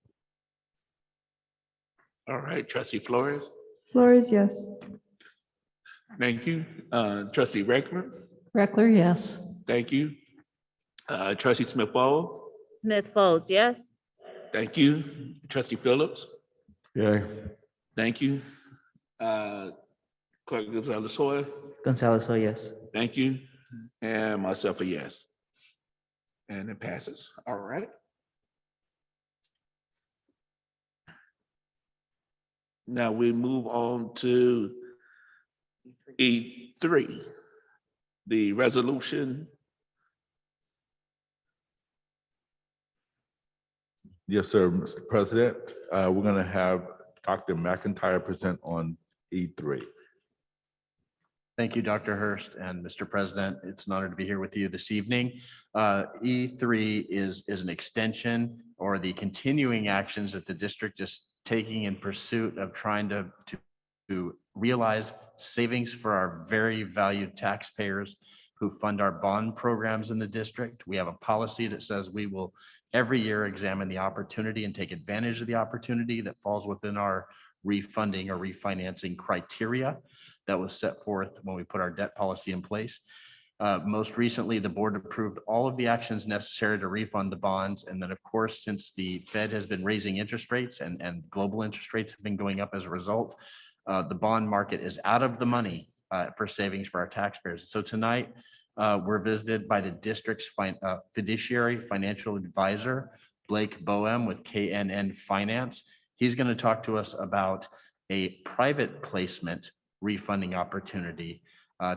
All right, Trustee Flores. Flores, yes. Thank you. Trustee Reckler. Reckler, yes. Thank you. Trustee Smith-Fall. Smith Folds, yes. Thank you. Trustee Phillips. Yay. Thank you. Clerk Gonzalez-Soy. Gonzalez, yes. Thank you. And myself a yes. And it passes. All right. Now we move on to E3, the resolution. Yes, sir, Mr. President. We're going to have Dr. McIntyre present on E3. Thank you, Dr. Hurst and Mr. President. It's an honor to be here with you this evening. E3 is an extension or the continuing actions that the district is taking in pursuit of trying to realize savings for our very valued taxpayers who fund our bond programs in the district. We have a policy that says we will every year examine the opportunity and take advantage of the opportunity that falls within our refunding or refinancing criteria that was set forth when we put our debt policy in place. Most recently, the board approved all of the actions necessary to refund the bonds. And then, of course, since the Fed has been raising interest rates and global interest rates have been going up as a result, the bond market is out of the money for savings for our taxpayers. So tonight, we're visited by the district's fiduciary financial advisor, Blake Boehm with KNN Finance. He's going to talk to us about a private placement refunding opportunity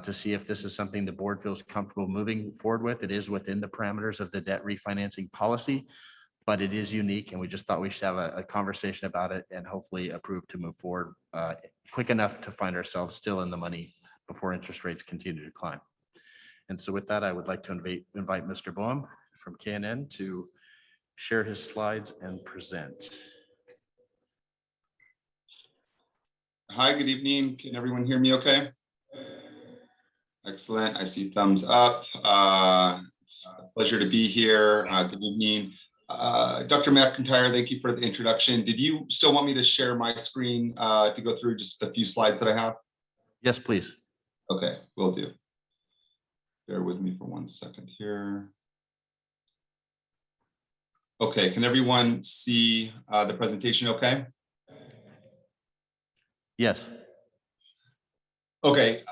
to see if this is something the board feels comfortable moving forward with. It is within the parameters of the debt refinancing policy, but it is unique, and we just thought we should have a conversation about it and hopefully approve to move forward quick enough to find ourselves still in the money before interest rates continue to climb. And so with that, I would like to invite Mr. Boehm from KNN to share his slides and present. Hi, good evening. Can everyone hear me okay? Excellent. I see thumbs up. It's a pleasure to be here. Good evening. Dr. McIntyre, thank you for the introduction. Did you still want me to share my screen to go through just a few slides that I have? Yes, please. Okay, will do. Bear with me for 1 second here. Okay, can everyone see the presentation okay? Yes. Okay,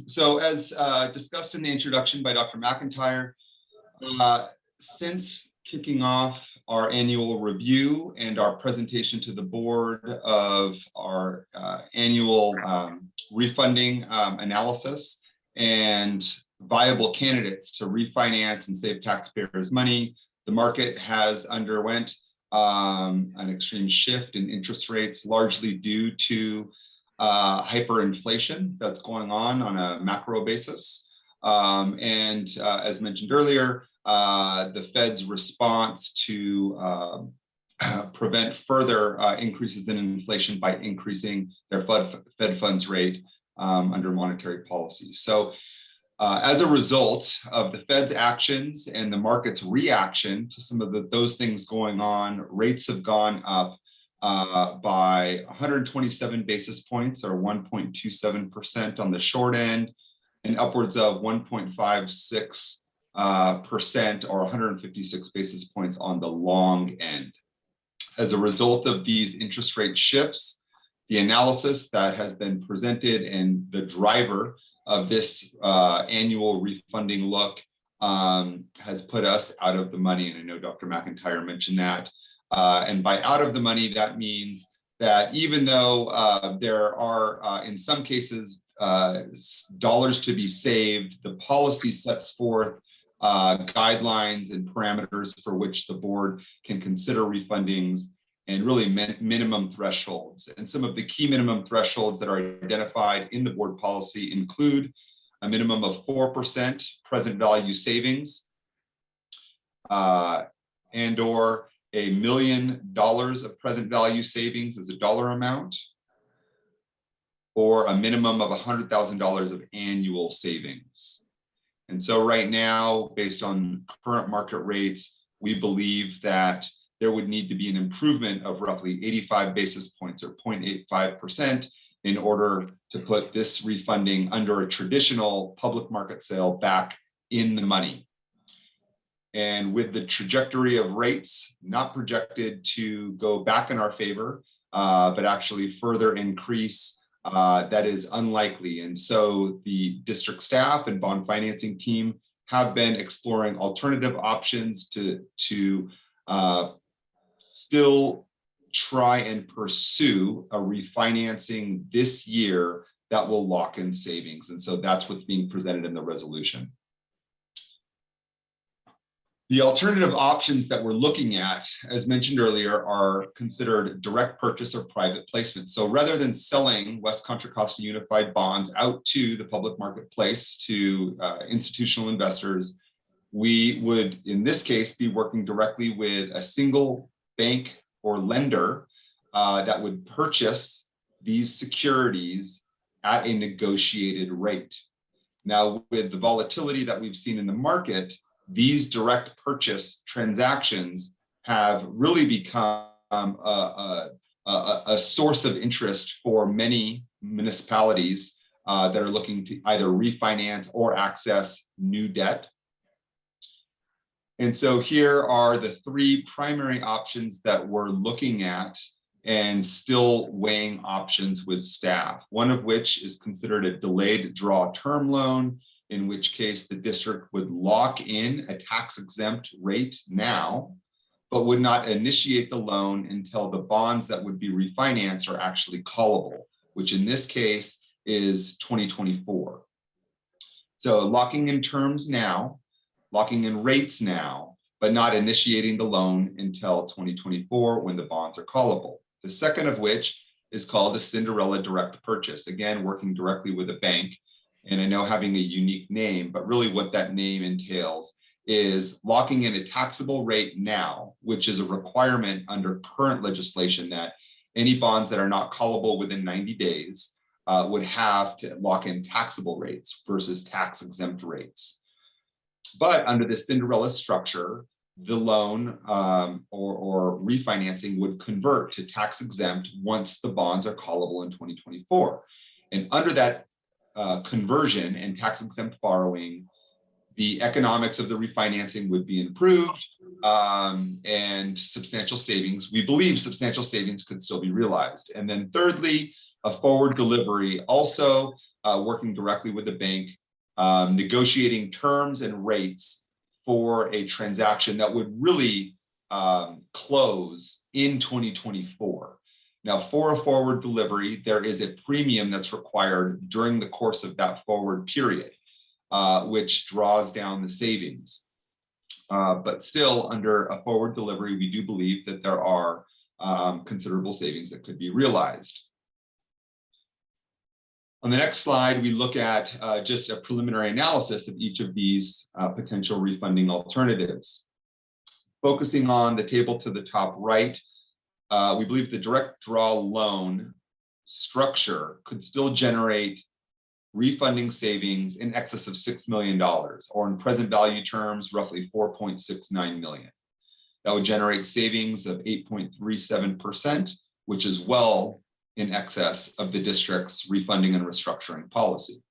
so as discussed in the introduction by Dr. McIntyre, since kicking off our annual review and our presentation to the board of our annual refunding analysis and viable candidates to refinance and save taxpayers money, the market has underwent an extreme shift in interest rates, largely due to hyperinflation that's going on a macro basis. As mentioned earlier, the Fed's response to prevent further increases in inflation by increasing their Fed funds rate under monetary policy. So as a result of the Fed's actions and the market's reaction to some of those things going on, rates have gone up by 127 basis points or 1.27% on the short end and upwards of 1.56% or 156 basis points on the long end. As a result of these interest rate shifts, the analysis that has been presented and the driver of this annual refunding look has put us out of the money. And I know Dr. McIntyre mentioned that. And by out of the money, that means that even though there are, in some cases, dollars to be saved, the policy sets forth guidelines and parameters for which the board can consider refundings and really minimum thresholds. And some of the key minimum thresholds that are identified in the board policy include a minimum of 4% present value savings and or $1 million of present value savings as a dollar amount, or a minimum of $100,000 of annual savings. And so right now, based on current market rates, we believe that there would need to be an improvement of roughly 85 basis points or 0.85% in order to put this refunding under a traditional public market sale back in the money. And with the trajectory of rates not projected to go back in our favor, but actually further increase, that is unlikely. And so the district staff and bond financing team have been exploring alternative options to still try and pursue a refinancing this year that will lock in savings. And so that's what's being presented in the resolution. The alternative options that we're looking at, as mentioned earlier, are considered direct purchase or private placement. So rather than selling West Contra Costa Unified bonds out to the public marketplace to institutional investors, we would, in this case, be working directly with a single bank or lender that would purchase these securities at a negotiated rate. Now, with the volatility that we've seen in the market, these direct purchase transactions have really become a source of interest for many municipalities that are looking to either refinance or access new debt. And so here are the three primary options that we're looking at and still weighing options with staff, one of which is considered a delayed draw term loan, in which case the district would lock in a tax exempt rate now, but would not initiate the loan until the bonds that would be refinanced are actually callable, which in this case is 2024. So locking in terms now, locking in rates now, but not initiating the loan until 2024 when the bonds are callable. The second of which is called a Cinderella direct purchase, again, working directly with a bank. And I know having a unique name, but really what that name entails is locking in a taxable rate now, which is a requirement under current legislation that any bonds that are not callable within 90 days would have to lock in taxable rates versus tax exempt rates. But under the Cinderella structure, the loan or refinancing would convert to tax exempt once the bonds are callable in 2024. And under that conversion and tax exempt borrowing, the economics of the refinancing would be improved and substantial savings, we believe substantial savings could still be realized. And then thirdly, a forward delivery, also working directly with the bank, negotiating terms and rates for a transaction that would really close in 2024. Now, for a forward delivery, there is a premium that's required during the course of that forward period, which draws down the savings. But still, under a forward delivery, we do believe that there are considerable savings that could be realized. On the next slide, we look at just a preliminary analysis of each of these potential refunding alternatives. Focusing on the table to the top right, we believe the direct draw loan structure could still generate refunding savings in excess of $6 million, or in present value terms, roughly $4.69 million. That would generate savings of 8.37%, which is well in excess of the district's refunding and restructuring policy.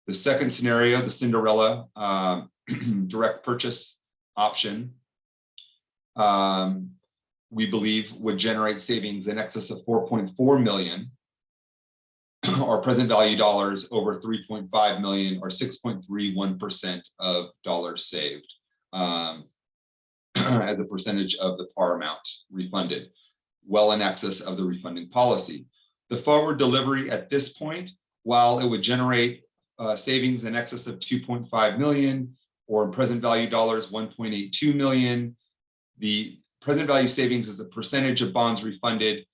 The second scenario, the Cinderella direct purchase option, we believe would generate savings in excess of 4.4 million, or present value dollars, over 3.5 million, or 6.31% of dollars saved as a percentage of the par amount refunded, well in excess of the refunding policy. The forward delivery at this point, while it would generate savings in excess of 2.5 million, or in present value dollars, 1.82 million, the present value savings as a percentage of bonds refunded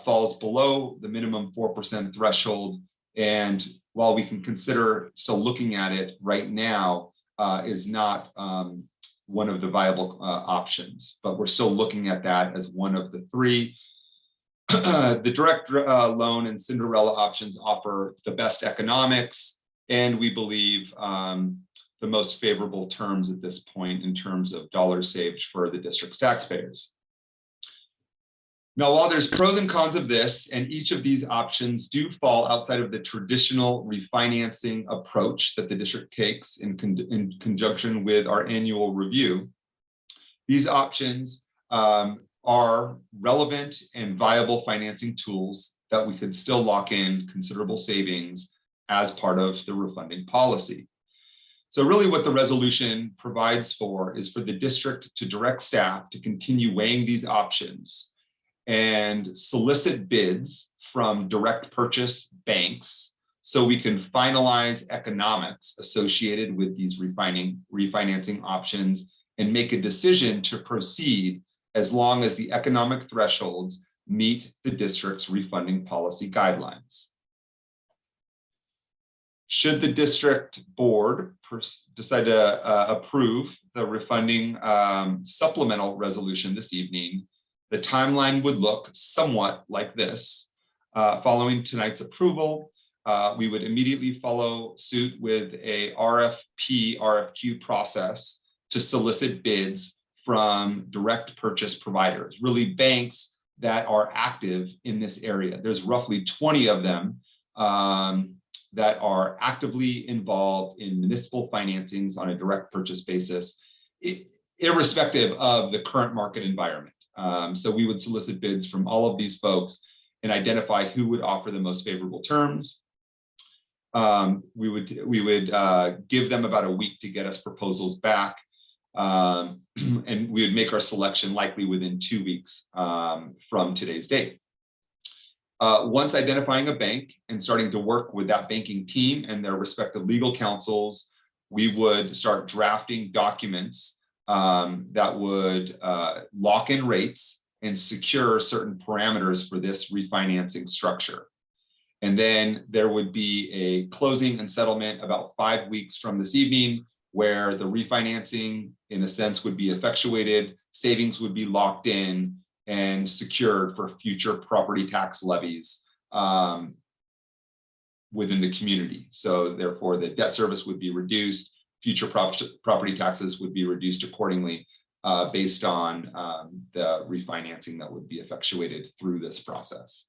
falls below the minimum 4% threshold. And while we can consider still looking at it right now, is not one of the viable options, but we're still looking at that as one of the three. The direct loan and Cinderella options offer the best economics, and we believe the most favorable terms at this point in terms of dollars saved for the district's taxpayers. Now, while there's pros and cons of this, and each of these options do fall outside of the traditional refinancing approach that the district takes in conjunction with our annual review, these options are relevant and viable financing tools that we could still lock in considerable savings as part of the refunding policy. So really what the resolution provides for is for the district to direct staff to continue weighing these options and solicit bids from direct purchase banks so we can finalize economics associated with these refinancing options and make a decision to proceed as long as the economic thresholds meet the district's refunding policy guidelines. Should the district board decide to approve the refunding supplemental resolution this evening, the timeline would look somewhat like this. Following tonight's approval, we would immediately follow suit with a RFQ process to solicit bids from direct purchase providers, really banks that are active in this area. There's roughly 20 of them that are actively involved in municipal financings on a direct purchase basis, irrespective of the current market environment. So we would solicit bids from all of these folks and identify who would offer the most favorable terms. We would give them about a week to get us proposals back. And we would make our selection likely within 2 weeks from today's date. Once identifying a bank and starting to work with that banking team and their respective legal counsels, we would start drafting documents that would lock in rates and secure certain parameters for this refinancing structure. And then there would be a closing and settlement about 5 weeks from this evening, where the refinancing, in a sense, would be effectuated, savings would be locked in and secured for future property tax levies within the community. So therefore, the debt service would be reduced, future property taxes would be reduced accordingly based on the refinancing that would be effectuated through this process.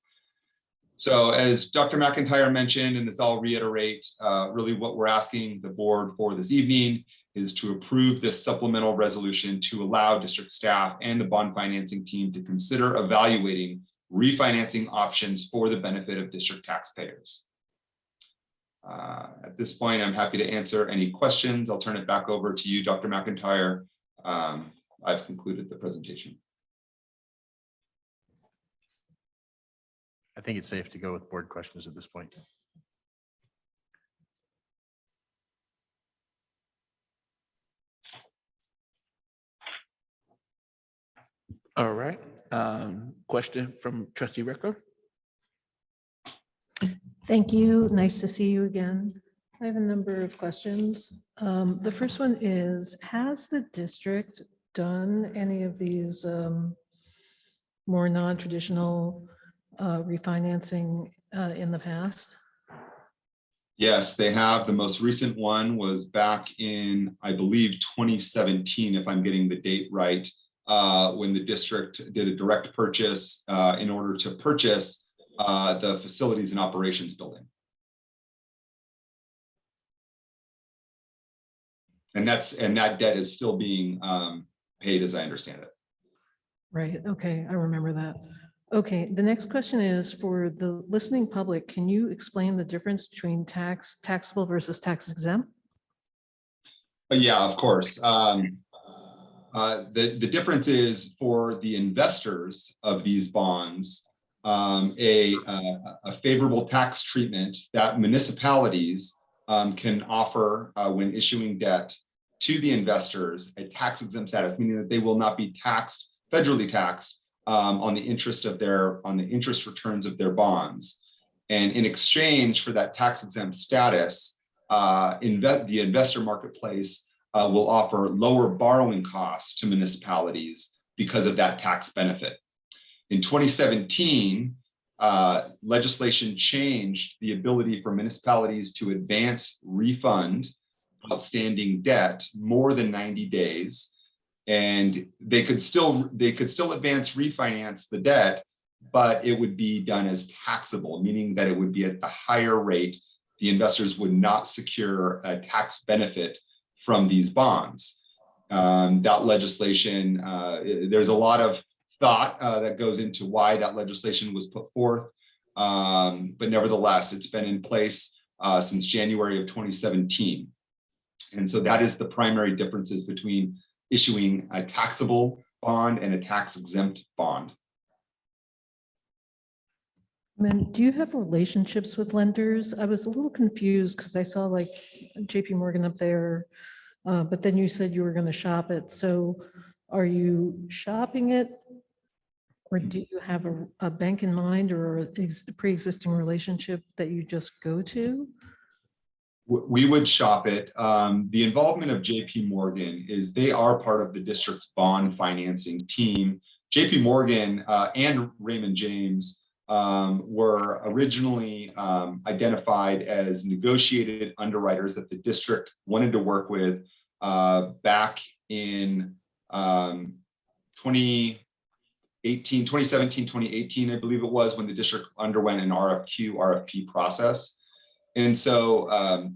So as Dr. McIntyre mentioned, and as I'll reiterate, really what we're asking the board for this evening is to approve this supplemental resolution to allow district staff and the bond financing team to consider evaluating refinancing options for the benefit of district taxpayers. At this point, I'm happy to answer any questions. I'll turn it back over to you, Dr. McIntyre. I've concluded the presentation. I think it's safe to go with board questions at this point. All right. Question from Trustee Ricker. Thank you. Nice to see you again. I have a number of questions. The first one is, has the district done any of these more non-traditional refinancing in the past? Yes, they have. The most recent one was back in, I believe, 2017, if I'm getting the date right, when the district did a direct purchase in order to purchase the facilities and operations building. And that debt is still being paid, as I understand it. Right. Okay. I remember that. Okay. The next question is for the listening public. Can you explain the difference between taxable versus tax exempt? Yeah, of course. The difference is for the investors of these bonds, a favorable tax treatment that municipalities can offer when issuing debt to the investors, a tax exempt status, meaning that they will not be taxed, federally taxed on the interest returns of their bonds. And in exchange for that tax exempt status, the investor marketplace will offer lower borrowing costs to municipalities because of that tax benefit. In 2017, legislation changed the ability for municipalities to advance refund outstanding debt more than 90 days. And they could still advance refinance the debt, but it would be done as taxable, meaning that it would be at the higher rate. The investors would not secure a tax benefit from these bonds. That legislation, there's a lot of thought that goes into why that legislation was put forth. But nevertheless, it's been in place since January of 2017. And so that is the primary differences between issuing a taxable bond and a tax exempt bond. And do you have relationships with lenders? I was a little confused because I saw like JP Morgan up there, but then you said you were going to shop it. So are you shopping it? Or do you have a bank in mind or a pre-existing relationship that you just go to? We would shop it. The involvement of JP Morgan is they are part of the district's bond financing team. JP Morgan and Raymond James were originally identified as negotiated underwriters that the district wanted to work with back in 2017, 2018, I believe it was, when the district underwent an RFP process. And so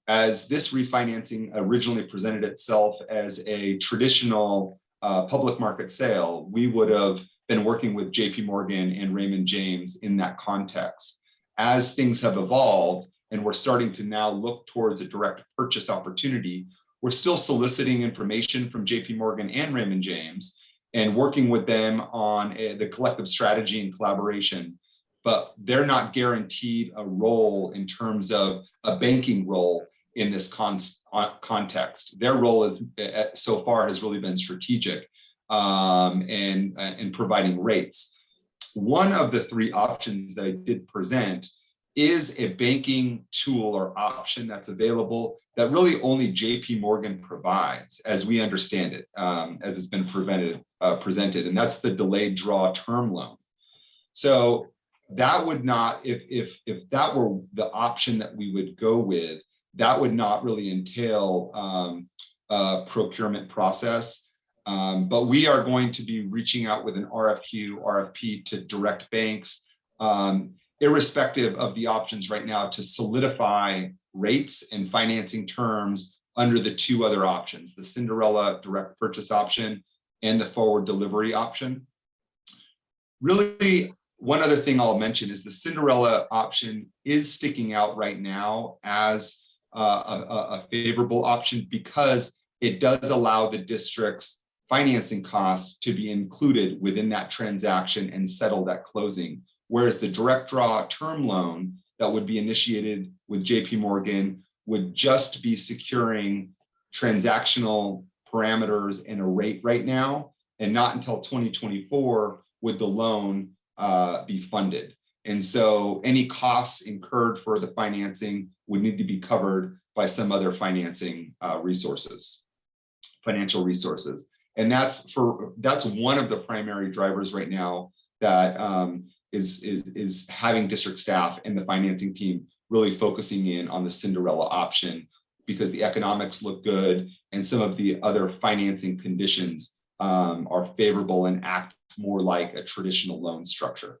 as this refinancing originally presented itself as a traditional public market sale, we would have been working with JP Morgan and Raymond James in that context. As things have evolved and we're starting to now look towards a direct purchase opportunity, we're still soliciting information from JP Morgan and Raymond James and working with them on the collective strategy and collaboration, but they're not guaranteed a role in terms of a banking role in this context. Their role is so far has really been strategic and providing rates. One of the three options that I did present is a banking tool or option that's available that really only JP Morgan provides, as we understand it, as it's been presented, and that's the delayed draw term loan. So that would not, if that were the option that we would go with, that would not really entail a procurement process. But we are going to be reaching out with an RFP to direct banks, irrespective of the options right now, to solidify rates and financing terms under the two other options, the Cinderella direct purchase option and the forward delivery option. Really, one other thing I'll mention is the Cinderella option is sticking out right now as a favorable option because it does allow the district's financing costs to be included within that transaction and settled at closing. Whereas the direct draw term loan that would be initiated with JP Morgan would just be securing transactional parameters and a rate right now, and not until 2024 would the loan be funded. And so any costs incurred for the financing would need to be covered by some other financing financial resources. And that's one of the primary drivers right now that is having district staff and the financing team really focusing in on the Cinderella option, because the economics look good and some of the other financing conditions are favorable and act more like a traditional loan structure.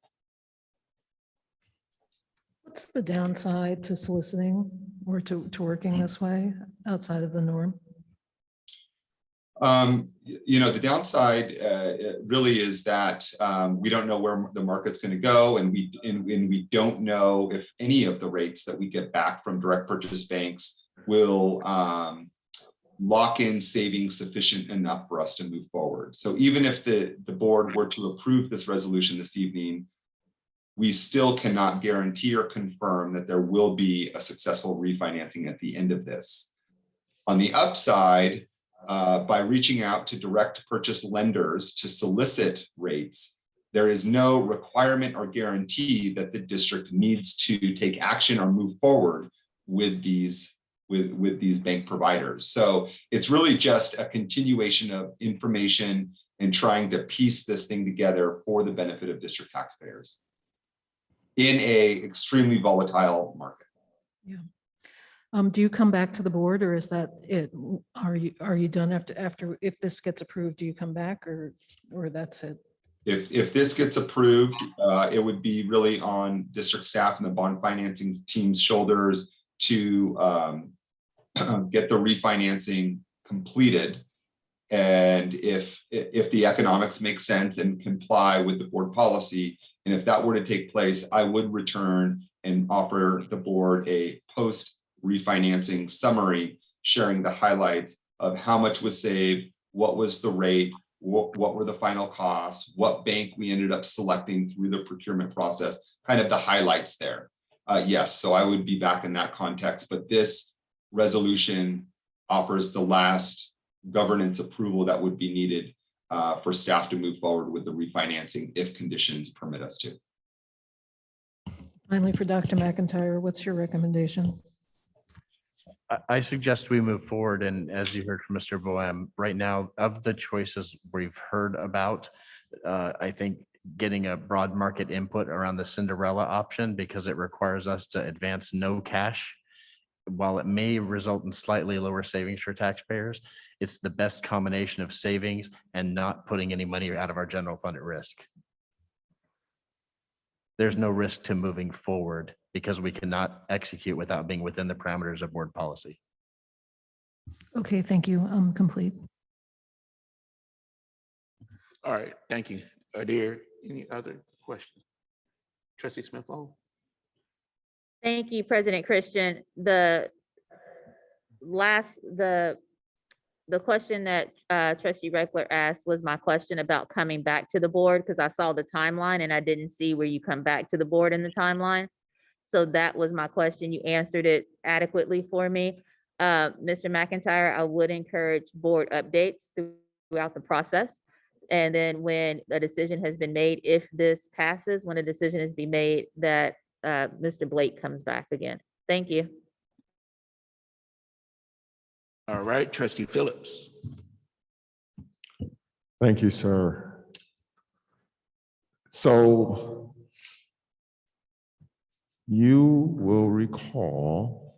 What's the downside to soliciting or to working this way outside of the norm? The downside really is that we don't know where the market's going to go, and we don't know if any of the rates that we get back from direct purchase banks will lock in savings sufficient enough for us to move forward. So even if the board were to approve this resolution this evening, we still cannot guarantee or confirm that there will be a successful refinancing at the end of this. On the upside, by reaching out to direct purchase lenders to solicit rates, there is no requirement or guarantee that the district needs to take action or move forward with these bank providers. So it's really just a continuation of information and trying to piece this thing together for the benefit of district taxpayers in a extremely volatile market. Yeah. Do you come back to the board, or is that it? Are you done after if this gets approved? Do you come back, or that's it? If this gets approved, it would be really on district staff and the bond financing team's shoulders to get the refinancing completed. And if the economics make sense and comply with the board policy, and if that were to take place, I would return and offer the board a post refinancing summary, sharing the highlights of how much was saved, what was the rate, what were the final costs, what bank we ended up selecting through the procurement process, kind of the highlights there. Yes, so I would be back in that context, but this resolution offers the last governance approval that would be needed for staff to move forward with the refinancing if conditions permit us to. Finally, for Dr. McIntyre, what's your recommendation? I suggest we move forward, and as you heard from Mr. Boehm, right now, of the choices we've heard about, I think getting a broad market input around the Cinderella option, because it requires us to advance no cash. While it may result in slightly lower savings for taxpayers, it's the best combination of savings and not putting any money out of our general fund at risk. There's no risk to moving forward because we cannot execute without being within the parameters of board policy. Okay, thank you. I'm complete. All right, thank you. Are there any other questions? Trustee Smith-Long? Thank you, President Christian. The question that Trustee Reckler asked was my question about coming back to the board, because I saw the timeline and I didn't see where you come back to the board in the timeline. So that was my question. You answered it adequately for me. Mr. McIntyre, I would encourage board updates throughout the process. And then when a decision has been made, if this passes, when a decision is be made, that Mr. Blake comes back again. Thank you. All right, Trustee Phillips. Thank you, sir. So you will recall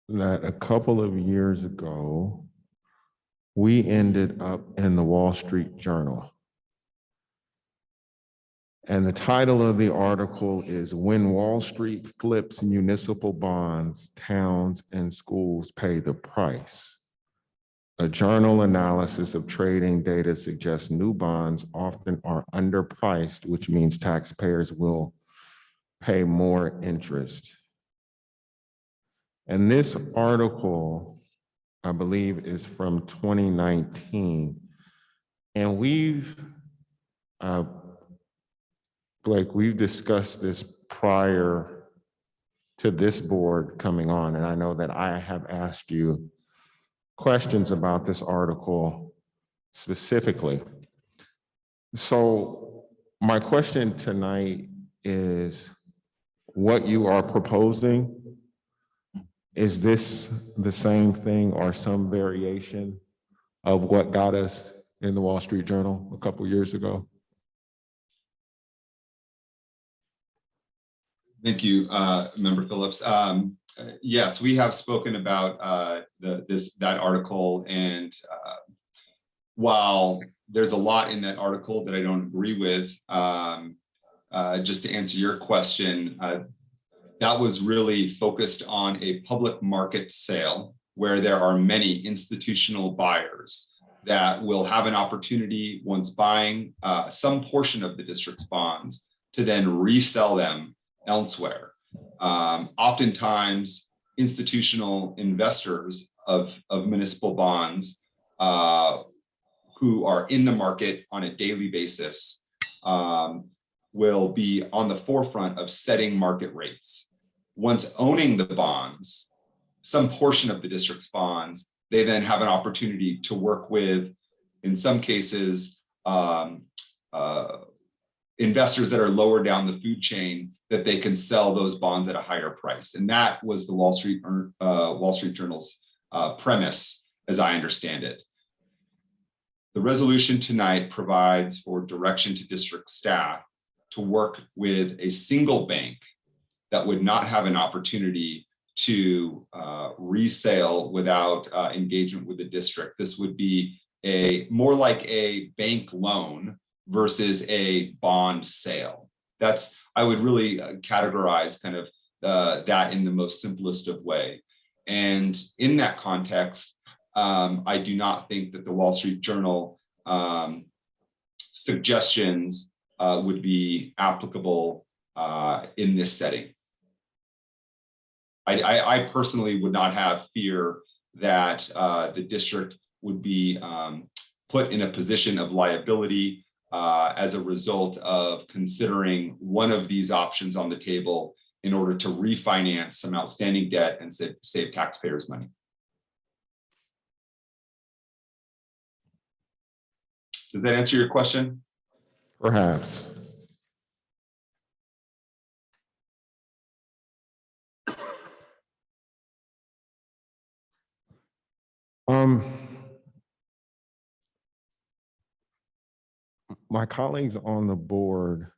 that a couple of years ago, we ended up in the Wall Street Journal. And the title of the article is "When Wall Street Flips Municipal Bonds, Towns and Schools Pay the Price." A journal analysis of trading data suggests new bonds often are underpriced, which means taxpayers will pay more interest. And this article, I believe, is from 2019. And Blake, we've discussed this prior to this board coming on, and I know that I have asked you questions about this article specifically. So my question tonight is, what you are proposing, is this the same thing or some variation of what got us in the Wall Street Journal a couple years ago? Thank you, Member Phillips. Yes, we have spoken about that article, and while there's a lot in that article that I don't agree with, just to answer your question, that was really focused on a public market sale where there are many institutional buyers that will have an opportunity, once buying some portion of the district's bonds, to then resell them elsewhere. Oftentimes, institutional investors of municipal bonds who are in the market on a daily basis will be on the forefront of setting market rates. Once owning the bonds, some portion of the district's bonds, they then have an opportunity to work with, in some cases, investors that are lower down the food chain, that they can sell those bonds at a higher price. And that was the Wall Street Journal's premise, as I understand it. The resolution tonight provides for direction to district staff to work with a single bank that would not have an opportunity to resale without engagement with the district. This would be more like a bank loan versus a bond sale. I would really categorize kind of that in the most simplest of way. And in that context, I do not think that the Wall Street Journal suggestions would be applicable in this setting. I personally would not have fear that the district would be put in a position of liability as a result of considering one of these options on the table in order to refinance some outstanding debt and save taxpayers money. Does that answer your question? Perhaps. My colleagues on the board,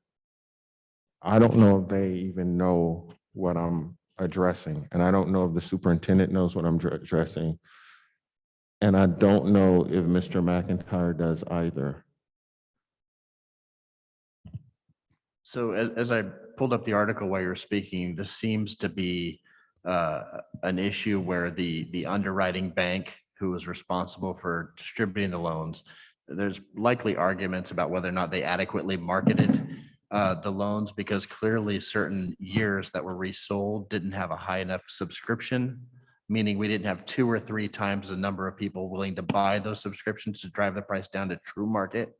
I don't know if they even know what I'm addressing, and I don't know if the superintendent knows what I'm addressing, and I don't know if Mr. McIntyre does either. So as I pulled up the article while you were speaking, this seems to be an issue where the underwriting bank who was responsible for distributing the loans, there's likely arguments about whether or not they adequately marketed the loans, because clearly certain years that were resold didn't have a high enough subscription, meaning we didn't have 2 or 3 times the number of people willing to buy those subscriptions to drive the price down to true market.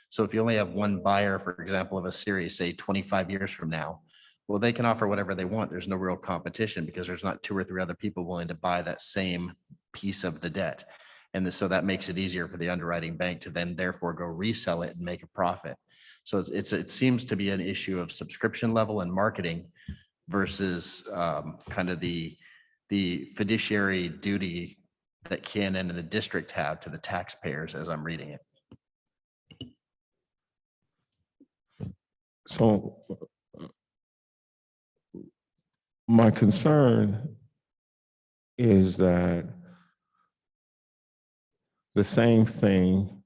So if you only have one buyer, for example, of a series, say 25 years from now, well, they can offer whatever they want. There's no real competition because there's not 2 or 3 other people willing to buy that same piece of the debt. And so that makes it easier for the underwriting bank to then therefore go resell it and make a profit. So it seems to be an issue of subscription level and marketing versus kind of the fiduciary duty that Canon and the district have to the taxpayers as I'm reading it. So my concern is that the same thing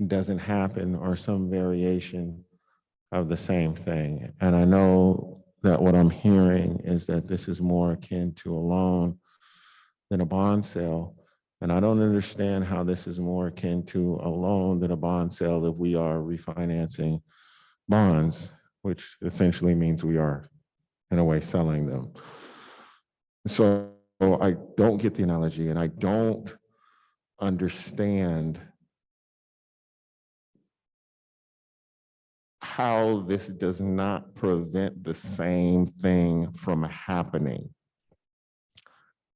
doesn't happen or some variation of the same thing. And I know that what I'm hearing is that this is more akin to a loan than a bond sale. And I don't understand how this is more akin to a loan than a bond sale if we are refinancing bonds, which essentially means we are, in a way, selling them. So I don't get the analogy, and I don't understand how this does not prevent the same thing from happening.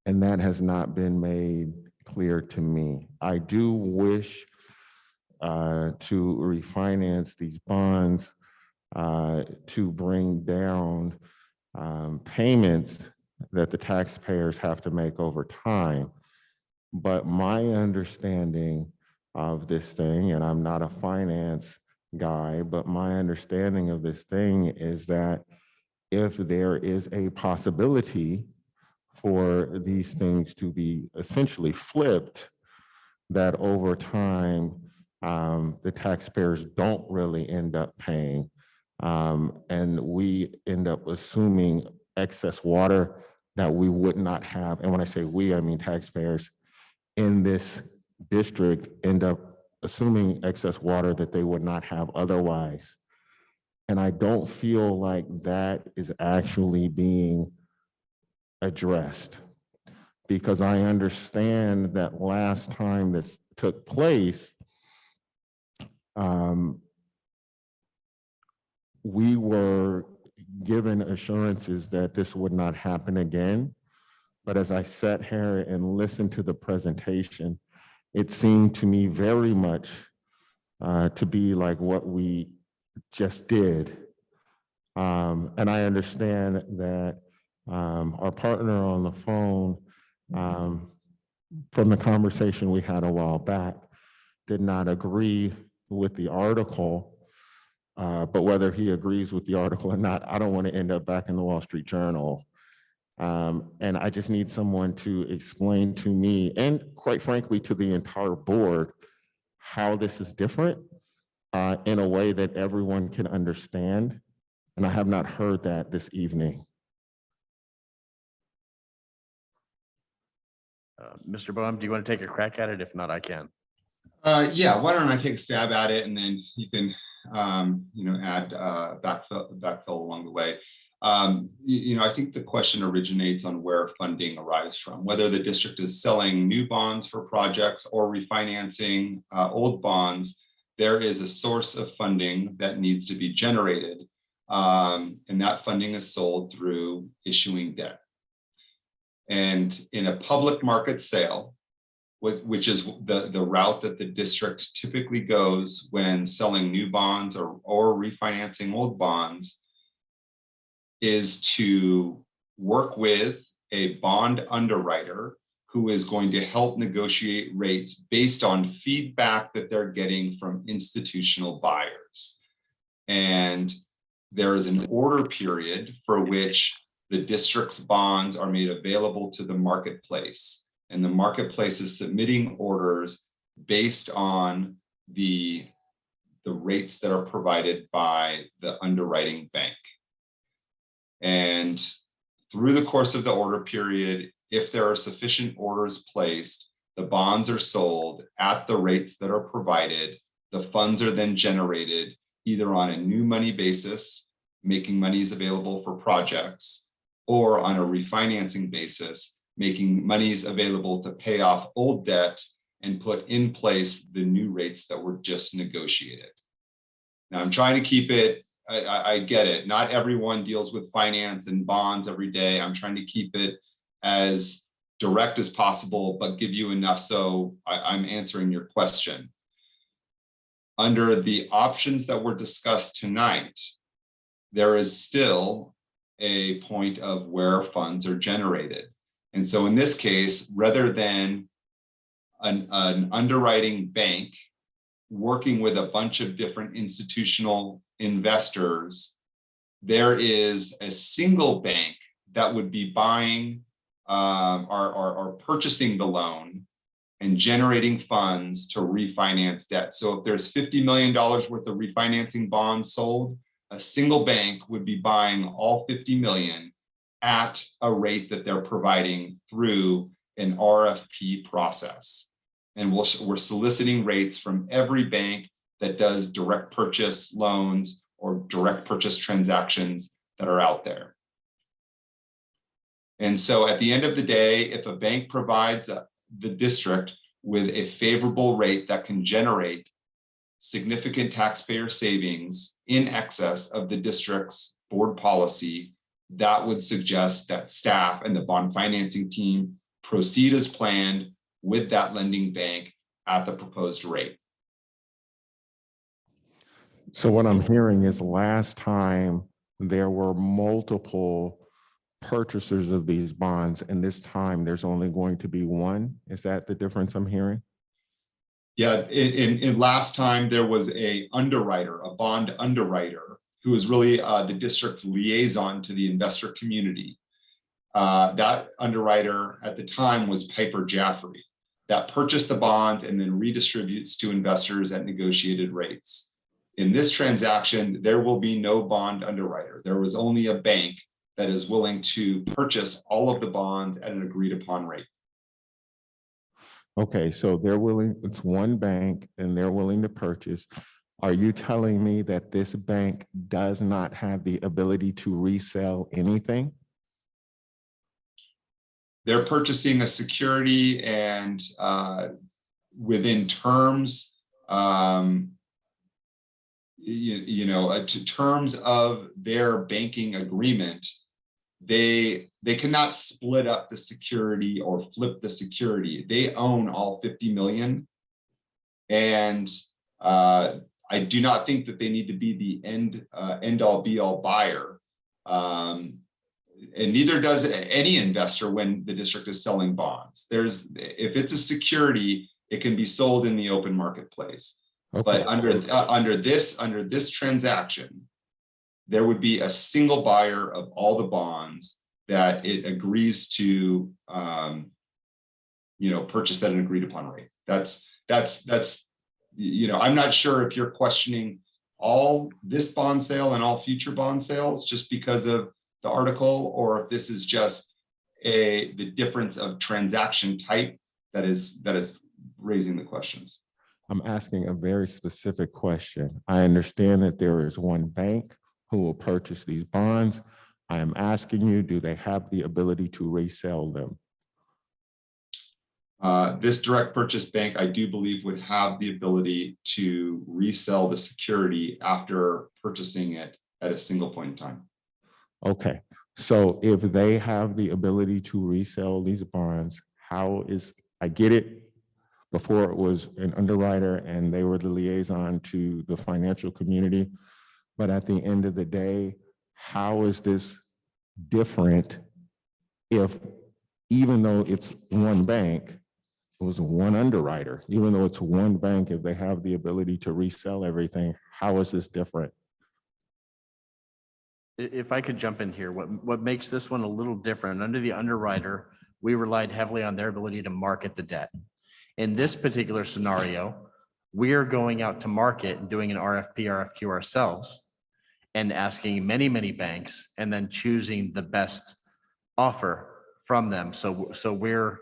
And that has not been made clear to me. I do wish to refinance these bonds to bring down payments that the taxpayers have to make over time. But my understanding of this thing, and I'm not a finance guy, but my understanding of this thing is that if there is a possibility for these things to be essentially flipped, that over time, the taxpayers don't really end up paying. And we end up assuming excess water that we would not have. And when I say we, I mean taxpayers in this district end up assuming excess water that they would not have otherwise. And I don't feel like that is actually being addressed, because I understand that last time this took place, we were given assurances that this would not happen again. But as I sat here and listened to the presentation, it seemed to me very much to be like what we just did. And I understand that our partner on the phone, from the conversation we had a while back, did not agree with the article. But whether he agrees with the article or not, I don't want to end up back in the Wall Street Journal And I just need someone to explain to me, and quite frankly, to the entire board, how this is different in a way that everyone can understand. And I have not heard that this evening. Mr. Boehm, do you want to take a crack at it? If not, I can. Yeah, why don't I take a stab at it, and then you can, add backfill along the way. I think the question originates on where funding arrives from, whether the district is selling new bonds for projects or refinancing old bonds. There is a source of funding that needs to be generated, and that funding is sold through issuing debt. And in a public market sale, which is the route that the district typically goes when selling new bonds or refinancing old bonds, is to work with a bond underwriter who is going to help negotiate rates based on feedback that they're getting from institutional buyers. And there is an order period for which the district's bonds are made available to the marketplace. And the marketplace is submitting orders based on the rates that are provided by the underwriting bank. And through the course of the order period, if there are sufficient orders placed, the bonds are sold at the rates that are provided. The funds are then generated either on a new money basis, making monies available for projects, or on a refinancing basis, making monies available to pay off old debt and put in place the new rates that were just negotiated. Now, I'm trying to keep it, I get it. Not everyone deals with finance and bonds every day. I'm trying to keep it as direct as possible, but give you enough so I'm answering your question. Under the options that were discussed tonight, there is still a point of where funds are generated. And so in this case, rather than an underwriting bank working with a bunch of different institutional investors, there is a single bank that would be buying or purchasing the loan and generating funds to refinance debt. So if there's $50 million worth of refinancing bonds sold, a single bank would be buying all 50 million at a rate that they're providing through an RFP process. And we're soliciting rates from every bank that does direct purchase loans or direct purchase transactions that are out there. And so at the end of the day, if a bank provides the district with a favorable rate that can generate significant taxpayer savings in excess of the district's board policy, that would suggest that staff and the bond financing team proceed as planned with that lending bank at the proposed rate. So what I'm hearing is last time there were multiple purchasers of these bonds, and this time there's only going to be one. Is that the difference I'm hearing? Yeah, in last time there was a underwriter, a bond underwriter, who was really the district's liaison to the investor community. That underwriter at the time was Piper Jaffray, that purchased the bonds and then redistributes to investors at negotiated rates. In this transaction, there will be no bond underwriter. There was only a bank that is willing to purchase all of the bonds at an agreed upon rate. Okay, so they're willing, it's one bank and they're willing to purchase. Are you telling me that this bank does not have the ability to resell anything? They're purchasing a security and within terms, to terms of their banking agreement, they cannot split up the security or flip the security. They own all 50 million. And I do not think that they need to be the end all be all buyer. And neither does any investor when the district is selling bonds. If it's a security, it can be sold in the open marketplace. Okay. But under this transaction, there would be a single buyer of all the bonds, that it agrees to, purchase at an agreed upon rate. That's, I'm not sure if you're questioning all this bond sale and all future bond sales just because of the article, or if this is just the difference of transaction type that is raising the questions. I'm asking a very specific question. I understand that there is one bank who will purchase these bonds. I am asking you, do they have the ability to resell them? This direct purchase bank, I do believe, would have the ability to resell the security after purchasing it at a single point in time. Okay, so if they have the ability to resell these bonds, I get it, before it was an underwriter and they were the liaison to the financial community, but at the end of the day, how is this different if, even though it's one bank, it was one underwriter, even though it's one bank, if they have the ability to resell everything, how is this different? If I could jump in here, what makes this one a little different, under the underwriter, we relied heavily on their ability to market the debt. In this particular scenario, we are going out to market and doing an RFP, RFQ ourselves and asking many, many banks and then choosing the best offer from them. So we're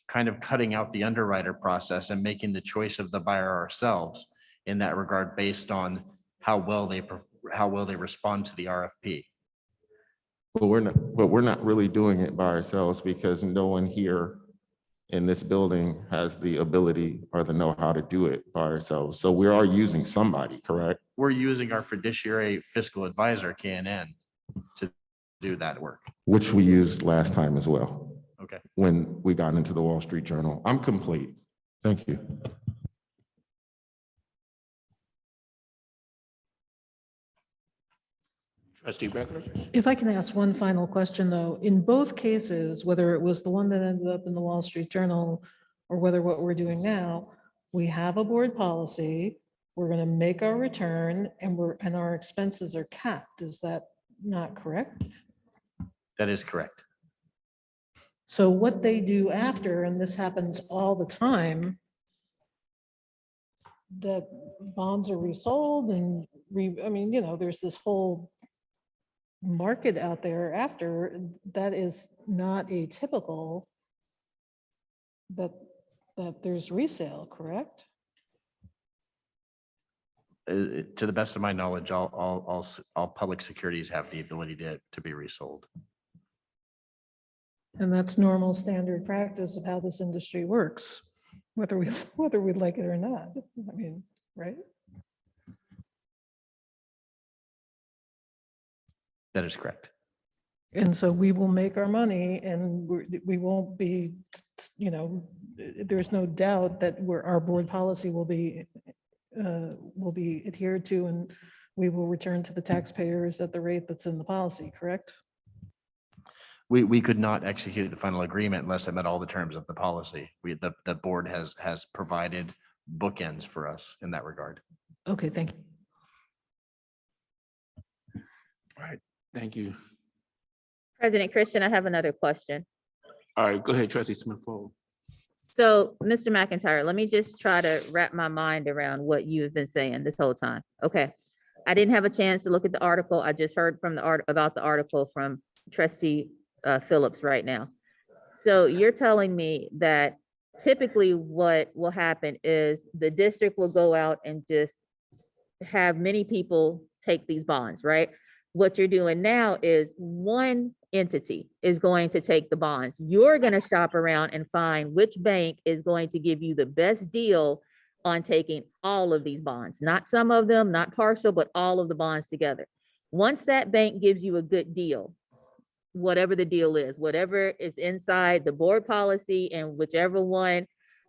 kind of cutting out the underwriter process and making the choice of the buyer ourselves in that regard, based on how well they respond to the RFP. But we're not really doing it by ourselves, because no one here in this building has the ability or the know-how to do it by ourselves. So we are using somebody, correct? We're using our fiduciary fiscal advisor, KNN, to do that work. Which we used last time as well. Okay. When we got into the Wall Street Journal. I'm complete. Thank you. Trustee Becker? If I can ask one final question, though, in both cases, whether it was the one that ended up in the Wall Street Journal or whether what we're doing now, we have a board policy, we're going to make our return, and our expenses are capped. Is that not correct? That is correct. So what they do after, and this happens all the time, that bonds are resold and there's this whole market out there after, that is not atypical, that there's resale, correct? To the best of my knowledge, all public securities have the ability to be resold. And that's normal standard practice of how this industry works, whether we like it or not. I mean, right? That is correct. And so we will make our money, and we won't be, there's no doubt that our board policy will be adhered to, and we will return to the taxpayers at the rate that's in the policy, correct? We could not execute the final agreement unless it met all the terms of the policy. The board has provided bookends for us in that regard. Okay, thank you. All right, thank you. President Christian, I have another question. All right, go ahead, Trustee Smith-Foley. So, Mr. McIntyre, let me just try to wrap my mind around what you have been saying this whole time. Okay. I didn't have a chance to look at the article. I just heard from about the article from Trustee Phillips right now. So you're telling me that typically what will happen is the district will go out and just have many people take these bonds, right? What you're doing now is one entity is going to take the bonds. You're going to shop around and find which bank is going to give you the best deal on taking all of these bonds, not some of them, not partial, but all of the bonds together. Once that bank gives you a good deal, whatever the deal is, whatever is inside the board policy, and whichever one,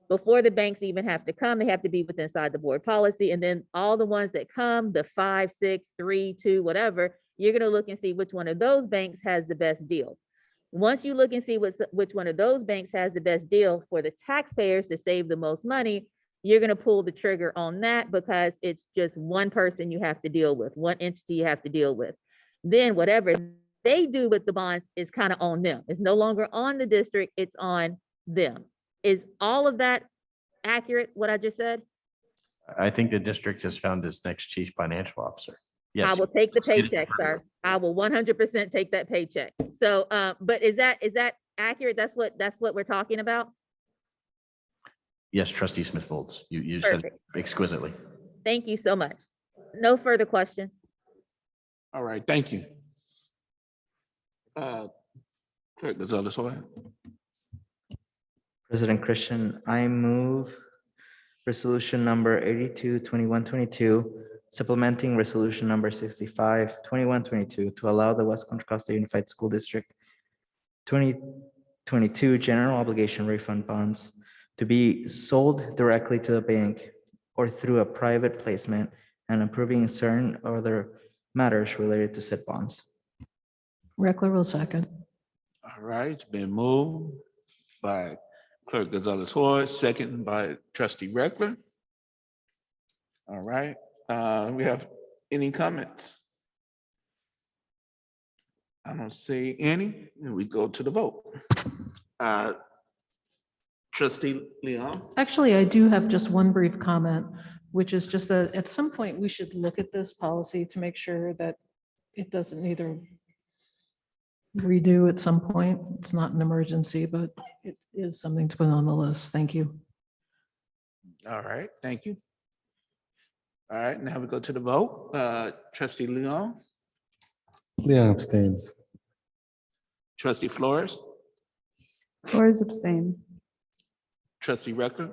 before the banks even have to come, they have to be within inside the board policy. And then all the ones that come, the 5, 6, 3, 2, whatever, you're going to look and see which one of those banks has the best deal. Once you look and see which one of those banks has the best deal for the taxpayers to save the most money, you're going to pull the trigger on that, because it's just one person you have to deal with, one entity you have to deal with. Then whatever they do with the bonds is kind of on them. It's no longer on the district, it's on them. Is all of that accurate, what I just said? I think the district has found its next chief financial officer. I Yes. will take the paycheck, sir. I will 100% take that paycheck. So, but is that accurate? That's what we're talking about? Yes, Trustee Smith Folds, you said it Perfect. exquisitely. Thank you so much. No further questions. All right, thank you. Clerk Gonzalez-Hoy. President Christian, I move resolution number 82, 2122, supplementing resolution number 65, 2122 to allow the West Contra Costa Unified School District 2022 general obligation refund bonds to be sold directly to the bank or through a private placement and approving certain other matters related to said bonds. Reckler will second. All right, it's been moved by Clerk Gonzalez-Hoy, second by Trustee Reckler. All right, we have any comments? I don't see any, and we go to the vote. Trustee Leon? Actually, I do have just one brief comment, which is just that at some point we should look at this policy to make sure that it doesn't need to redo at some point. It's not an emergency, but it is something to put on the list. Thank you. All right, thank you. All right, now we go to the vote. Trustee Leon? Leon abstains. Trustee Flores? Flores abstain. Trustee Reckler?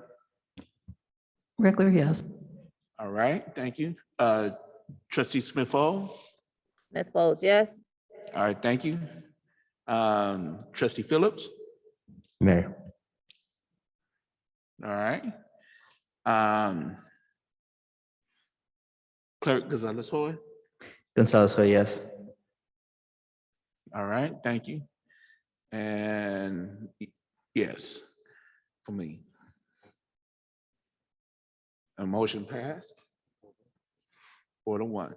Reckler, yes. All right, thank you. Trustee Smith-Folds? Smith Folds, yes. All right, thank you. Trustee Phillips? Nay. All right. Clerk Gonzalez-Hoy? Gonzalez-Hoy, yes. All right, thank you. And yes, for me. A motion passed. 4-1.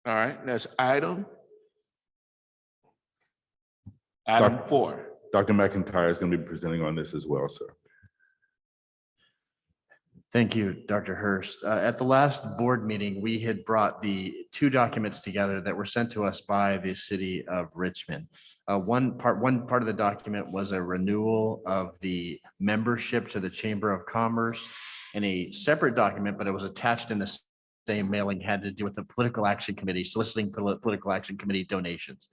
All right, that's item 4. Dr. McIntyre is going to be presenting on this as well, sir. Thank you, Dr. Hurst. At the last board meeting, we had brought the two documents together that were sent to us by the city of Richmond. One part of the document was a renewal of the membership to the Chamber of Commerce, and a separate document, but it was attached in the same mailing, had to do with the Political Action Committee, soliciting Political Action Committee donations.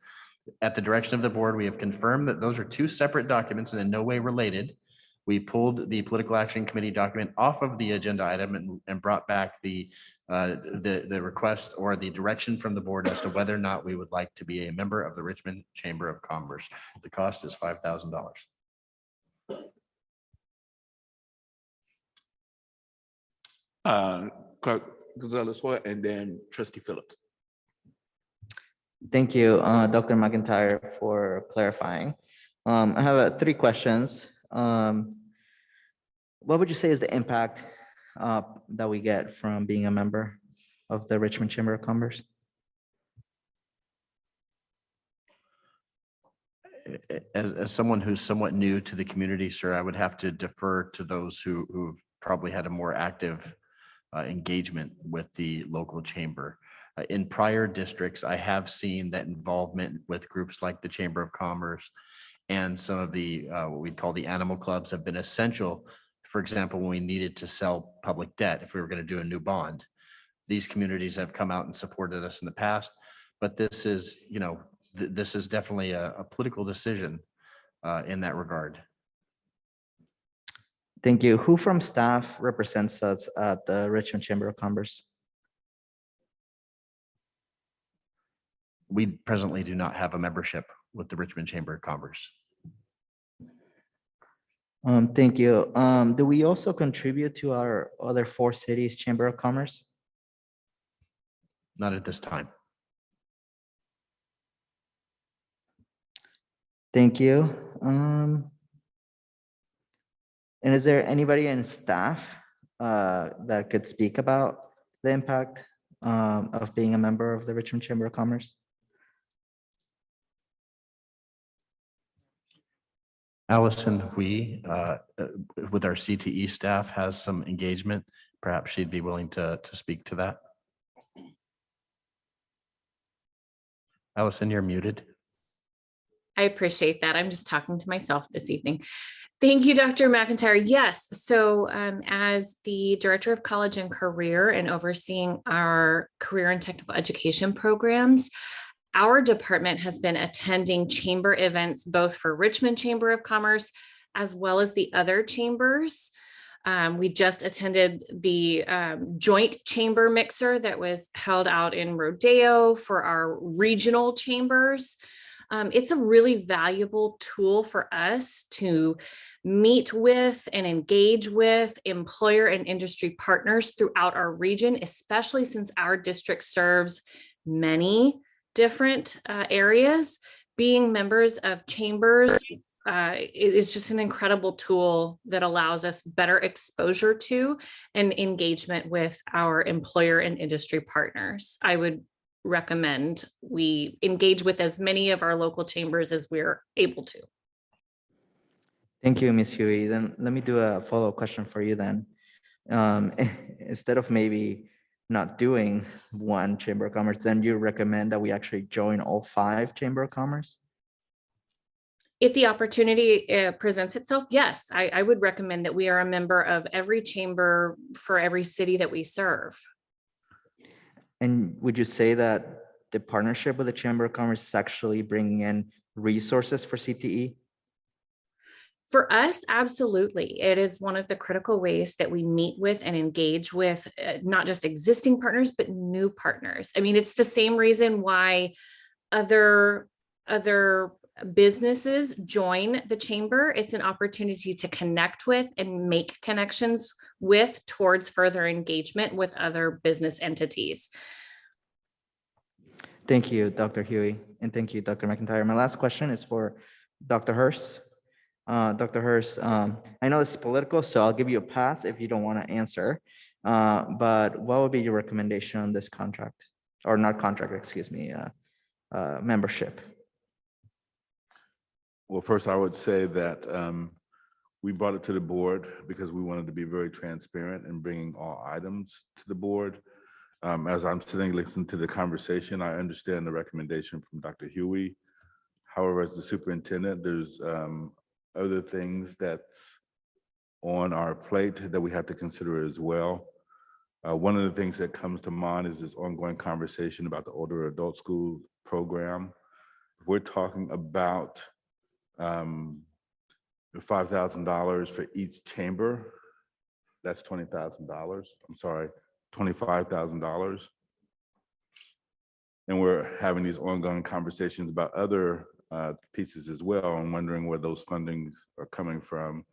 At the direction of the board, we have confirmed that those are two separate documents and in no way related. We pulled the Political Action Committee document off of the agenda item and brought back the request or the direction from the board as to whether or not we would like to be a member of the Richmond Chamber of Commerce. The cost is $5,000. Clerk Gonzalez-Hoy and then Trustee Phillips. Thank you, Dr. McIntyre, for clarifying. I have 3 questions. What would you say is the impact that we get from being a member of the Richmond Chamber of Commerce? As someone who's somewhat new to the community, sir, I would have to defer to those who've probably had a more active engagement with the local chamber. In prior districts, I have seen that involvement with groups like the Chamber of Commerce and some of the what we call the animal clubs have been essential. For example, when we needed to sell public debt, if we were going to do a new bond, these communities have come out and supported us in the past. But this is, this is definitely a political decision in that regard. Thank you. Who from staff represents us at the Richmond Chamber of Commerce? We presently do not have a membership with the Richmond Chamber of Commerce. Thank you. Do we also contribute to our other 4 cities Chamber of Commerce? Not at this time. Thank you. And is there anybody in staff that could speak about the impact of being a member of the Richmond Chamber of Commerce? Allison Hui, with our CTE staff, has some engagement. Perhaps she'd be willing to speak to that. Allison, you're muted. I appreciate that. I'm just talking to myself this evening. Thank you, Dr. McIntyre. Yes, so as the Director of College and Career and overseeing our career and technical education programs, our department has been attending chamber events, both for Richmond Chamber of Commerce, as well as the other chambers. We just attended the joint chamber mixer that was held out in Rodeo for our regional chambers. It's a really valuable tool for us to meet with and engage with employer and industry partners throughout our region, especially since our district serves many different areas. Being members of chambers is just an incredible tool that allows us better exposure to and engagement with our employer and industry partners. I would recommend we engage with as many of our local chambers as we're able to. Thank you, Ms. Huey. Then let me do a follow-up question for you then. Instead of maybe not doing one Chamber of Commerce, then you recommend that we actually join all 5 Chamber of Commerce? If the opportunity presents itself, yes, I would recommend that we are a member of every chamber for every city that we serve. And would you say that the partnership with the Chamber of Commerce is actually bringing in resources for CTE? For us, absolutely. It is one of the critical ways that we meet with and engage with not just existing partners, but new partners. I mean, it's the same reason why other businesses join the chamber. It's an opportunity to connect with and make connections with towards further engagement with other business entities. Thank you, Dr. Huey, and thank you, Dr. McIntyre. My last question is for Dr. Hurst. Dr. Hurst, I know this is political, so I'll give you a pass if you don't want to answer. But what would be your recommendation on this contract, or not contract, excuse me, membership? Well, first, I would say that we brought it to the board because we wanted to be very transparent in bringing all items to the board. As I'm sitting listening to the conversation, I understand the recommendation from Dr. Huey. However, as the superintendent, there's other things that's on our plate that we have to consider as well. One of the things that comes to mind is this ongoing conversation about the older adult school program. We're talking about $5,000 for each chamber. That's $20,000. I'm sorry, $25,000. And we're having these ongoing conversations about other pieces as well, and wondering where those fundings are coming from.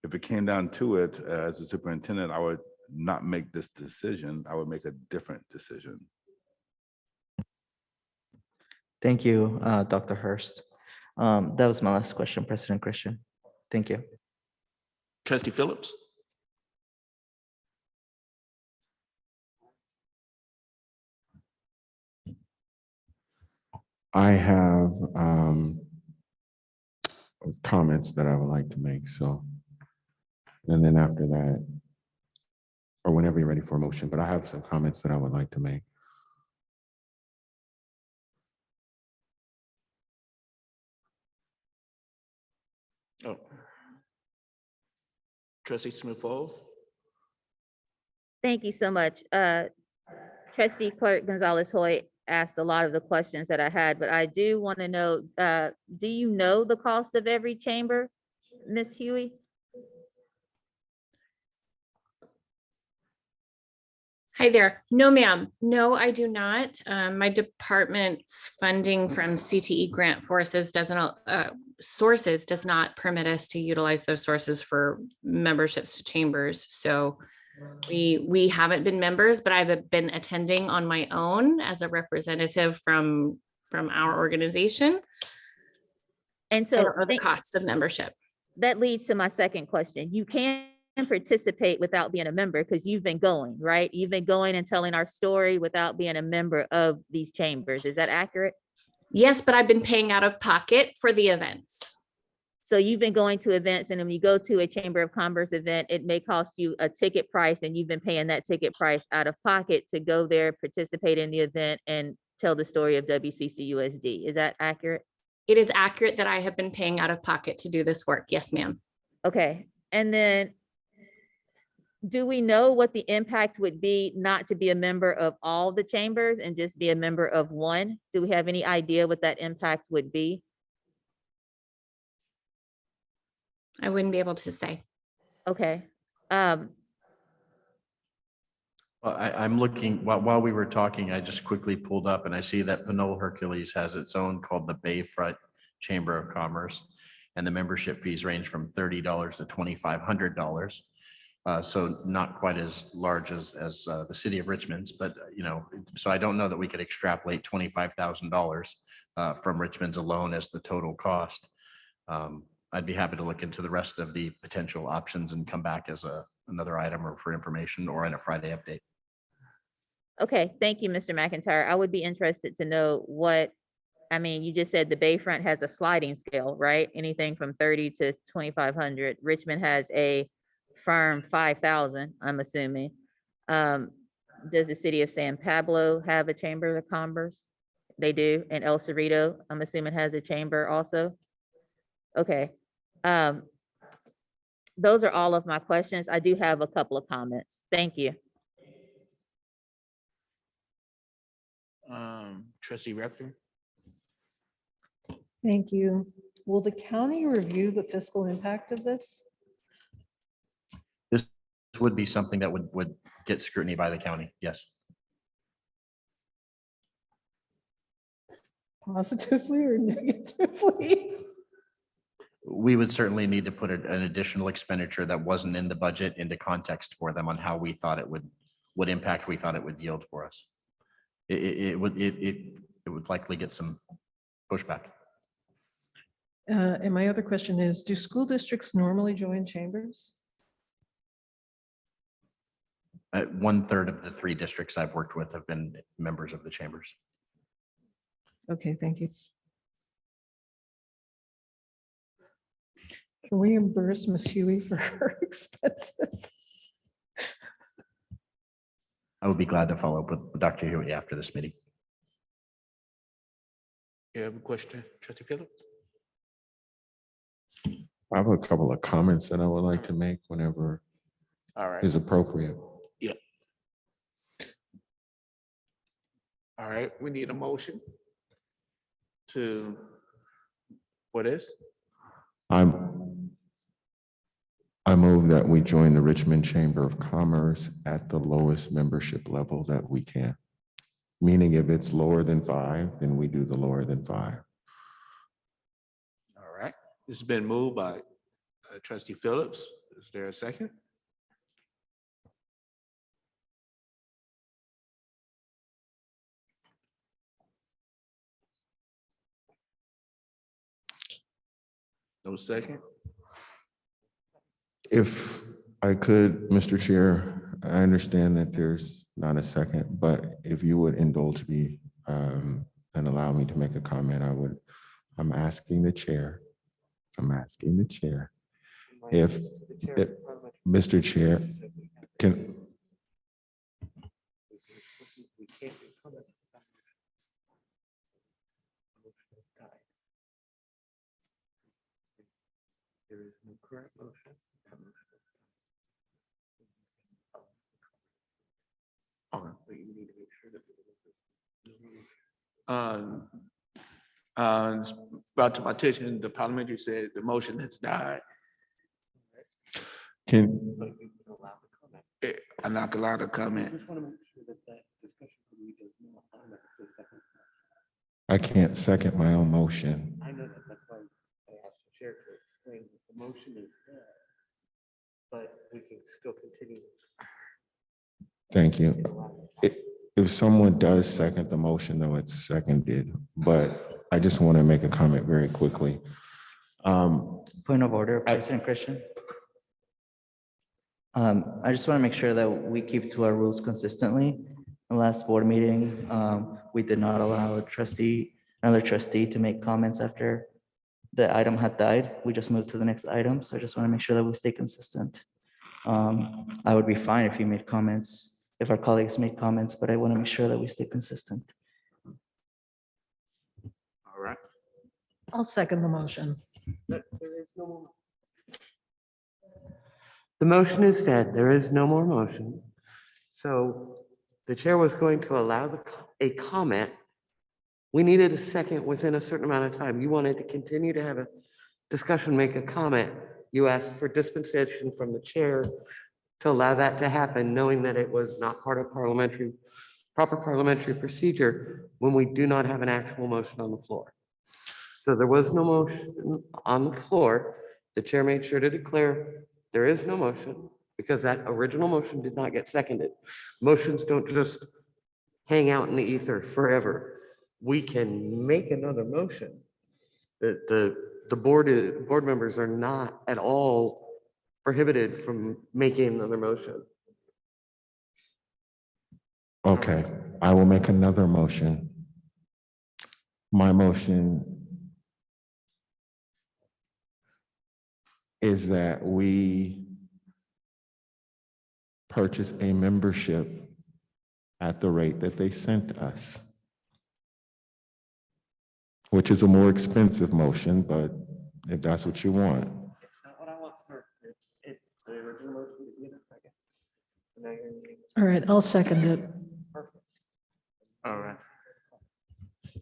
If it came down to it, as a superintendent, I would not make this decision. I would make a different decision. Thank you, Dr. Hurst. That was my last question, President Christian. Thank you. Trustee Phillips. I have comments that I would like to make, so. And then after that, or whenever you're ready for a motion, but I have some comments that I would like to make. Oh. Trustee Smith-Fall. Thank you so much. Trustee Clerk Gonzalez-Hoyt asked a lot of the questions that I had, but I do want to know, do you know the cost of every chamber, Ms. Huey? Hi there. No, ma'am. No, I do not. My department's funding from CTE grant sources does not permit us to utilize those sources for memberships to chambers. So we haven't been members, but I've been attending on my own as a representative from our organization. And so the cost of membership. That leads to my second question. You can participate without being a member because you've been going, right? You've been going and telling our story without being a member of these chambers. Is that accurate? Yes, but I've been paying out of pocket for the events. So you've been going to events, and when you go to a Chamber of Commerce event, it may cost you a ticket price, and you've been paying that ticket price out of pocket to go there, participate in the event, and tell the story of WCCUSD. Is that accurate? It is accurate that I have been paying out of pocket to do this work. Yes, ma'am. Okay, and then do we know what the impact would be not to be a member of all the chambers and just be a member of one? Do we have any idea what that impact would be? I wouldn't be able to say. Okay. Well, I'm looking, while we were talking, I just quickly pulled up and I see that Pinole Hercules has its own called the Bayfront Chamber of Commerce. And the membership fees range from $30 to $2,500. So not quite as large as the city of Richmond's, but so I don't know that we could extrapolate $25,000 from Richmond's alone as the total cost. I'd be happy to look into the rest of the potential options and come back as another item or for information or in a Friday update. Okay, thank you, Mr. McIntyre. I would be interested to know what, I mean, you just said the Bayfront has a sliding scale, right? Anything from 30 to 2,500. Richmond has a firm 5,000, I'm assuming. Does the city of San Pablo have a chamber of commerce? They do. And El Cerrito, I'm assuming, has a chamber also. Okay. Those are all of my questions. I do have a couple of comments. Thank you. Trustee Rector. Thank you. Will the county review the fiscal impact of this? This would be something that would get scrutiny by the county. Yes. Positively or negatively? We would certainly need to put an additional expenditure that wasn't in the budget into context for them on how we thought it would, what impact we thought it would yield for us. It would likely get some pushback. And my other question is, do school districts normally join chambers? 1/3 of the 3 districts I've worked with have been members of the chambers. Okay, thank you. Can we reimburse Ms. Huey for her expenses? I would be glad to follow up with Dr. Hewitt after this meeting. You have a question, Trustee Phillips? I have a couple of comments that I would like to make whenever All right. is appropriate. Yep. All right, we need a motion to, for this. I move that we join the Richmond Chamber of Commerce at the lowest membership level that we can. Meaning if it's lower than 5, then we do the lower than 5. All right, this has been moved by Trustee Phillips. Is there a second? No second? If I could, Mr. Chair, I understand that there's not a second, but if you would indulge me and allow me to make a comment, I'm asking the chair if Mr. Chair, can. There is no current motion. Okay, but you need to make sure that. It's brought to my attention, the parliamentary said the motion has died. I'm not allowed to comment. I can't second my own motion. I know that, that's why I asked the chair to explain that the motion is dead, but we can still continue. Thank you. If someone does second the motion, though, it's seconded, but I just want to make a comment very quickly. Point of order, President Christian. I just want to make sure that we keep to our rules consistently. The last board meeting, we did not allow another trustee to make comments after the item had died. We just moved to the next item. So I just want to make sure that we stay consistent. I would be fine if you made comments, if our colleagues made comments, but I want to make sure that we stay consistent. All right. I'll second the motion. The motion is dead. There is no more motion. So the chair was going to allow a comment. We needed a second within a certain amount of time. You wanted to continue to have a discussion, make a comment. You asked for dispensation from the chair to allow that to happen, knowing that it was not part of proper parliamentary procedure when we do not have an actual motion on the floor. So there was no motion on the floor. The chair made sure to declare there is no motion because that original motion did not get seconded. Motions don't just hang out in the ether forever. We can make another motion. The board members are not at all prohibited from making another motion. Okay, I will make another motion. My motion is that we purchase a membership at the rate that they sent us, which is a more expensive motion, but if that's what you want. It's not what I want, sir. It's the original motion. All right, I'll second it. All right.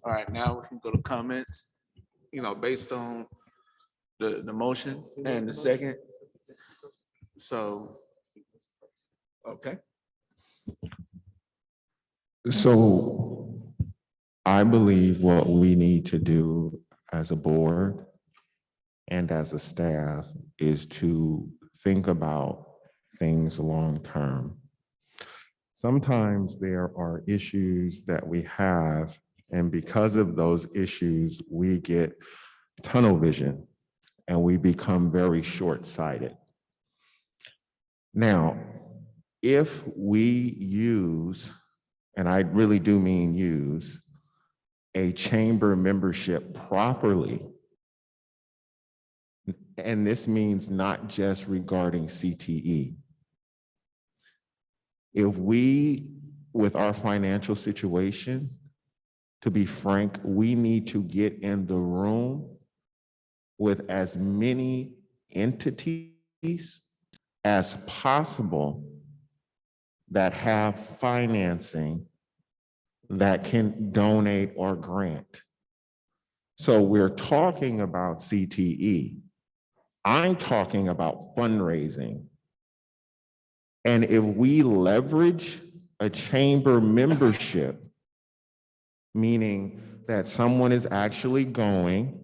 All right, now we can go to comments, based on the motion and the second. So, okay. So I believe what we need to do as a board and as a staff is to think about things long-term. Sometimes there are issues that we have, and because of those issues, we get tunnel vision and we become very short-sighted. Now, if we use, and I really do mean use, a chamber membership properly, and this means not just regarding CTE. If we, with our financial situation, to be frank, we need to get in the room with as many entities as possible that have financing that can donate or grant. So we're talking about CTE. I'm talking about fundraising. And if we leverage a chamber membership, meaning that someone is actually going,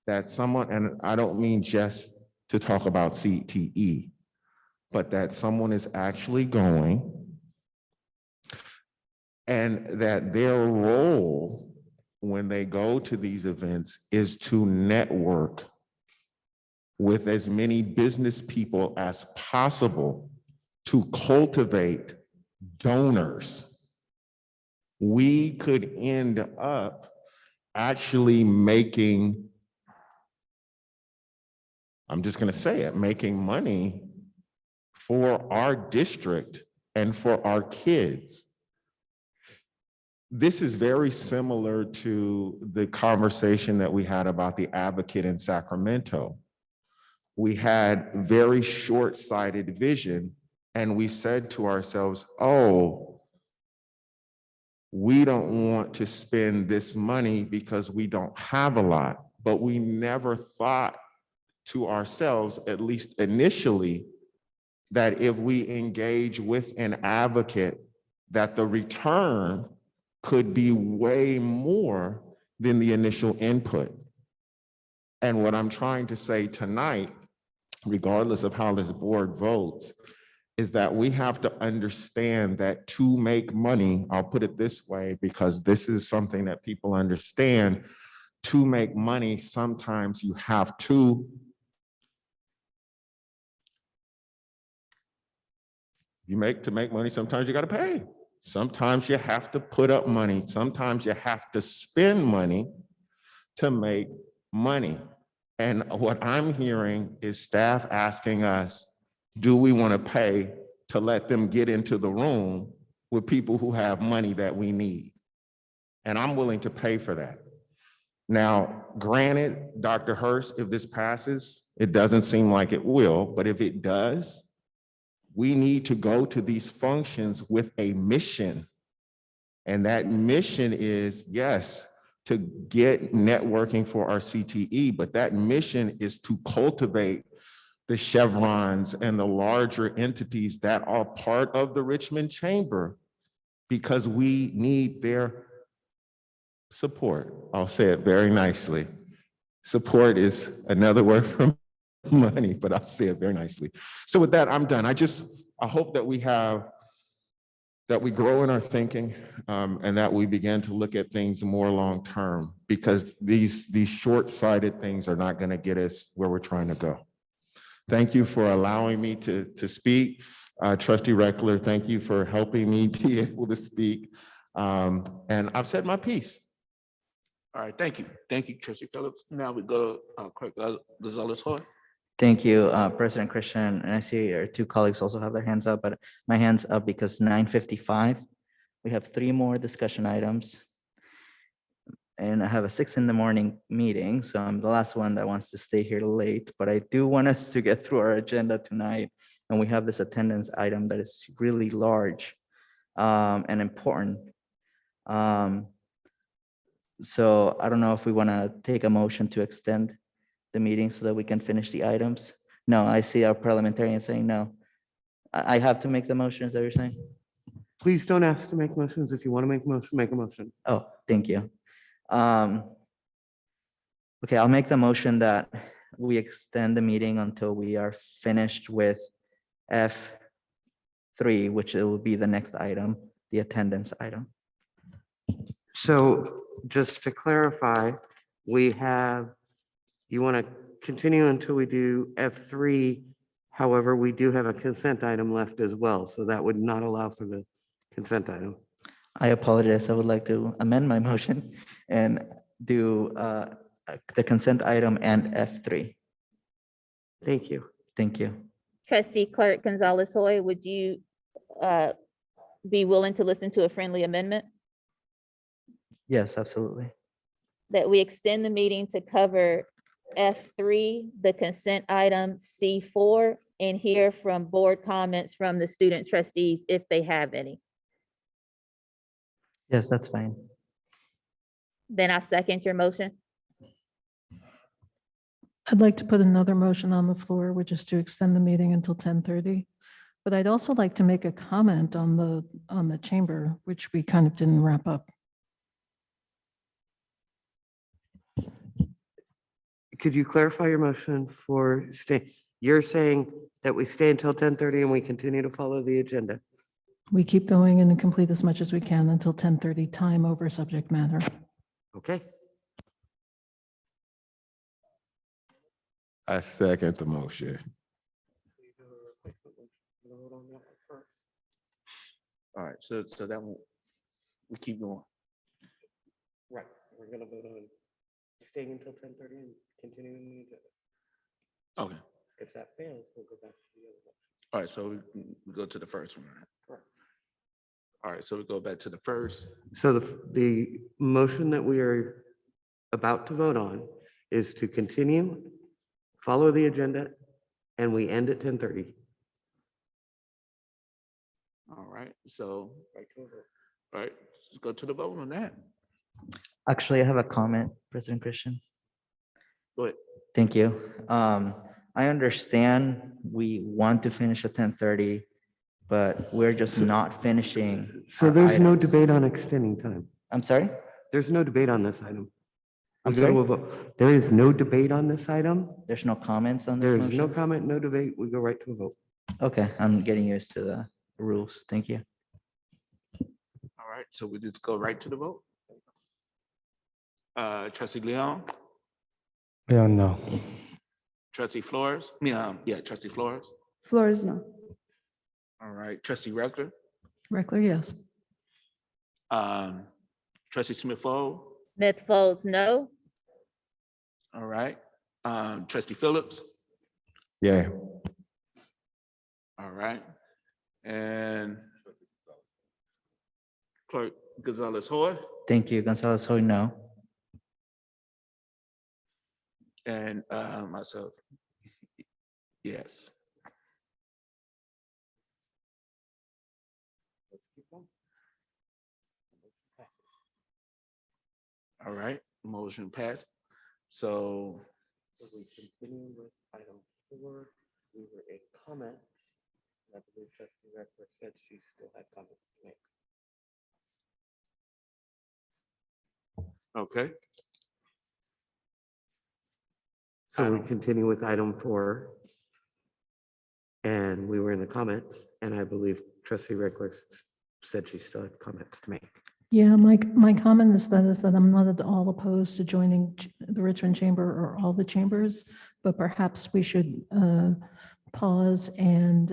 that someone, and I don't mean just to talk about CTE, but that someone is actually going, and that their role when they go to these events is to network with as many business people as possible to cultivate donors. We could end up actually making, I'm just going to say it, making money for our district and for our kids. This is very similar to the conversation that we had about the Advocate in Sacramento. We had very short-sighted vision, and we said to ourselves, oh, we don't want to spend this money because we don't have a lot. But we never thought to ourselves, at least initially, that if we engage with an advocate, that the return could be way more than the initial input. And what I'm trying to say tonight, regardless of how this board votes, is that we have to understand that to make money, I'll put it this way, because this is something that people understand, to make money, sometimes you have to To make money, sometimes you got to pay. Sometimes you have to put up money. Sometimes you have to spend money to make money. And what I'm hearing is staff asking us, do we want to pay to let them get into the room with people who have money that we need? And I'm willing to pay for that. Now, granted, Dr. Hurst, if this passes, it doesn't seem like it will, but if it does, we need to go to these functions with a mission. And that mission is, yes, to get networking for our CTE, but that mission is to cultivate the Chevrons and the larger entities that are part of the Richmond Chamber, because we need their support. I'll say it very nicely. Support is another word for money, but I'll say it very nicely. So with that, I'm done. I hope that we grow in our thinking, and that we begin to look at things more long-term, because these short-sighted things are not going to get us where we're trying to go. Thank you for allowing me to speak. Trustee Reckler, thank you for helping me be able to speak. And I've said my piece. All right, thank you. Thank you, Trustee Phillips. Now we go to Clerk Gonzalez-Hoy. Thank you, President Christian. And I see our two colleagues also have their hands up, but my hand's up because 9:55. We have 3 more discussion items. And I have a 6 in the morning meeting, so I'm the last one that wants to stay here late, but I do want us to get through our agenda tonight. And we have this attendance item that is really large and important. So I don't know if we want to take a motion to extend the meeting so that we can finish the items. No, I see our parliamentarian saying no. I have to make the motion, is that what you're saying? Please don't ask to make motions. If you want to make a motion, make a motion. Oh, thank you. Okay, I'll make the motion that we extend the meeting until we are finished with F3, which it will be the next item, the attendance item. So just to clarify, you want to continue until we do F3. However, we do have a consent item left as well, so that would not allow for the consent item. I apologize. I would like to amend my motion and do the consent item and F3. Thank you. Thank you. Trustee Clerk Gonzalez-Hoy, would you be willing to listen to a friendly amendment? Yes, absolutely. That we extend the meeting to cover F3, the consent item C4, and hear from board comments from the student trustees if they have any. Yes, that's fine. Then I second your motion. I'd like to put another motion on the floor, which is to extend the meeting until 10:30. But I'd also like to make a comment on the chamber, which we kind of didn't wrap up. Could you clarify your motion for you're saying that we stay until 10:30 and we continue to follow the agenda? We keep going and complete as much as we can until 10:30, time over subject matter. Okay. I second the motion. All right, so that one, we keep going. Right, we're gonna vote on staying until 10:30 and continuing the agenda. Okay, If that fails, we'll go back to the other one. all right, so we go to the first one, right? Correct. All right, so we go back to the first. So the motion that we are about to vote on is to continue, follow the agenda, and we end at 10:30. All right, so, all right, let's go to the vote on that. Actually, I have a comment, President Christian. Go ahead. Thank you. I understand we want to finish at 10:30, but we're just not finishing. So our there's no items. debate on extending time. I'm sorry? There's no debate on this item. I'm We go to sorry? a vote. There is no debate on this item. There's no comments on this There motion? is no comment, no debate. We go right to a vote. Okay, I'm getting used to the rules. Thank you. All right, so we just go right to the vote. Trustee Leon, Yeah, no. Trustee Flores, Trustee Flores, Floor is no. All right, trustee Reckler, Reckler, yes. trustee Smith Fall, Smith Folds, no. all right. Trustee Phillips, Yay. all right. And clerk Gonzalez Hoy, Thank you. Gonzalez Hoy, no. and myself, yes. All right, motion passed. So, So we continue with item 4. We were in comments. And I believe trustee Reckler said she still had comments to make. okay, So we continue with item 4. And we were in the comments, and I believe trustee Reckler said she still had comments to make. Yeah, my comment is that I'm not at all opposed to joining the Richmond Chamber or all the chambers, but perhaps we should pause and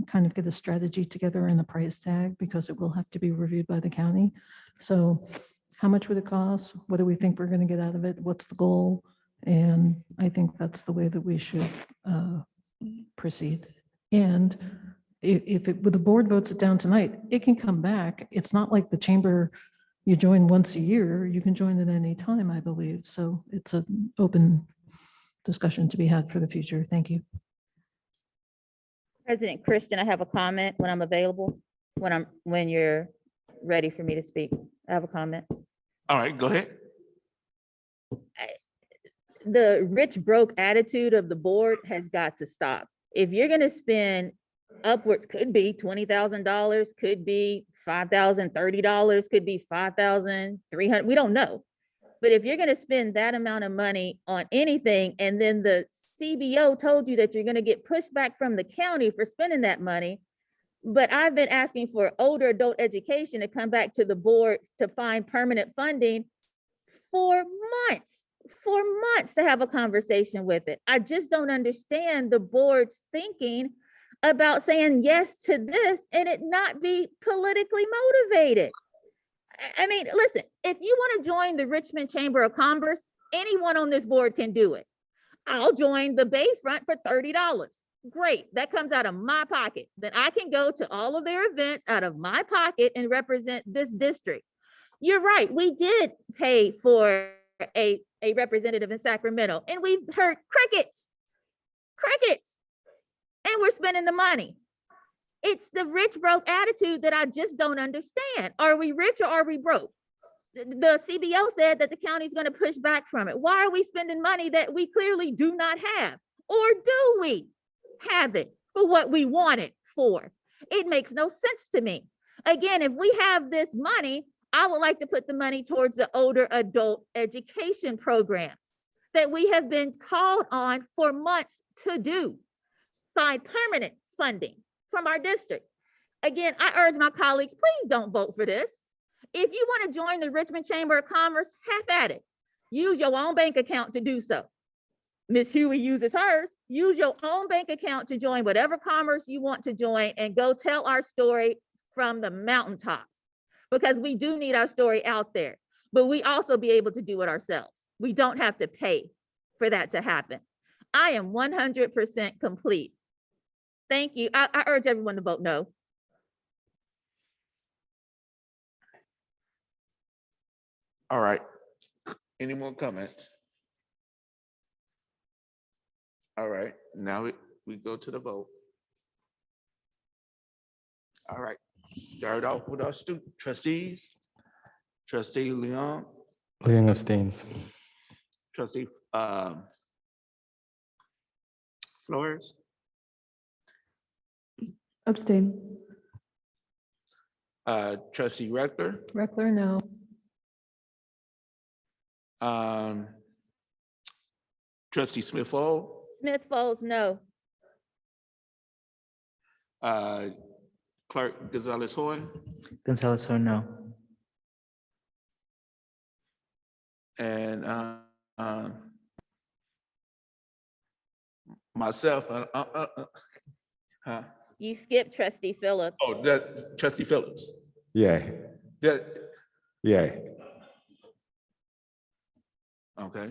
kind of get a strategy together and a price tag, because it will have to be reviewed by the county. So how much would it cost? What do we think we're going to get out of it? What's the goal? And I think that's the way that we should proceed. And if the board votes it down tonight, it can come back. It's not like the chamber, you join once a year, you can join at any time, I believe. So it's an open discussion to be had for the future. Thank you. President Christian, I have a comment when I'm available, when you're ready for me to speak. I have a comment. all right, go ahead. The rich broke attitude of the board has got to stop. If you're gonna spend upwards, could be $20,000, could be $5,030, could be $5,300, we don't know. But if you're gonna spend that amount of money on anything, and then the CBO told you that you're gonna get pushback from the county for spending that money, but I've been asking for older adult education to come back to the board to find permanent funding for months to have a conversation with it. I just don't understand the board's thinking about saying yes to this and it not be politically motivated. I mean, listen, if you want to join the Richmond Chamber of Commerce, anyone on this board can do it. I'll join the Bayfront for $30. Great, that comes out of my pocket. Then I can go to all of their events out of my pocket and represent this district. You're right, we did pay for a representative in Sacramento, and we've heard crickets, and we're spending the money. It's the rich broke attitude that I just don't understand. Are we rich or are we broke? The CBO said that the county's going to push back from it. Why are we spending money that we clearly do not have? Or do we have it for what we want it for? It makes no sense to me. Again, if we have this money, I would like to put the money towards the older adult education programs that we have been called on for months to do. Find permanent funding from our district. Again, I urge my colleagues, please don't vote for this. If you want to join the Richmond Chamber of Commerce, have at it. Use your own bank account to do so. Ms. Huey uses hers. Use your own bank account to join whatever commerce you want to join and go tell our story from the mountaintops, because we do need our story out there, but we also be able to do it ourselves. We don't have to pay for that to happen. I am 100% complete. Thank you. I urge everyone to vote no. All right, any more comments? All right, now we go to the vote. All right, start off with our student trustees. Trustee Leon, Leon abstains. trustee Flores, Abstain. trustee Reckler, Reckler, no. trustee Smith Fall, Smith Folds, no. clerk Gonzalez Hoy, Gonzalez Ho, no. and myself, You skipped trustee Phillips. Oh, that trustee Phillips. Yay, That, yay. okay.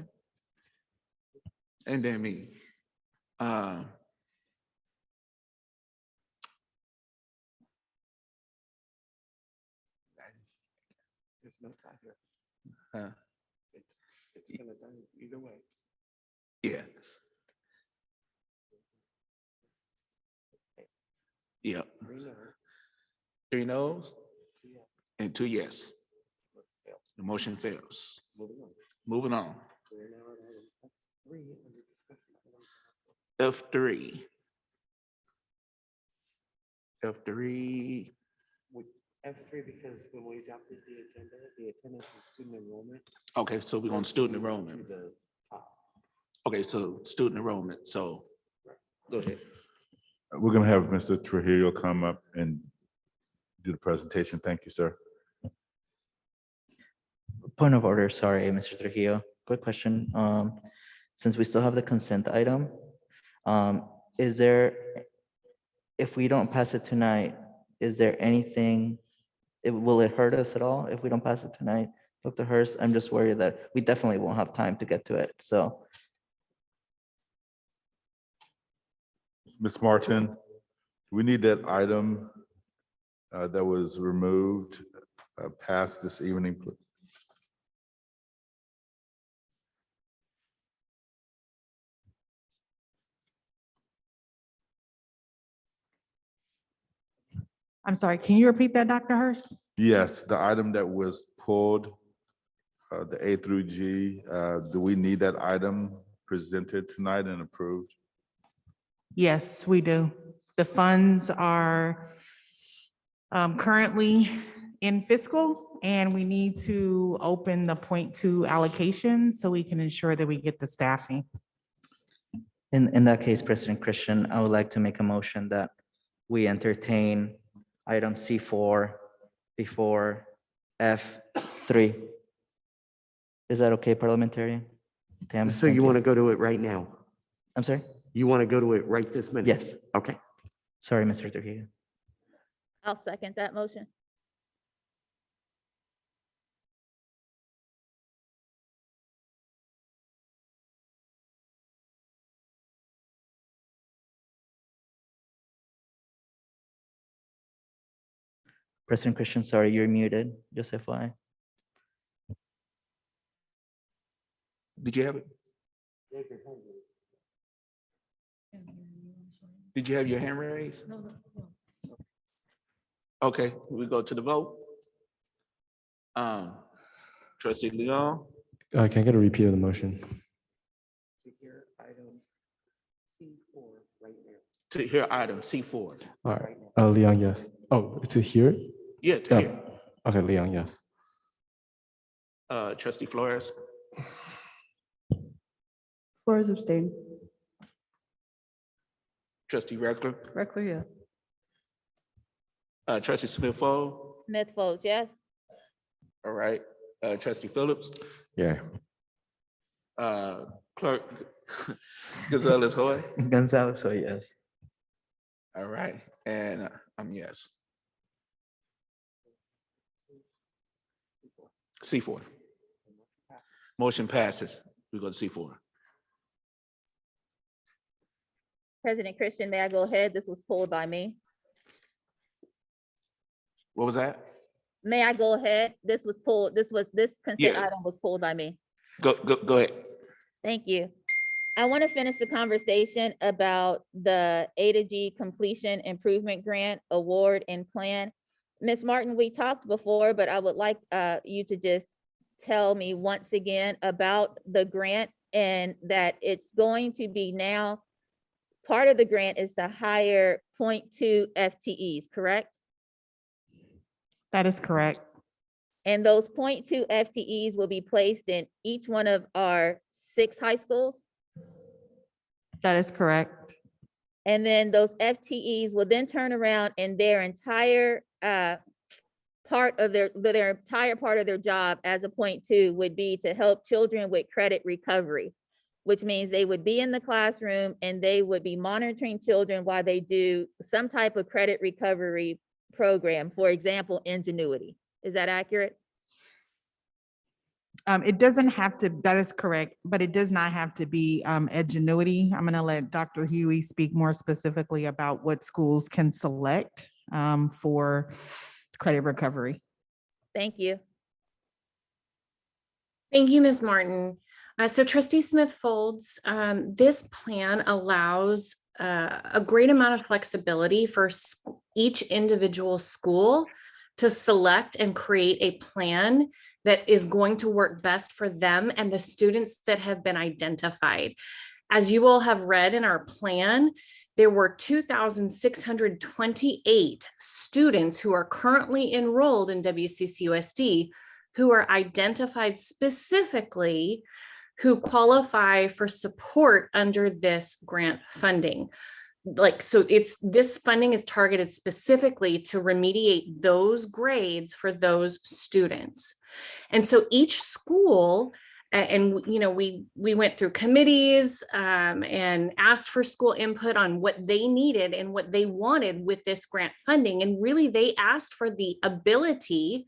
And then me. There's no tie here. Uh, It's gonna done either way. yes. Yep. 3 no, 3 no's 2 yes. and 2 yes. Fail. The motion fails. Moving on. Moving on. We're now at item F3 under discussion. F3. F3. F3, because when we adopted the agenda, the attendance and student enrollment. Okay, so we're on student enrollment. To the top. Okay, so student enrollment. So go ahead. We're gonna have Mr. Trujillo come up and do the presentation. Thank you, sir. Point of order, sorry, Mr. Trujillo. Quick question. Since we still have the consent item, is there, if we don't pass it tonight, is there anything, will it hurt us at all if we don't pass it tonight? Dr. Hurst, I'm just worried that we definitely won't have time to get to it, so. Ms. Martin, we need that item that was removed passed this evening, please. I'm sorry, can you repeat that, Dr. Hurst? Yes, the item that was pulled, the A through G, do we need that item presented tonight and approved? Yes, we do. The funds are currently in fiscal, and we need to open the .2 allocation so we can ensure that we get the staffing. In that case, President Christian, I would like to make a motion that we entertain item C4 before F3. Is that okay, parliamentarian? Tam, So thank you want to go to it right now? I'm sorry? You want to go to it right this minute? Yes. Okay. Sorry, Mr. Trujillo. I'll second that motion. President Christian, sorry, you're muted, just FYI. Did you have it? Did you have your hand raised? Okay, we go to the vote. Trustee Leon, Can I get a repeat of the motion? To hear item C4 right now. to hear item C4. All right, Leon, yes. Oh, to hear? Yeah, to hear. Okay, Leon, yes. Trustee Flores, Flores abstain. trustee Reckler, Reckler, yes. trustee Smith-Fall, Smith votes yes. all right, trustee Phillips, Yeah, clerk Gonzalez Hoy, Gonzalez, so yes. all right, and I'm yes. C4. Motion passes. We go to C4. President Christian, may I go ahead? This was pulled by me. What was that? May I go ahead? This consent Yeah. item was pulled by me. Go ahead. Thank you. I want to finish the conversation about the A to G completion improvement grant award and plan. Ms. Martin, we talked before, but I would like you to just tell me once again about the grant, and that it's going to be now, part of the grant is to hire 0.2 FTEs, correct? That is correct. And those 0.2 FTEs will be placed in each one of our 6 high schools? That is correct. And then those FTEs will then turn around and their entire part of their entire part of their job as a 0.2 would be to help children with credit recovery. which means they would be in the classroom and they would be monitoring children while they do some type of credit recovery program, for example, Ingenuity. Is that accurate? It doesn't have to, that is correct, but it does not have to be Edgenuity. I'm going to let Dr. Huey speak more specifically about what schools can select for credit recovery. Thank you. Thank you, Ms. Martin. So Trustee Smith Folds, this plan allows a great amount of flexibility for each individual school to select and create a plan that is going to work best for them and the students that have been identified. As you all have read in our plan, there were 2,628 students who are currently enrolled in WCCUSD who are identified specifically who qualify for support under this grant funding. So this funding is targeted specifically to remediate those grades for those students. And so each school, and we went through committees and asked for school input on what they needed and what they wanted with this grant funding. And really they asked for the ability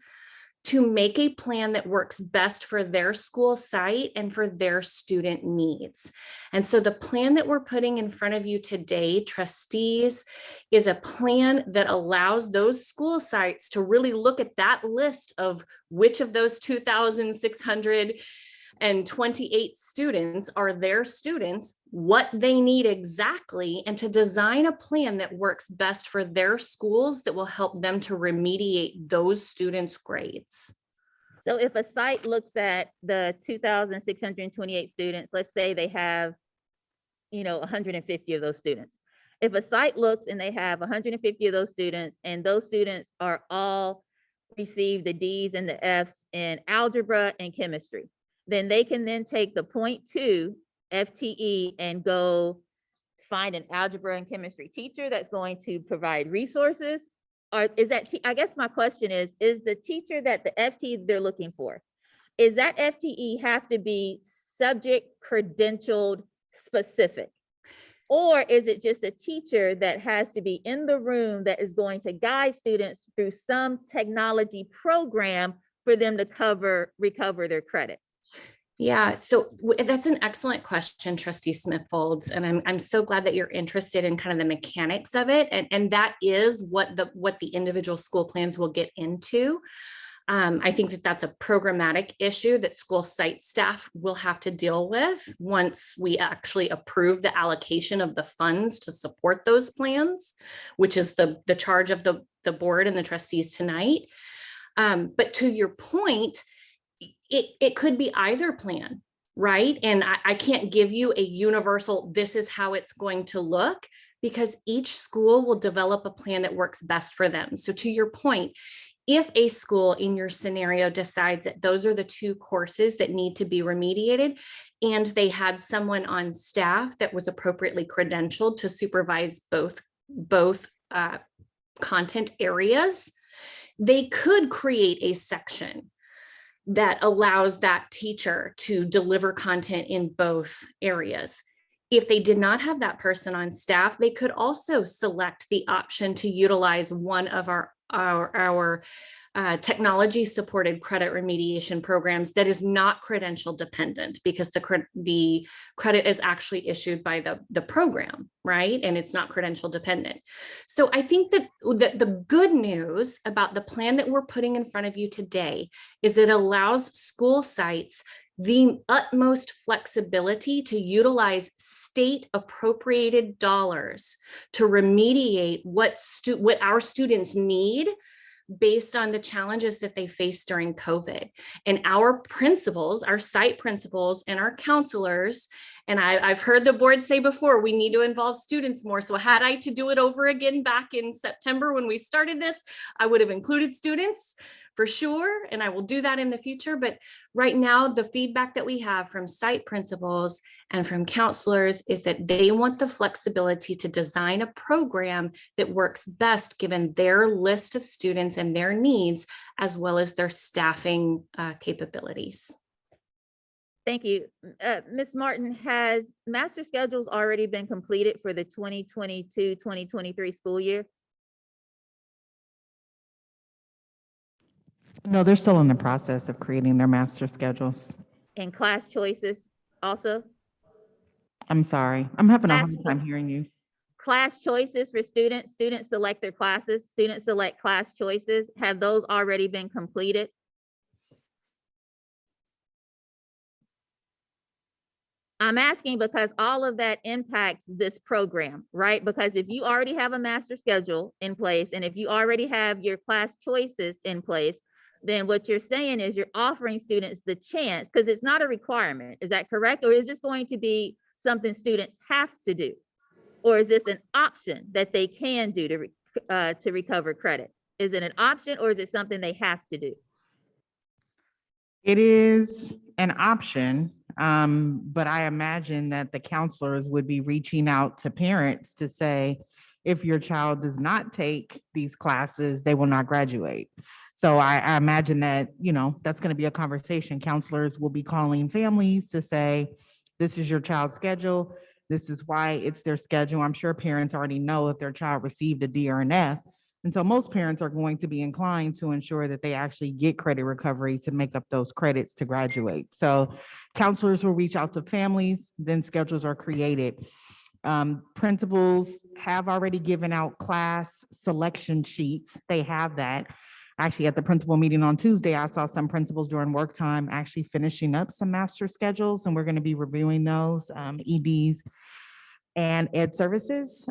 to make a plan that works best for their school site and for their student needs. And so the plan that we're putting in front of you today, trustees, is a plan that allows those school sites to really look at that list of which of those 2,628 students are their students, what they need exactly, and to design a plan that works best for their schools that will help them to remediate those students' grades. So if a site looks at the 2,628 students, let's say they have, 150 of those students. If a site looks and they have 150 of those students and those students are all receive the D's and the F's in algebra and chemistry, then they can then take the 0.2 FTE and go find an algebra and chemistry teacher that's going to provide resources. Or is that, I guess my question is the teacher that the FTE they're looking for, is that FTE have to be subject credentialed specific? Or is it just a teacher that has to be in the room that is going to guide students through some technology program for them to recover their credits? Yeah, so that's an excellent question, Trustee Smith Folds, and I'm so glad that you're interested in kind of the mechanics of it, and that is what the individual school plans will get into. I think that that's a programmatic issue that school site staff will have to deal with once we actually approve the allocation of the funds to support those plans, which is the charge of the board and the trustees tonight. But to your point, it could be either plan, right? And I can't give you a universal, this is how it's going to look, because each school will develop a plan that works best for them. So to your point, if a school in your scenario decides that those are the two courses that need to be remediated, and they had someone on staff that was appropriately credentialed to supervise both content areas, they could create a section that allows that teacher to deliver content in both areas. If they did not have that person on staff, they could also select the option to utilize one of our technology supported credit remediation programs that is not credential dependent, because the credit is actually issued by the program, right? And it's not credential dependent. So I think that the good news about the plan that we're putting in front of you today is that it allows school sites the utmost flexibility to utilize state appropriated dollars to remediate what our students need based on the challenges that they face during COVID. And our principals, our site principals and our counselors, and I've heard the board say before, we need to involve students more. So had I to do it over again back in September when we started this, I would have included students for sure, and I will do that in the future. But right now, the feedback that we have from site principals and from counselors is that they want the flexibility to design a program that works best given their list of students and their needs, as well as their staffing capabilities. Thank you. Ms. Martin, has master schedules already been completed for the 2022-2023 school year? No, they're still in the process of creating their master schedules. And class choices also? I'm sorry. I'm having a Class hard time hearing you. Class choices for students, students select their classes, students select class choices. Have those already been completed? I'm asking because all of that impacts this program, right? Because if you already have a master schedule in place, and if you already have your class choices in place, then what you're saying is you're offering students the chance, because it's not a requirement. Is that correct? Or is this going to be something students have to do? Or is this an option that they can do to recover credits? Is it an option or is it something they have to do? It is an option, but I imagine that the counselors would be reaching out to parents to say, if your child does not take these classes, they will not graduate. So I imagine that, that's going to be a conversation. Counselors will be calling families to say, this is your child's schedule. This is why it's their schedule. I'm sure parents already know if their child received a D or an F. And so most parents are going to be inclined to ensure that they actually get credit recovery to make up those credits to graduate. So counselors will reach out to families, then schedules are created. Principals have already given out class selection sheets. They have that. Actually, at the principal meeting on Tuesday, I saw some principals during work time actually finishing up some master schedules, and we're going to be reviewing those, EDs and ed services,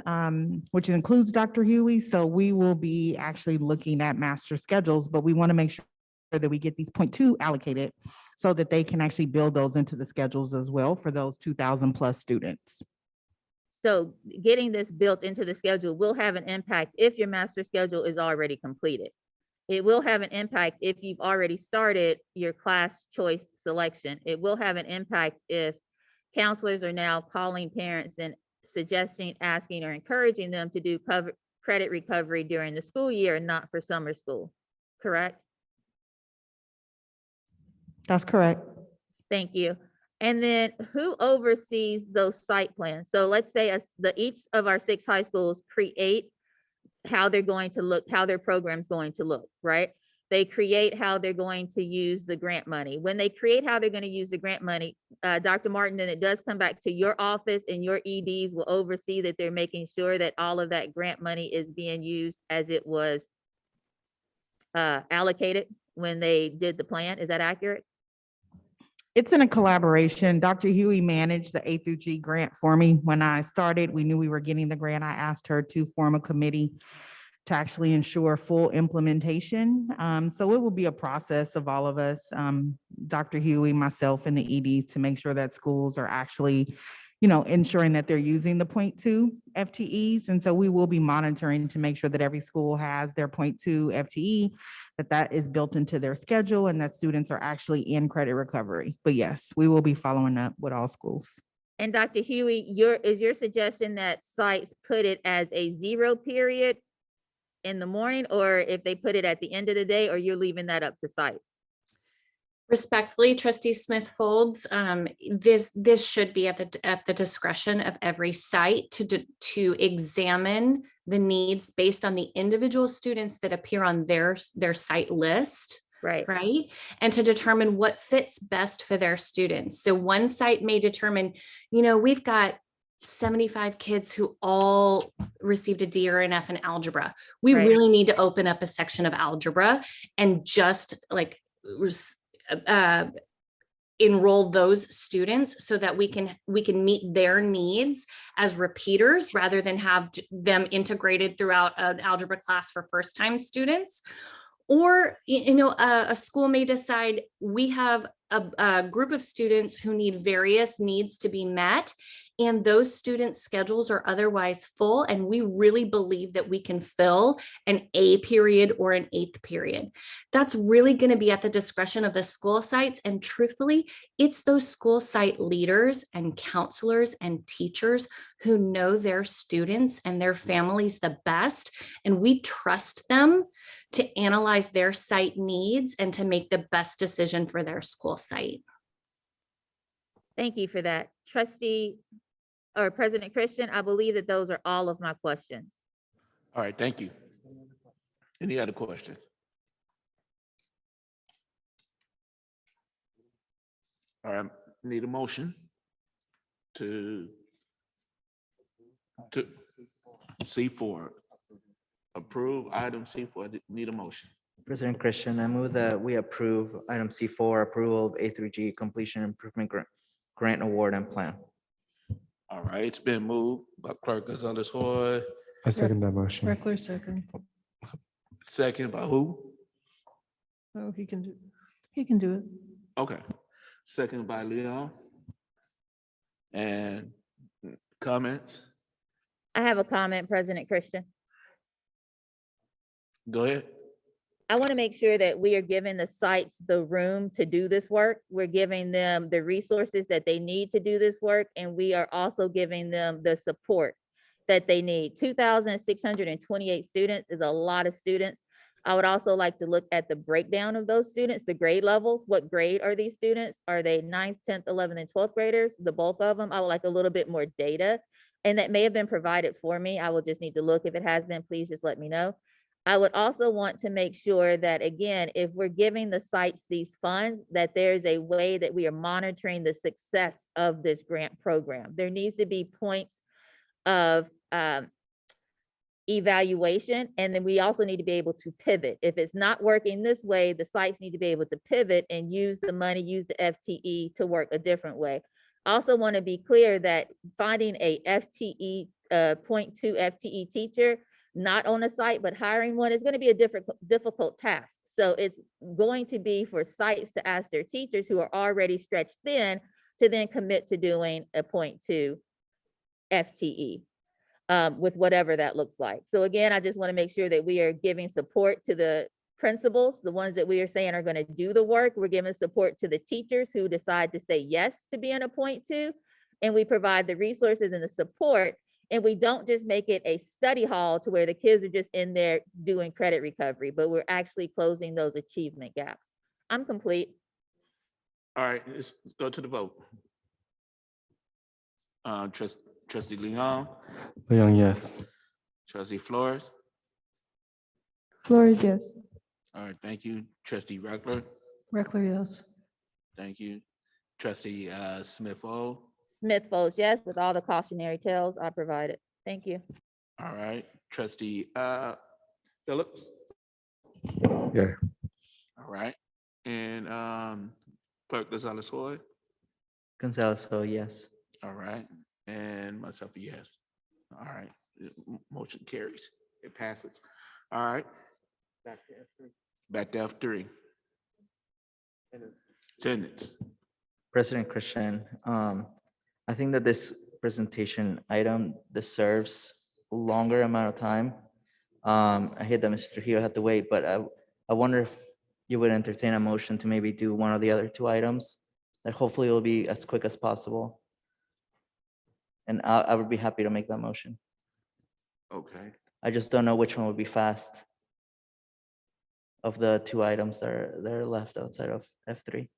which includes Dr. Huey. So we will be actually looking at master schedules, but we want to make sure that we get these 0.2 allocated so that they can actually build those into the schedules as well for those 2,000 plus students. So getting this built into the schedule will have an impact if your master schedule is already completed. It will have an impact if you've already started your class choice selection. It will have an impact if counselors are now calling parents and suggesting, asking, or encouraging them to do credit recovery during the school year and not for summer school, correct? That's correct. Thank you. And then who oversees those site plans? So let's say each of our 6 high schools create how they're going to look, how their program's going to look, right? They create how they're going to use the grant money. When they create how they're going to use the grant money, Dr. Martin, then it does come back to your office, and your EDs will oversee that they're making sure that all of that grant money is being used as it was allocated when they did the plan. Is that accurate? It's in a collaboration. Dr. Huey managed the A through G grant for me. When I started, we knew we were getting the grant. I asked her to form a committee to actually ensure full implementation. So it will be a process of all of us, Dr. Huey, myself, and the ED to make sure that schools are actually, ensuring that they're using the 0.2 FTEs. And so we will be monitoring to make sure that every school has their 0.2 FTE, that is built into their schedule, and that students are actually in credit recovery. But yes, we will be following up with all schools. And Dr. Huey, is your suggestion that sites put it as a 0 period in the morning, or if they put it at the end of the day, or you're leaving that up to sites? Respectfully, Trustee Smith Folds, this should be at the discretion of every site to examine the needs based on the individual students that appear on their site list. Right. And to determine what fits best for their students. So one site may determine, we've got 75 kids who all received a D or an F in algebra. We really need to open up a section of algebra and just like enroll those students so that we can meet their needs as repeaters rather than have them integrated throughout an algebra class for first-time students. Or, a school may decide we have a group of students who need various needs to be met, and those students' schedules are otherwise full, and we really believe that we can fill an A period or an 8th period. That's really going to be at the discretion of the school sites, and truthfully, it's those school site leaders and counselors and teachers who know their students and their families the best, and we trust them to analyze their site needs and to make the best decision for their school site. Thank you for that. Trustee or President Christian, I believe that those are all of my questions. All right, thank you. Any other questions? All right, need a motion to C4. Approve item C4. Need a motion. President Christian, I move that we approve item C4, approval of A through G completion improvement grant award and plan. All right, it's been moved by Clerk Gonzalez Hoy, I second that motion. Reckler second. second by who? Oh, he can do it. Okay, second by Leon. And comments? I have a comment, President Christian. Go ahead. I want to make sure that we are giving the sites the room to do this work. We're giving them the resources that they need to do this work, and we are also giving them the support that they need. 2,628 students is a lot of students. I would also like to look at the breakdown of those students, the grade levels. What grade are these students? Are they 9th, 10th, 11th, and 12th graders? The bulk of them. I would like a little bit more data, and that may have been provided for me. I will just need to look. If it has been, please just let me know. I would also want to make sure that, again, if we're giving the sites these funds, that there's a way that we are monitoring the success of this grant program. There needs to be points of evaluation, and then we also need to be able to pivot. If it's not working this way, the sites need to be able to pivot and use the money, use the FTE to work a different way. I also want to be clear that finding a FTE, 0.2 FTE teacher, not on a site, but hiring one is going to be a difficult task. So it's going to be for sites to ask their teachers who are already stretched thin to then commit to doing a 0.2 FTE with whatever that looks like. So again, I just want to make sure that we are giving support to the principals, the ones that we are saying are going to do the work. We're giving support to the teachers who decide to say yes to being a 0.2, and we provide the resources and the support. And we don't just make it a study hall to where the kids are just in there doing credit recovery, but we're actually closing those achievement gaps. I'm complete. All right, let's go to the vote. Trustee Leon, Leon, yes. Trustee Flores. Flores, yes. All right, thank you. Trustee Reckler, Reckler, yes. thank you. Trustee Smith-O. Smith votes yes with all the cautionary tales I provided. Thank you. All right, Trustee Phillips. Yeah. All right, and Clerk Gonzalez Hoy. Gonzalez, so yes. All right, and myself a yes. All right, motion carries. It passes. All right, back to F3. Attendance. President Christian, I think that this presentation item deserves a longer amount of time. I hate that Mr. Trujillo had to wait, but I wonder if you would entertain a motion to maybe do one of the other two items, that hopefully will be as quick as possible. And I would be happy to make that motion. Okay. I just don't know which one would be fast of the two items that are left outside of F3.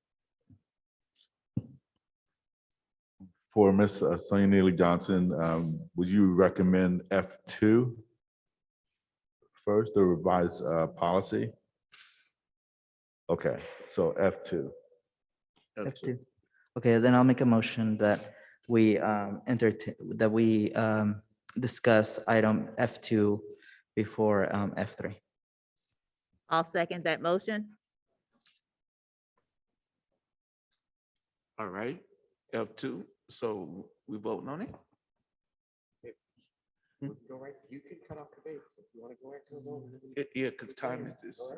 For Ms. Sonia Neely Johnson, would you recommend F2 first, the revised policy? Okay, so F2. F2. Okay, then I'll make a motion that we discuss item F2 before F3. I'll second that motion. All right, F2. So we voting on it? Go right, you can cut off debate if you want to go right to the vote. Yeah, because time is just.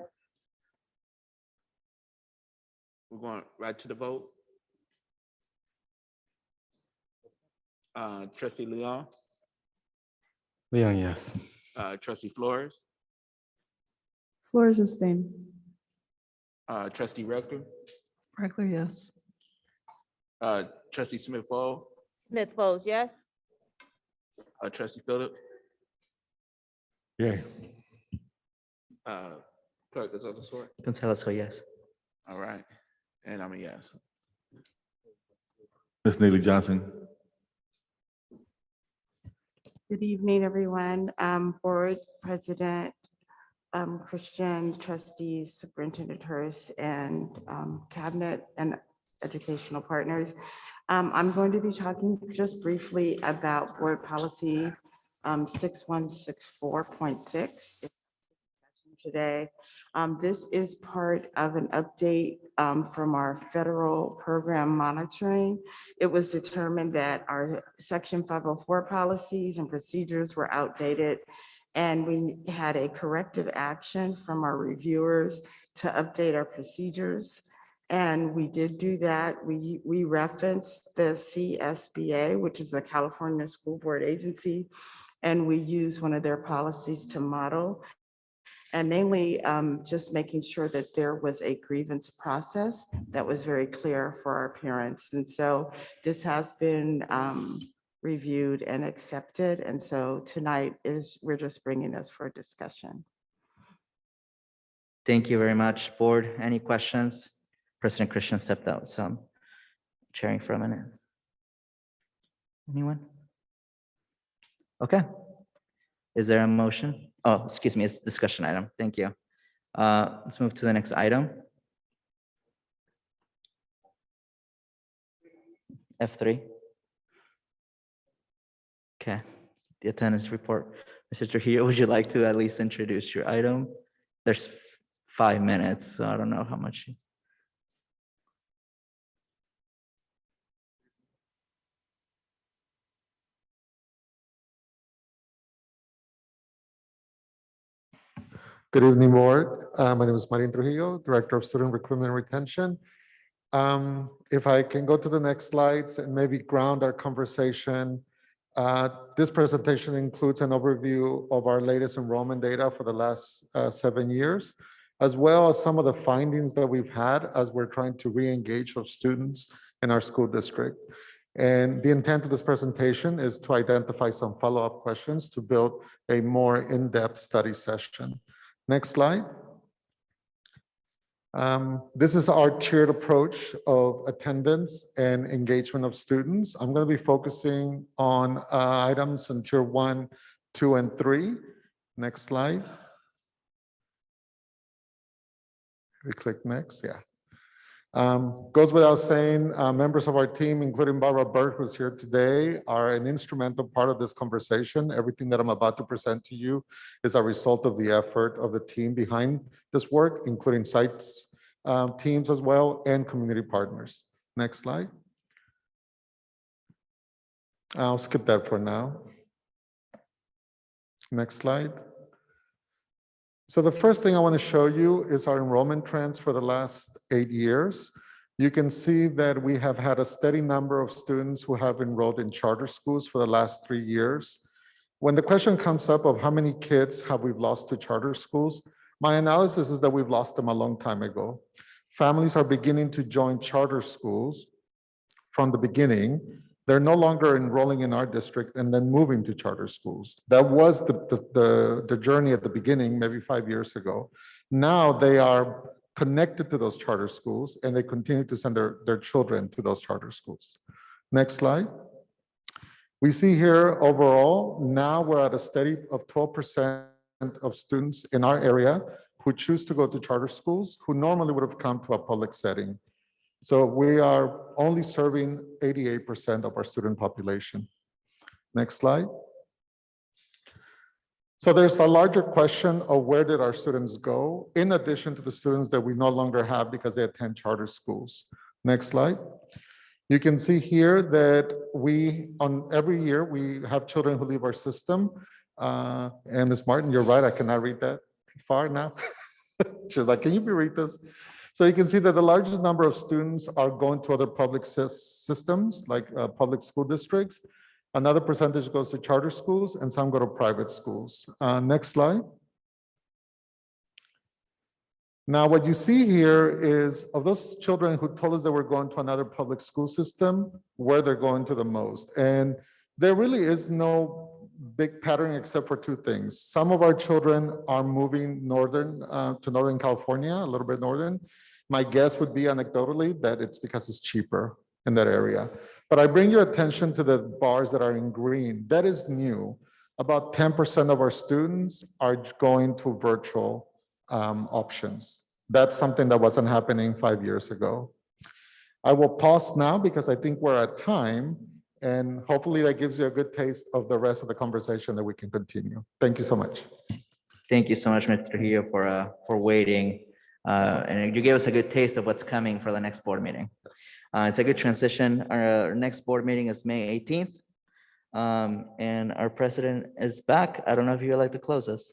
We're going right to the vote. Trustee Leon, Leon, yes. Trustee Flores, Flores abstain. Trustee Reckler, Reckler, yes. Trustee Smith-O, Smith votes yes. Trustee Phillips, Yeah. Clerk Gonzalez Hoy. Gonzalez, so yes. All right, and I'm a yes. Ms. Neely Johnson. Good evening, everyone. Board President, Christian, trustees, Superintendent Hurst, and cabinet and educational partners. I'm going to be talking just briefly about board policy 6164.6 today. This is part of an update from our federal program monitoring. It was determined that our Section 504 policies and procedures were outdated, and we had a corrective action from our reviewers to update our procedures. And we did do that. We referenced the CSBA, which is the California School Board Agency, and we used one of their policies to model. And mainly just making sure that there was a grievance process that was very clear for our parents. And so this has been reviewed and accepted. And so tonight we're just bringing this for discussion. Thank you very much, board. Any questions? President Christian stepped out, so I'm chairing for a minute. Anyone? Okay. Is there a motion? Oh, excuse me, it's a discussion item. Thank you. Let's move to the next item. F3. Okay, the attendance report. Mr. Trujillo, would you like to at least introduce your item? There's 5 minutes, so I don't know how much. Good evening, board. My name is Marin Trujillo, Director of Student Recruitment and Retention. If I can go to the next slides and maybe ground our conversation. This presentation includes an overview of our latest enrollment data for the last 7 years, as well as some of the findings that we've had as we're trying to re-engage our students in our school district. And the intent of this presentation is to identify some follow-up questions to build a more in-depth study session. Next slide. This is our tiered approach of attendance and engagement of students. I'm going to be focusing on items in tier 1, 2, and 3. Next slide. We click next, yeah. Goes without saying, members of our team, including Barbara Burt, who's here today, are an instrumental part of this conversation. Everything that I'm about to present to you is a result of the effort of the team behind this work, including sites teams as well, and community partners. Next slide. I'll skip that for now. Next slide. So the first thing I want to show you is our enrollment trends for the last 8 years. You can see that we have had a steady number of students who have enrolled in charter schools for the last 3 years. When the question comes up of how many kids have we lost to charter schools, my analysis is that we've lost them a long time ago. Families are beginning to join charter schools from the beginning. They're no longer enrolling in our district and then moving to charter schools. That was the journey at the beginning, maybe 5 years ago. Now they are connected to those charter schools and they continue to send their children to those charter schools. Next slide. We see here overall, now we're at a steady of 12% of students in our area who choose to go to charter schools who normally would have come to a public setting. So we are only serving 88% of our student population. Next slide. So there's a larger question of where did our students go, in addition to the students that we no longer have because they attend charter schools. Next slide. You can see here that every year we have children who leave our system. And Ms. Martin, you're right, I cannot read that far now. She's like, can you read this? So you can see that the largest number of students are going to other public systems, like public school districts. Another percentage goes to charter schools, and some go to private schools. Next slide. Now, what you see here is of those children who told us they were going to another public school system, where they're going to the most. And there really is no big pattern except for 2 things. Some of our children are moving to Northern California, a little bit northern. My guess would be anecdotally that it's because it's cheaper in that area. But I bring your attention to the bars that are in green. That is new. About 10% of our students are going to virtual options. That's something that wasn't happening 5 years ago. I will pause now because I think we're at time, and hopefully that gives you a good taste of the rest of the conversation that we can continue. Thank you so much. Thank you so much, Mr. Trujillo, for waiting. And you gave us a good taste of what's coming for the next board meeting. It's a good transition. Our next board meeting is May 18th. And our president is back. I don't know if you would like to close us.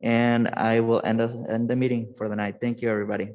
And I will end the meeting for the night. Thank you, everybody.